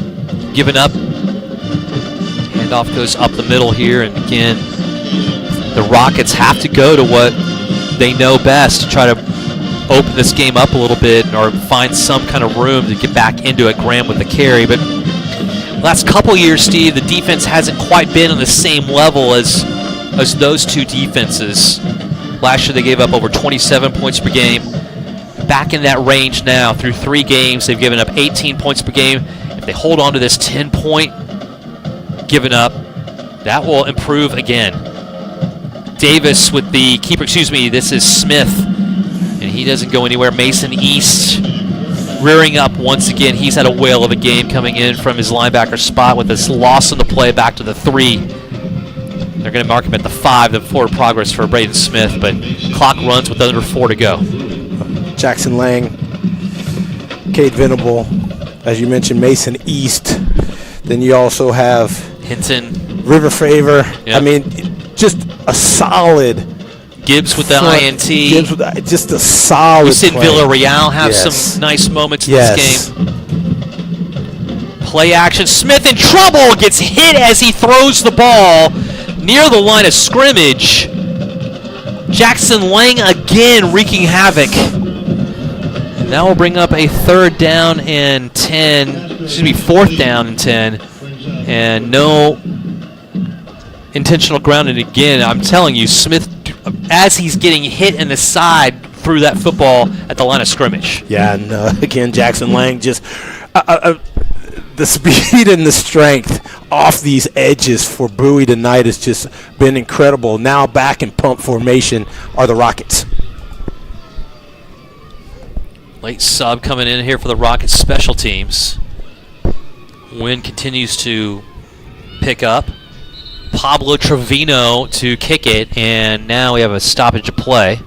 given up. Handoff goes up the middle here, and again, the Rockets have to go to what they know best to try to open this game up a little bit or find some kind of room to get back into it. Graham with the carry, but last couple years, Steve, the defense hasn't quite been on the same level as those two defenses. Last year they gave up over 27 points per game. Back in that range now. Through 3 games, they've given up 18 points per game. If they hold on to this 10-point given up, that will improve again. Davis with the keeper, this is Smith. And he doesn't go anywhere. Mason East rearing up once again. He's had a whale of a game coming in from his linebacker spot with this loss on the play back to the 3. They're going to mark him at the 5, the forward progress for Braden Smith, but clock runs with under 4 to go. Jackson Lang, Cade Venable, as you mentioned, Mason East. Then you also have Hinton, River Favor. Yep. I mean, just a solid. Gibbs with the INT. Gibbs with just a solid. We've seen play. Villarreal have some nice moments in this game. Play action. Smith in trouble. Gets hit as he throws the ball near the line of scrimmage. Jackson Lang again wreaking havoc. And that will bring up a 4th down and 10. And no intentional grounding again. I'm telling you, Smith, as he's getting hit in the side, threw that football at the line of scrimmage. Yeah, and again, Jackson Lang just the speed and the strength off these edges for Bowie tonight has just been incredible. Now back in pump formation are the Rockets. Late sub coming in here for the Rockets special teams. Wind continues to pick up. Pablo Trevino to kick it, and now we have a stoppage of play.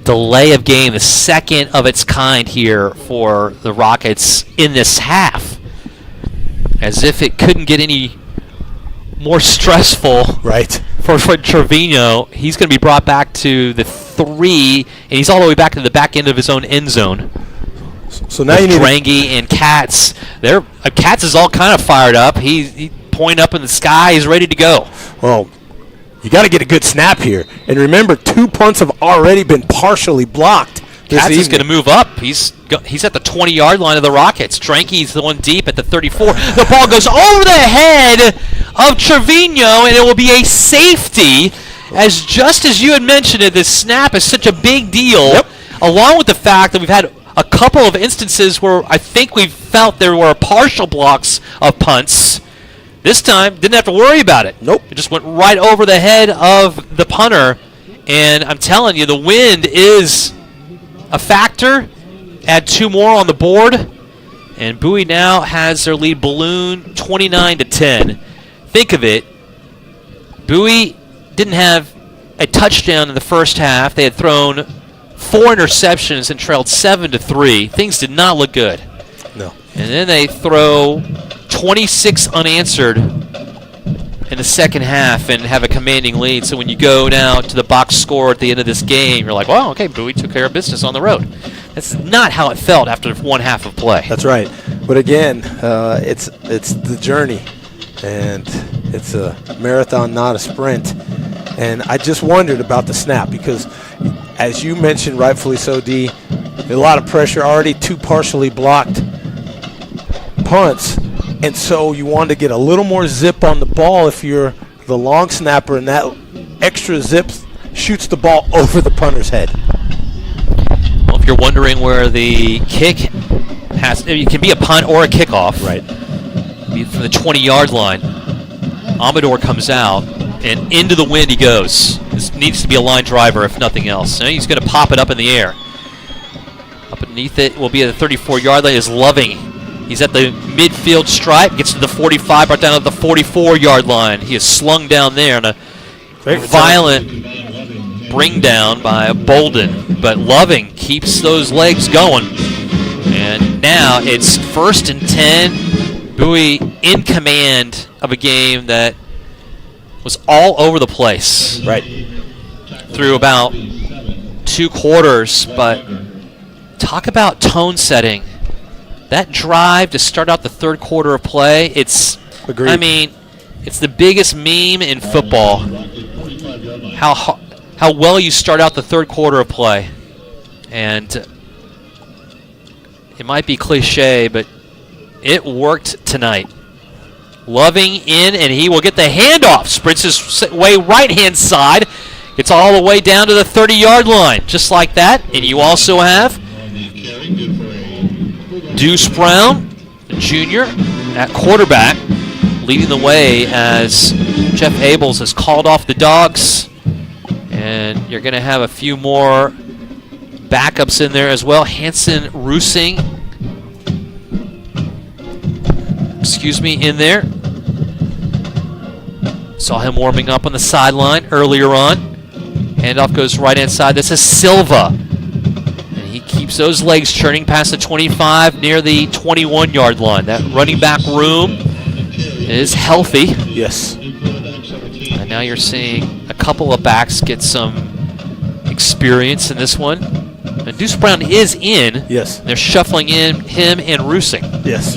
Delay of game, the second of its kind here for the Rockets in this half. As if it couldn't get any more stressful. Right. For Trevino. He's going to be brought back to the 3, and he's all the way back to the back end of his own end zone. So now you need Drangy and Katz. Katz is all kind of fired up. He point up in the sky. He's ready to go. Well, you got to get a good snap here. And remember, 2 punts have already been partially blocked. Katz is going to move up. He's at the 20-yard line of the Rockets. Dranky's the one deep at the 34. The ball goes over the head of Trevino, and it will be a safety. Just as you had mentioned it, this snap is such a big deal, along with the fact that we've had a couple of instances where I think we've felt there were partial blocks of punts. This time, didn't have to worry about it. Nope. It just went right over the head of the punter. And I'm telling you, the wind is a factor. Add 2 more on the board. And Bowie now has their lead balloon 29-10. Think of it. Bowie didn't have a touchdown in the first half. They had thrown 4 interceptions and trailed 7-3. Things did not look good. No. And then they throw 26 unanswered in the second half and have a commanding lead. So when you go now to the box score at the end of this game, you're like, well, okay, Bowie took care of business on the road. That's not how it felt after 1 half of play. That's right. But again, it's the journey, and it's a marathon, not a sprint. And I just wondered about the snap because, as you mentioned, rightfully so, D, a lot of pressure already, 2 partially blocked punts. And so you want to get a little more zip on the ball if you're the long snapper, and that extra zip shoots the ball over the punter's head. Well, if you're wondering where the kick it can be a punt or a kickoff. Right. From the 20-yard line. Amador comes out, and into the wind he goes. This needs to be a line driver, if nothing else. And he's going to pop it up in the air. Up underneath it will be at the 34-yard line is Loving. He's at the midfield stripe, gets to the 45, brought down at the 44-yard line. He is slung down there on a violent bring down by Bolden. But Loving keeps those legs going. And now it's 1st and 10. Bowie in command of a game that was all over the place. Right. Through about 2 quarters, but talk about tone setting. That drive to start out the 3rd quarter of play, it's Agreed. I mean, it's the biggest meme in football. How well you start out the 3rd quarter of play. And it might be cliche, but it worked tonight. Loving in, and he will get the handoff. Sprints his way right-hand side. Gets all the way down to the 30-yard line, just like that. And you also have Deuce Brown, Jr., at quarterback, leading the way as Jeff Abels has called off the Dogs. And you're going to have a few more backups in there as well. Hanson Rusing, in there. Saw him warming up on the sideline earlier on. Handoff goes right-hand side. This is Silva. And he keeps those legs churning past the 25 near the 21-yard line. That running back room is healthy. Yes. And now you're seeing a couple of backs get some experience in this one. And Deuce Brown is in. Yes. They're shuffling in him and Rusing. Yes.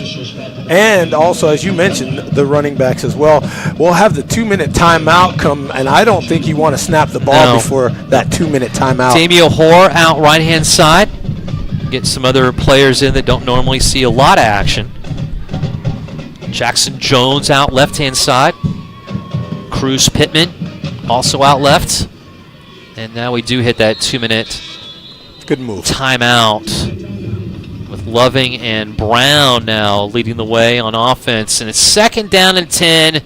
And also, as you mentioned, the running backs as well. We'll have the 2-minute timeout come, and I don't think you want to snap the ball before that 2-minute timeout. Damio Hoare out right-hand side. Get some other players in that don't normally see a lot of action. Jackson Jones out left-hand side. Cruz Pittman also out left. And now we do hit that 2-minute good move timeout with Loving and Brown now leading the way on offense. And it's 2nd down and 10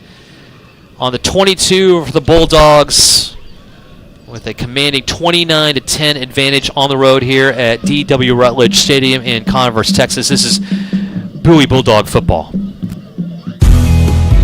on the 22 for the Bulldogs with a commanding 29-10 advantage on the road here at D.W. Rutledge Stadium in Converse, Texas. This is Bowie Bulldog football.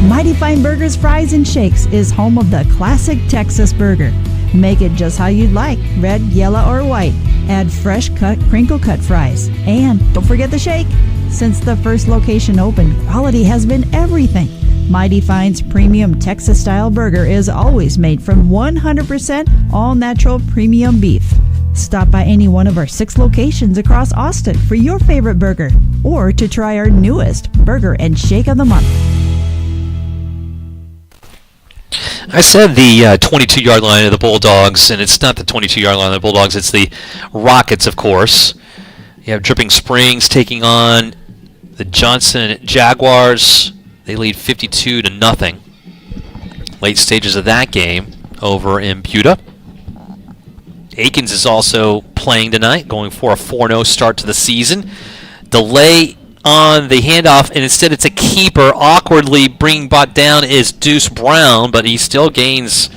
Mighty Fine Burgers, Fries, and Shakes is home of the classic Texas burger. Make it just how you'd like, red, yellow, or white. Add fresh cut, crinkle cut fries. And don't forget the shake. Since the first location opened, quality has been everything. Mighty Fine's premium Texas-style burger is always made from 100% all-natural premium beef. Stop by any one of our 6 locations across Austin for your favorite burger, or to try our newest burger and shake of the month. I said the 22-yard line of the Bulldogs, and it's not the 22-yard line of the Bulldogs, it's the Rockets, of course. You have Dripping Springs taking on the Johnson Jaguars. They lead 52-0. Late stages of that game over in Buda. Aikens is also playing tonight, going for a 4-0 start to the season. Delay on the handoff, and instead it's a keeper. Awkwardly being brought down is Deuce Brown, but he still gains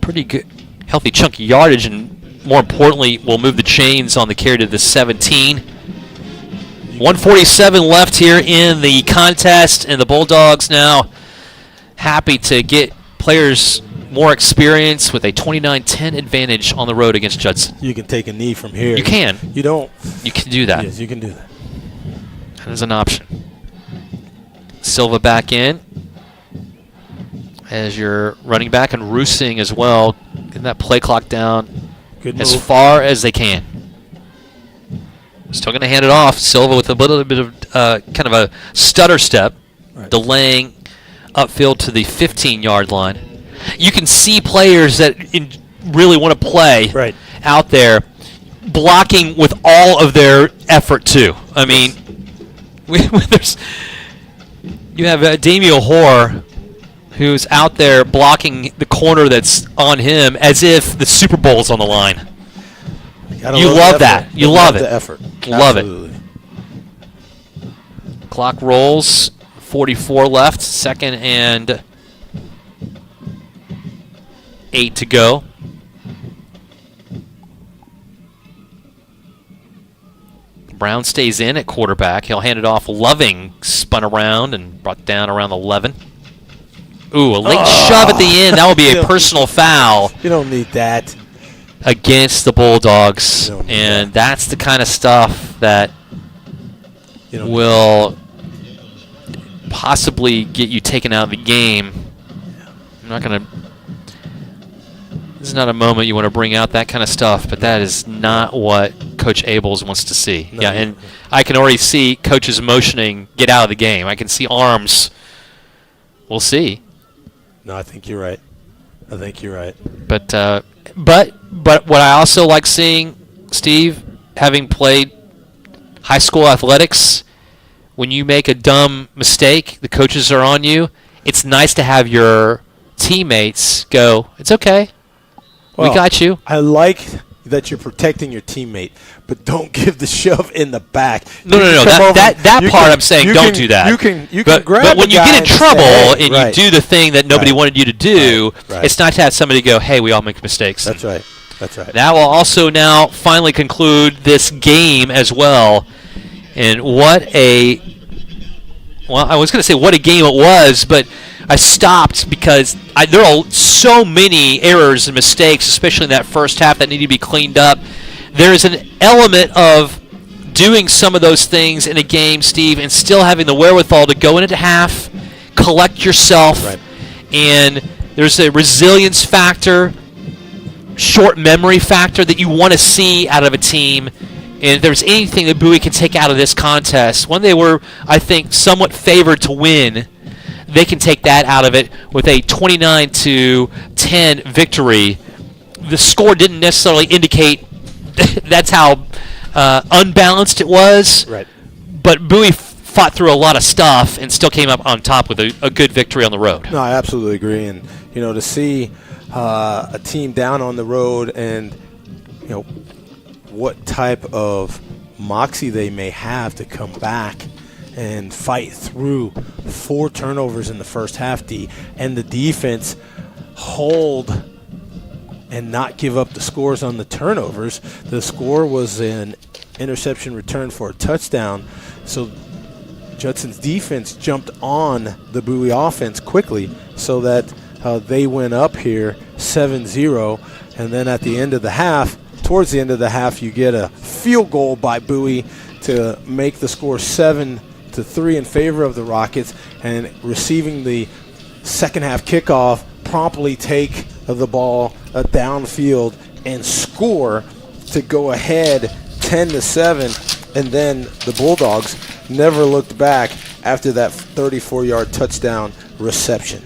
pretty good, healthy chunk of yardage, and more importantly, will move the chains on the carry to the 17. 147 left here in the contest, and the Bulldogs now happy to get players more experience with a 29-10 advantage on the road against Judson. You can take a knee from here. You can. You don't. You can do that. Yes, you can do that. That is an option. Silva back in as your running back, and Rusing as well, getting that play clock down as far as they can. Still going to hand it off. Silva with a little bit of kind of a stutter step, delaying upfield to the 15-yard line. You can see players that really want to play out there blocking with all of their effort too. I mean, You have Damian Hoare, who's out there blocking the corner that's on him as if the Super Bowl's on the line. You love that. You love it. The effort. Love Absolutely. it. Clock rolls. 44 left. 2nd and 8 to go. Brown stays in at quarterback. He'll hand it off. Loving spun around and brought down around 11. Ooh, a late shove at the end. That will be a personal foul. You don't need that. Against the Bulldogs. And that's the kind of stuff that will possibly get you taken out of the game. I'm not going to... This is not a moment you want to bring out that kind of stuff, but that is not what Coach Abels wants to see. No. Yeah, and I can already see coaches motioning, get out of the game. I can see arms. We'll see. No, I think you're right. But what I also like seeing, Steve, having played high school athletics, when you make a dumb mistake, the coaches are on you. It's nice to have your teammates go, it's okay. We got you. I like that you're protecting your teammate, but don't give the shove in the back. No. That part I'm saying don't do that. You can grab but when the you guy get in trouble say, and you do the thing that nobody wanted you to do, Right. it's nice to have somebody go, hey, we all make mistakes. That's right. That will also now finally conclude this game as well. And I was going to say what a game it was, but I stopped because there are so many errors and mistakes, especially in that first half, that need to be cleaned up. There is an element of doing some of those things in a game, Steve, and still having the wherewithal to go into half, collect yourself, and there's a resilience factor, short memory factor that you want to see out of a team. And if there's anything that Bowie can take out of this contest, when they were, I think, somewhat favored to win, they can take that out of it with a 29-10 victory. The score didn't necessarily indicate that's how unbalanced it was. Right. But Bowie fought through a lot of stuff and still came up on top with a good victory on the road. No, I absolutely agree. And, to see a team down on the road and, what type of moxie they may have to come back and fight through 4 turnovers in the first half, D, and the defense hold and not give up the scores on the turnovers. The score was an interception return for a touchdown, so Judson's defense jumped on the Bowie offense quickly so that they went up here 7-0, and then at the end of the half, towards the end of the half, you get a field goal by Bowie to make the score 7-3 in favor of the Rockets, and receiving the second half kickoff, promptly take the ball downfield and score to go ahead 10-7, and then the Bulldogs never looked back after that 34-yard touchdown reception.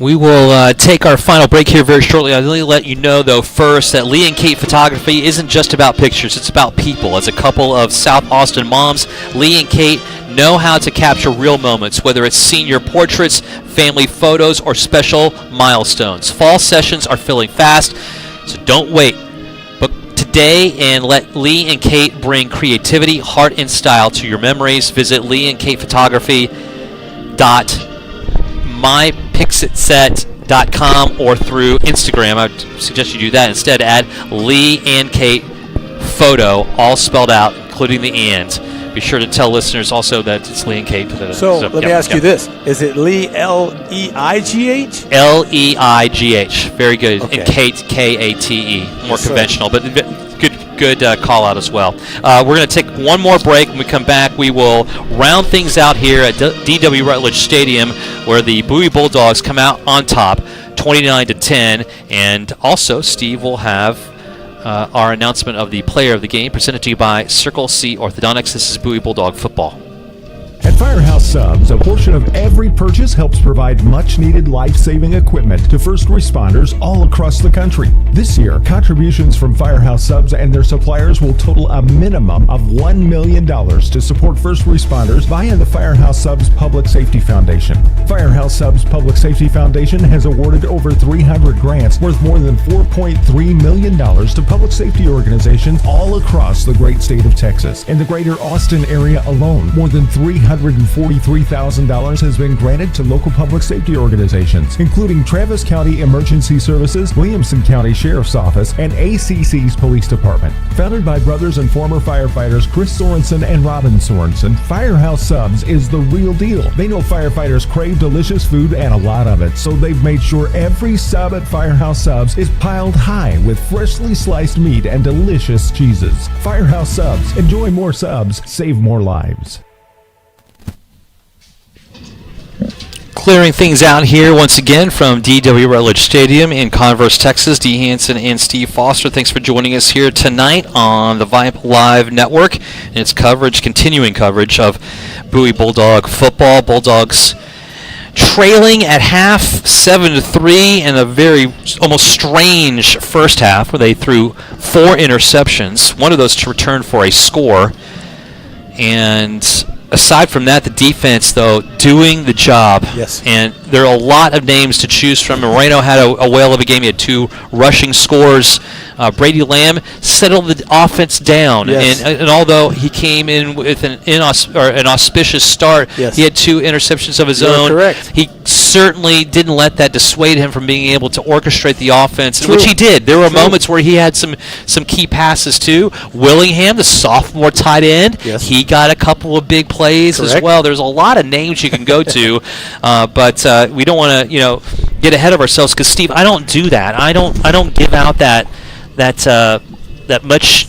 We will take our final break here very shortly. I'll really let you know, though, first that Lee and Kate Photography isn't just about pictures. It's about people. As a couple of South Austin moms, Lee and Kate know how to capture real moments, whether it's senior portraits, family photos, or special milestones. Fall sessions are filling fast, so don't wait. Book today and let Lee and Kate bring creativity, heart, and style to your memories. Visit leeandkatephotography.mypixitset.com or through Instagram. I would suggest you do that instead. Add Lee and Kate Photo, all spelled out, including the and. Be sure to tell listeners also that it's Lee and Kate. So let me ask you this. Is it Lee, L-E-I-G-H? L-E-I-G-H. Very good. Okay. And Kate, K-A-T-E. More Yes, conventional, but good call out as well. We're going to take one more break. When we come back, we will round things out here at D.W. Rutledge Stadium, where the Bowie Bulldogs come out on top, 29-10. And also, Steve will have our announcement of the player of the game, presented to you by Circle C Orthodontics. This is Bowie Bulldog Football. At Firehouse Subs, a portion of every purchase helps provide much-needed life-saving equipment to first responders all across the country. This year, contributions from Firehouse Subs and their suppliers will total a minimum of $1 million to support first responders via the Firehouse Subs Public Safety Foundation. Firehouse Subs Public Safety Foundation has awarded over 300 grants worth more than $4.3 million to public safety organizations all across the great state of Texas. In the greater Austin area alone, more than $343,000 has been granted to local public safety organizations, including Travis County Emergency Services, Williamson County Sheriff's Office, and ACC's Police Department. Founded by brothers and former firefighters Chris Sorensen and Robin Sorensen, Firehouse Subs is the real deal. They know firefighters crave delicious food and a lot of it, so they've made sure every sub at Firehouse Subs is piled high with freshly sliced meat and delicious cheeses. Firehouse Subs. Enjoy more subs, save more lives. Clearing things out here once again from DW Rutledge Stadium in Converse, Texas. Dee Hanson and Steve Foster, thanks for joining us here tonight on the Vype Live Network and its continuing coverage of Bowie Bulldog football. Bulldogs trailing at half 7-3 in a very almost strange first half where they threw 4 interceptions, one of those to return for a score. And aside from that, the defense, though, doing the job. Yes. And there are a lot of names to choose from. Moreno had a whale of a game. He had 2 rushing scores. Brady Lamb settled the offense down. Yes. And although he came in with an auspicious start, yes, he had 2 interceptions of his You're own. correct. He certainly didn't let that dissuade him from being able to orchestrate the offense, True. which he did. There were True. moments where he had some key passes, too. Willingham, the sophomore tight end, Yes, he got a couple of big plays as correct. well. There's a lot of names you can go to, but we don't want to, get ahead of ourselves because Steve, I don't do that. I don't give out that much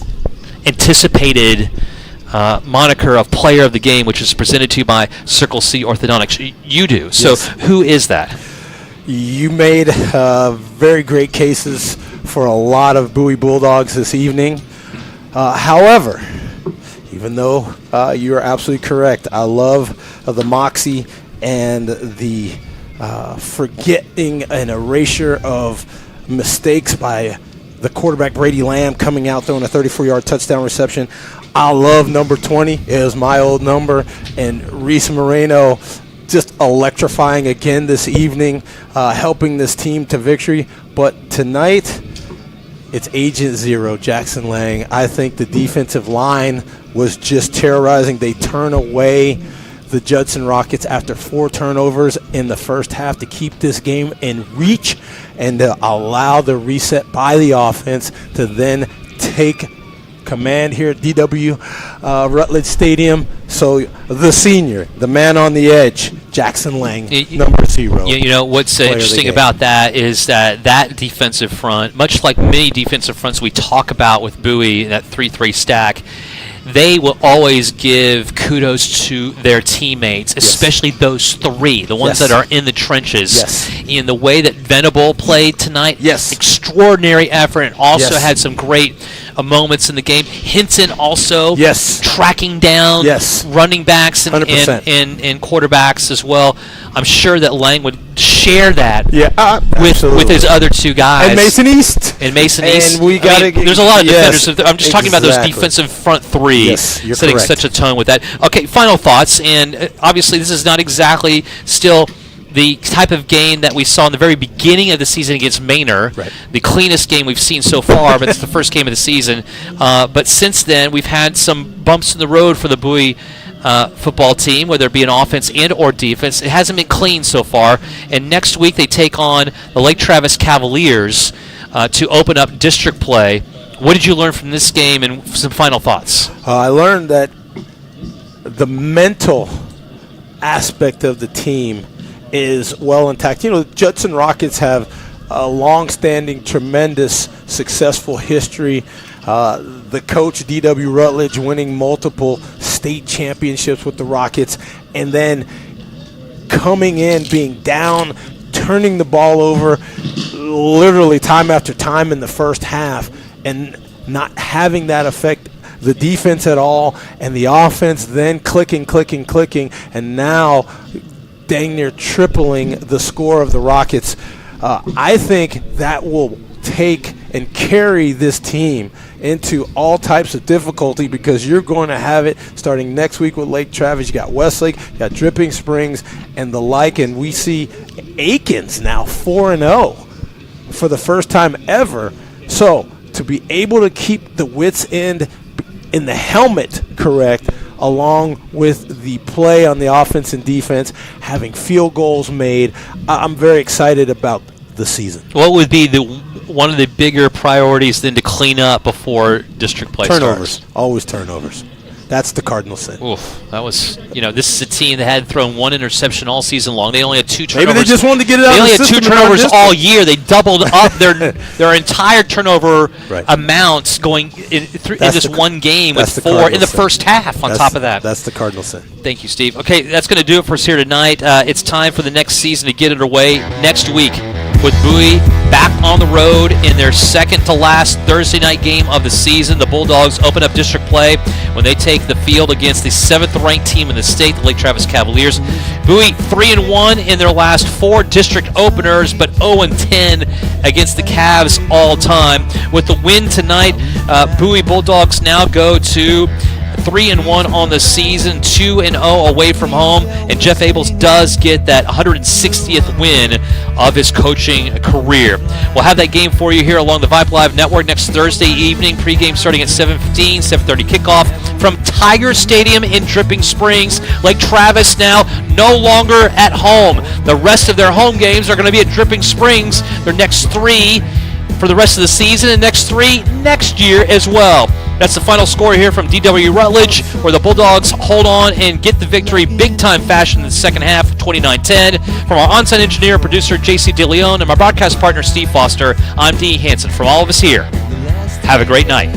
anticipated moniker of player of the game, which is presented to you by Circle C Orthodontics. You do. So Yes. who is that? You made very great cases for a lot of Bowie Bulldogs this evening. However, even though you are absolutely correct, I love the moxie and the forgetting and erasure of mistakes by the quarterback Brady Lamb coming out throwing a 34-yard touchdown reception. I love number 20. It was my old number. And Reese Moreno just electrifying again this evening, helping this team to victory. But tonight, it's Agent Zero, Jackson Lang. I think the defensive line was just terrorizing. They turn away the Judson Rockets after 4 turnovers in the first half to keep this game in reach and to allow the reset by the offense to then take command here at DW Rutledge Stadium. So the senior, the man on the edge, Jackson Lang, number 0. What's interesting about that is that defensive front, much like many defensive fronts we talk about with Bowie, that 3-3 stack, they will always give kudos to their teammates, especially those 3, the ones that are in the trenches. Yes. In the way that Venable played tonight, extraordinary effort, and also had some great moments in the game. Hinton also tracking down running backs and quarterbacks as well. I'm sure that Lang would share that with his other 2 guys. And Mason East. And we got there's a lot of defenders. I'm just talking about those defensive front 3 you're setting correct. such a tone with that. Okay, final thoughts. And obviously this is not exactly still the type of game that we saw in the very beginning of the season against Manor, the cleanest game we've seen so far, but it's the first game of the season. But since then, we've had some bumps in the road for the Bowie football team, whether it be an offense and or defense. It hasn't been clean so far. And next week they take on the Lake Travis Cavaliers to open up district play. What did you learn from this game, and some final thoughts? I learned that the mental aspect of the team is well intact. Judson Rockets have a long-standing, tremendous, successful history. The coach, D.W. Rutledge, winning multiple state championships with the Rockets, and then coming in, being down, turning the ball over literally time after time in the first half, and not having that affect the defense at all, and the offense then clicking, and now dang near tripling the score of the Rockets. I think that will take and carry this team into all types of difficulty, because you're going to have it starting next week with Lake Travis. You got Westlake, you got Dripping Springs, and the like, and we see Aikens now 4-0 for the first time ever. So to be able to keep the wits end in the helmet correct, along with the play on the offense and defense, having field goals made, I'm very excited about the season. What would be one of the bigger priorities then to clean up before district play turnovers? starts? Always turnovers. That's the cardinal sin. Oof, that was, this is a team that had thrown one interception all season long. They only had 2 turnovers. Maybe they just wanted to get it out of the system. They only had 2 turnovers all year. They doubled up their entire turnover amounts going in this one game with 4 in the first half on top of that. That's the cardinal sin. Thank you, Steve. Okay, that's going to do it for us here tonight. It's time for the next season to get underway next week with Bowie back on the road in their second-to-last Thursday night game of the season. The Bulldogs open up district play when they take the field against the 7th-ranked team in the state, the Lake Travis Cavaliers. Bowie 3-1 in their last 4 district openers, but 0-10 against the Cavs all time. With the win tonight, Bowie Bulldogs now go to 3-1 on the season, 2-0 away from home, and Jeff Abels does get that 160th win of his coaching career. We'll have that game for you here along the Vype Live Network next Thursday evening. Pregame starting at 7:15, 7:30 kickoff from Tiger Stadium in Dripping Springs. Lake Travis now no longer at home. The rest of their home games are going to be at Dripping Springs. Their next 3 for the rest of the season, and next 3 next year as well. That's the final score here from DW Rutledge, where the Bulldogs hold on and get the victory big-time fashion in the second half of 29-10. From our on-site engineer, producer JC DeLeon, and my broadcast partner Steve Foster, I'm Dee Hansen. From all of us here, have a great night.